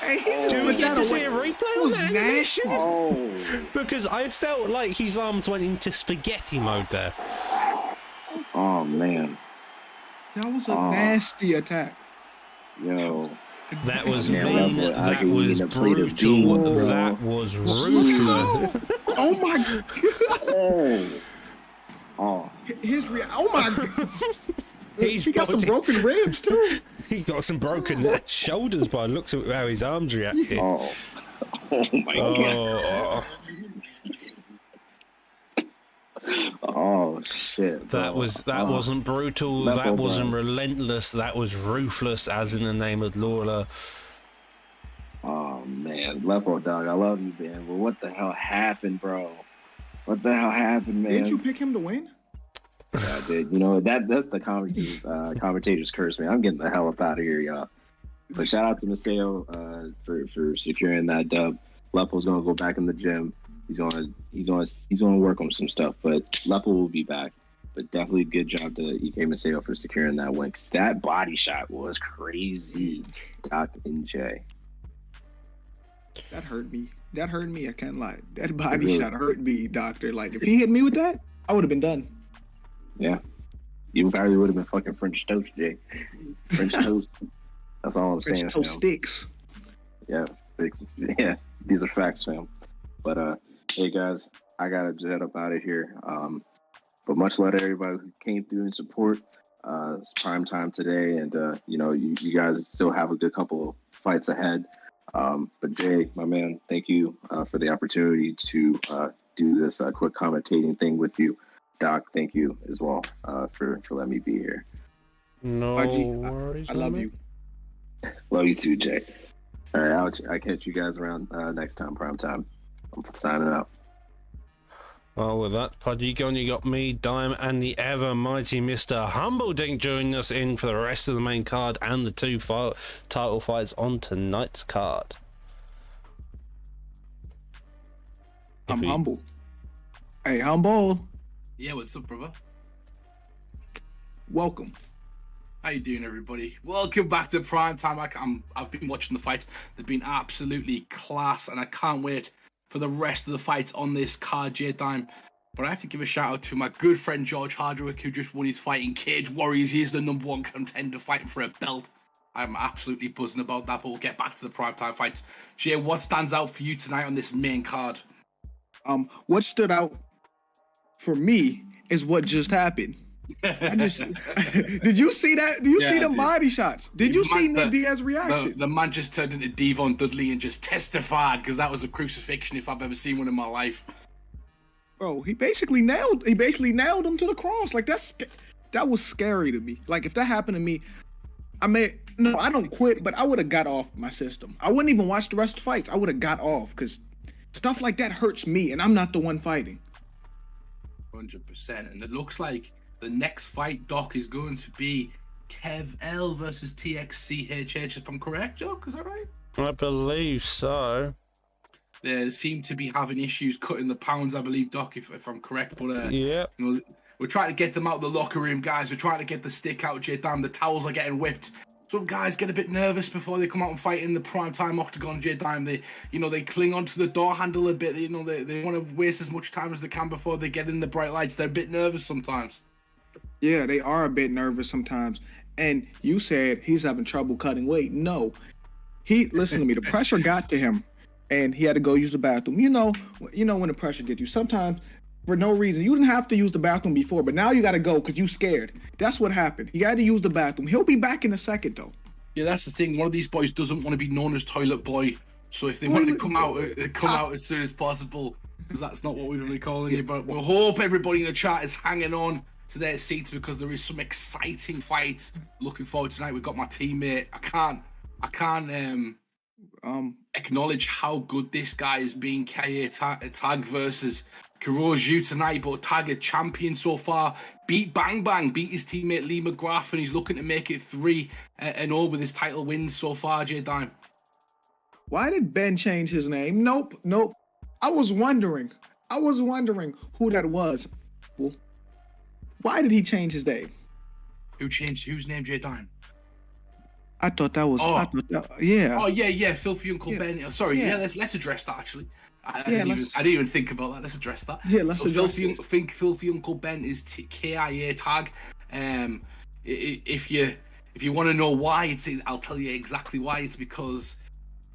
Speaker 2: Hey, he just
Speaker 1: Do we
Speaker 2: put
Speaker 1: get
Speaker 2: that
Speaker 1: to see a
Speaker 2: away.
Speaker 1: replay
Speaker 2: It
Speaker 1: on
Speaker 2: was
Speaker 1: that animation?
Speaker 3: oh,
Speaker 1: Because I felt like his arms went into spaghetti mode there.
Speaker 3: oh man,
Speaker 2: That was a nasty attack.
Speaker 3: yo.
Speaker 1: That was
Speaker 3: Yeah,
Speaker 1: mean.
Speaker 3: I
Speaker 1: That
Speaker 3: can
Speaker 1: was
Speaker 3: eat a plate of
Speaker 1: brutal.
Speaker 3: beans, bro.
Speaker 1: That was ruthless.
Speaker 2: Oh my god!
Speaker 3: Oh,
Speaker 2: Oh my god!
Speaker 1: He's
Speaker 2: He got some
Speaker 1: body-
Speaker 2: broken ribs too.
Speaker 1: He got some broken shoulders by looks at how his arms reacted.
Speaker 3: oh my god.
Speaker 1: Oh,
Speaker 3: Oh shit.
Speaker 1: that
Speaker 3: bro.
Speaker 1: wasn't brutal.
Speaker 3: Level,
Speaker 1: That wasn't
Speaker 3: bro.
Speaker 1: relentless. That was ruthless, as in the name of Lawler.
Speaker 3: Oh man, Lepo dog, I love you, man. But what the hell happened, bro? What the hell happened, man?
Speaker 2: Didn't you pick him to win?
Speaker 3: Yeah, I did. You know that's the commentator's curse, man. I'm getting the hell up out of here, y'all. But shout out to Maseo for securing that dub. Lepo's gonna go back in the gym. He's gonna work on some stuff, but Lepo will be back. But definitely good job to Ike Maseo for securing that win. 'Cause that body shot was crazy, Doc and Jay.
Speaker 2: That hurt me. I can't lie. That body
Speaker 3: Really?
Speaker 2: shot hurt me, doctor. Like if he hit me with that, I would have been done.
Speaker 3: Yeah, you probably would have been fucking French toast, Jay. French toast. That's all I'm
Speaker 2: French
Speaker 3: saying.
Speaker 2: toast
Speaker 3: fam.
Speaker 2: sticks.
Speaker 3: Yeah, yeah, these are facts, fam. But hey guys, I gotta jet up out of here. But much love to everybody who came through and support. It's prime time today, and you guys still have a good couple of fights ahead. But Jay, my man, thank you for the opportunity to do this quick commentating thing with you. Doc, thank you as well for letting me be here.
Speaker 1: No
Speaker 2: RG,
Speaker 1: worries.
Speaker 2: I love
Speaker 1: mate.
Speaker 2: you.
Speaker 3: Love you too, Jay. All right, I'll catch you guys around next time, prime time. I'm signing out.
Speaker 1: Well, with that, Pudgy gone, you got me, Dime, and the ever mighty Mr. Humbledink joining us in for the rest of the main card and the two title fights on tonight's card.
Speaker 2: I'm humble. Hey, humble.
Speaker 4: Yeah, what's up, brother?
Speaker 2: Welcome.
Speaker 4: How you doing, everybody? Welcome back to Prime Time. I've been watching the fights. They've been absolutely class, and I can't wait for the rest of the fights on this card, J-Time. But I have to give a shout out to my good friend George Hardwick, who just won his fight in Cage Warriors. He's the #1 contender fighting for a belt. I'm absolutely buzzing about that, but we'll get back to the primetime fights. Jay, what stands out for you tonight on this main card?
Speaker 2: What stood out for me is what just happened. Did you see that? Do you see them body shots? Did you see Nick Diaz's reaction?
Speaker 4: The man just turned into Devon Dudley and just testified, because that was a crucifixion if I've ever seen one in my life.
Speaker 2: Bro, he basically nailed him to the cross. Like that was scary to me. Like if that happened to me, I don't quit, but I would have got off my system. I wouldn't even watch the rest of the fights. I would have got off because stuff like that hurts me, and I'm not the one fighting.
Speaker 4: 100%. And it looks like the next fight, Doc, is going to be Kev L versus TXCHH, if I'm correct, Doc. Is that right?
Speaker 1: I believe so.
Speaker 4: They seem to be having issues cutting the pounds, I believe, Doc, if I'm correct. But
Speaker 1: Yeah.
Speaker 4: we're trying to get them out of the locker room, guys. We're trying to get the stick out, J-Dam. The towels are getting whipped. Some guys get a bit nervous before they come out and fight in the primetime octagon, J-Dam. They cling onto the door handle a bit. They want to waste as much time as they can before they get in the bright lights. They're a bit nervous sometimes.
Speaker 2: Yeah, they are a bit nervous sometimes. And you said he's having trouble cutting weight. No, listen to me. The pressure got to him, and he had to go use the bathroom. You know when the pressure gets you. Sometimes for no reason. You didn't have to use the bathroom before, but now you got to go because you scared. That's what happened. He had to use the bathroom. He'll be back in a second, though.
Speaker 4: Yeah, that's the thing. One of these boys doesn't want to be known as Toilet Boy. So if they want to come out as soon as possible, because that's not what we're really calling you. But we'll hope everybody in the chat is hanging on to their seats because there is some exciting fights. Looking forward tonight. We've got my teammate. I can't acknowledge how good this guy is being. Tag versus Kuroju tonight, but Tag a champion so far. Beat Bang Bang, beat his teammate Lee McGrath, and he's looking to make it 3-0 with his title wins so far, J-Dime.
Speaker 2: Why did Ben change his name? Nope. I was wondering who that was. Why did he change his name?
Speaker 4: Whose name, J-Dime?
Speaker 2: I thought that was. Yeah.
Speaker 4: Oh yeah, Filthy Uncle Ben. Oh, sorry, yeah. Let's address that actually. I didn't even think about that. Let's address that.
Speaker 2: Yeah, let's address
Speaker 4: it. Filthy Uncle Ben is KIA Tag. If you want to know why, I'll tell you exactly why. It's because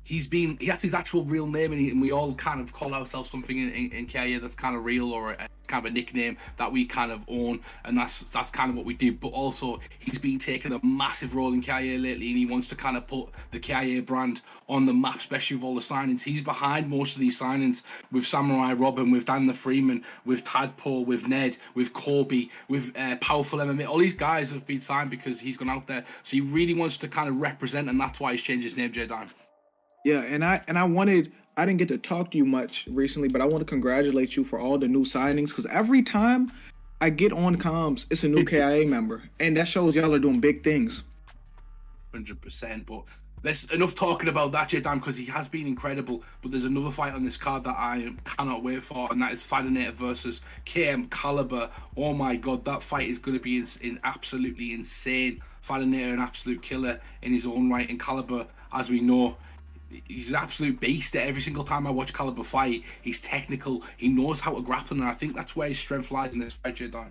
Speaker 4: he has his actual real name, and we all kind of call ourselves something in KIA that's kind of real, or kind of a nickname that we kind of own, and that's kind of what we do. But also, he's been taking a massive role in KIA lately, and he wants to kind of put the KIA brand on the map, especially with all the signings. He's behind most of these signings with Samurai Robin, with Dan the Freeman, with Tadpole, with Ned, with Corby, with Powerful MMA. All these guys have been signed because he's gone out there, so he really wants to kind of represent, and that's why he's changed his name, J-Dime.
Speaker 2: Yeah, and I didn't get to talk to you much recently, but I want to congratulate you for all the new signings, because every time I get on comms, it's a new KIA member, and that shows y'all are doing big things.
Speaker 4: 100%, but there's enough talking about that, J-Dime, because he has been incredible. But there's another fight on this card that I cannot wait for, and that is Fadinator versus KM Caliber. Oh my god, that fight is going to be absolutely insane. Fadinator, an absolute killer in his own right, and Caliber, as we know, he's an absolute beast. Every single time I watch Caliber fight, he's technical. He knows how to grapple, and I think that's where his strength lies in this fight, J-Dime.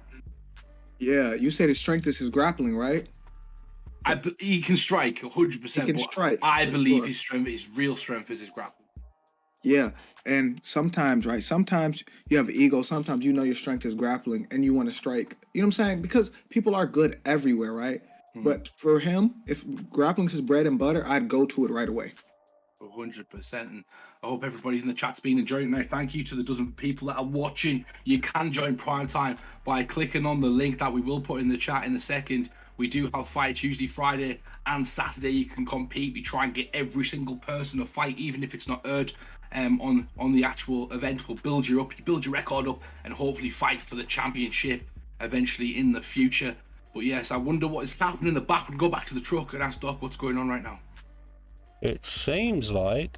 Speaker 2: Yeah, you said his strength is his grappling, right?
Speaker 4: He can strike 100%.
Speaker 2: He can strike.
Speaker 4: I believe his real strength is his grappling.
Speaker 2: Yeah, and sometimes you have ego. Sometimes you know your strength is grappling, and you want to strike. You know what I'm saying? Because people are good everywhere, right? Mm-hmm. But for him, if grappling's his bread and butter, I'd go to it right away.
Speaker 4: 100%, and I hope everybody's in the chat's been enjoying it. Now, thank you to the dozen people that are watching. You can join Prime Time by clicking on the link that we will put in the chat in a second. We do have fights usually Friday and Saturday. You can compete. We try and get every single person a fight, even if it's not urged on the actual event. We'll build you up, you build your record up, and hopefully fight for the championship eventually in the future. But yes, I wonder what is happening in the back. We'll go back to the truck and ask Doc what's going on right now.
Speaker 1: It seems like...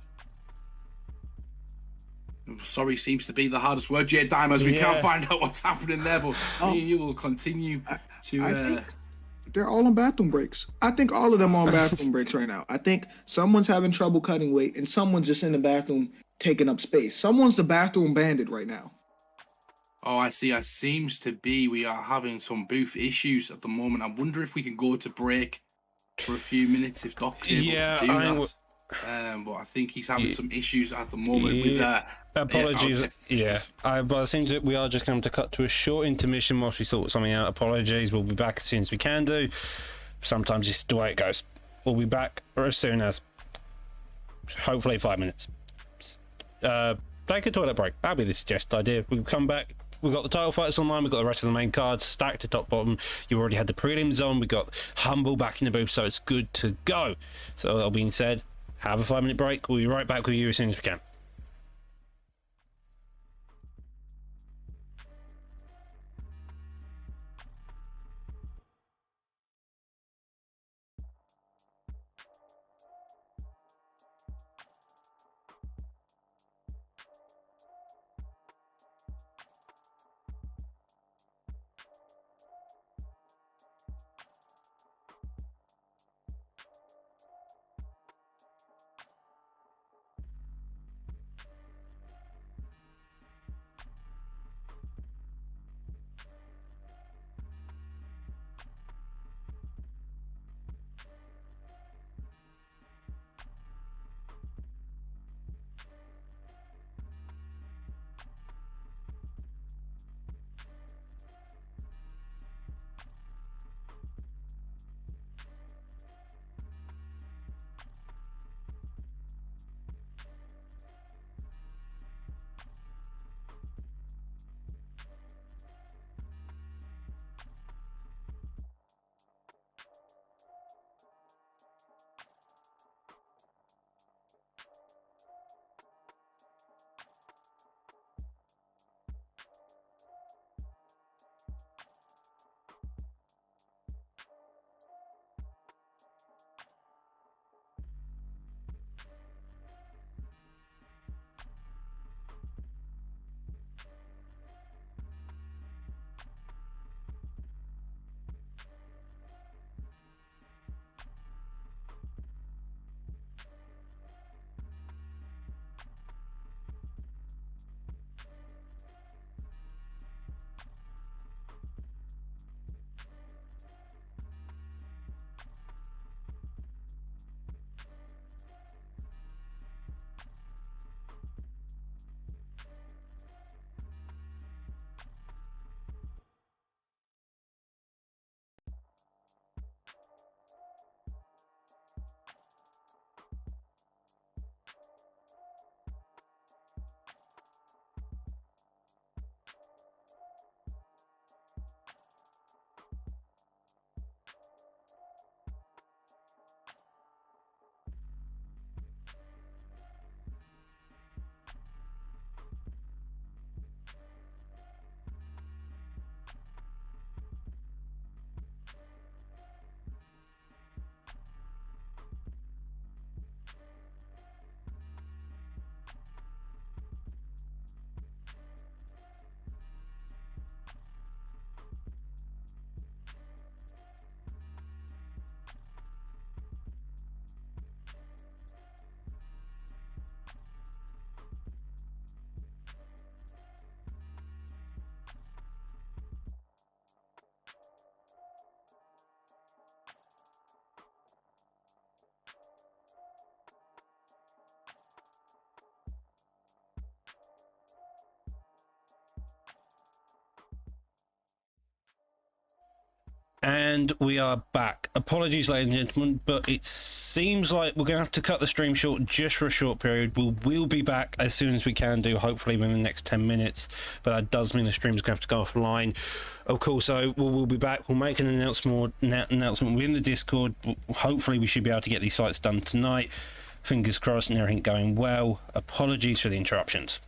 Speaker 4: Sorry seems to be the hardest word, J-Dime, as we can't find out what's happening there, but me and you will continue to...
Speaker 2: I think they're all on bathroom breaks. I think all of them are on bathroom breaks right now. I think someone's having trouble cutting weight, and someone's just in the bathroom taking up space. Someone's the bathroom bandit right now.
Speaker 4: Oh, I see. It seems to be we are having some booth issues at the moment. I wonder if we can go to break for a few minutes if Doc's able to do that. But I think he's having some issues at the moment with
Speaker 1: apologies. But it seems that we are just going to cut to a short intermission whilst we sort something out. Apologies. We'll be back as soon as we can do. Sometimes it's the way it goes. We'll be back as soon as, hopefully, 5 minutes. Take a toilet break. That'll be the suggested idea. We'll come back. We've got the title fighters online. We've got the rest of the main cards stacked to top bottom. You already had the prelims on. We've got Humble back in the booth, so it's good to go. So that being said, have a 5 minute break. We'll be right back with you as soon as we can. And we are back. Apologies, ladies and gentlemen, but it seems like we're going to have to cut the stream short just for a short period. We'll be back as soon as we can do, hopefully within the next 10 minutes. But that does mean the stream's going to have to go offline. Of course, so we'll be back. We'll make an announcement within the Discord. Hopefully we should be able to get these fights done tonight. Fingers crossed and everything going well. Apologies for the interruptions.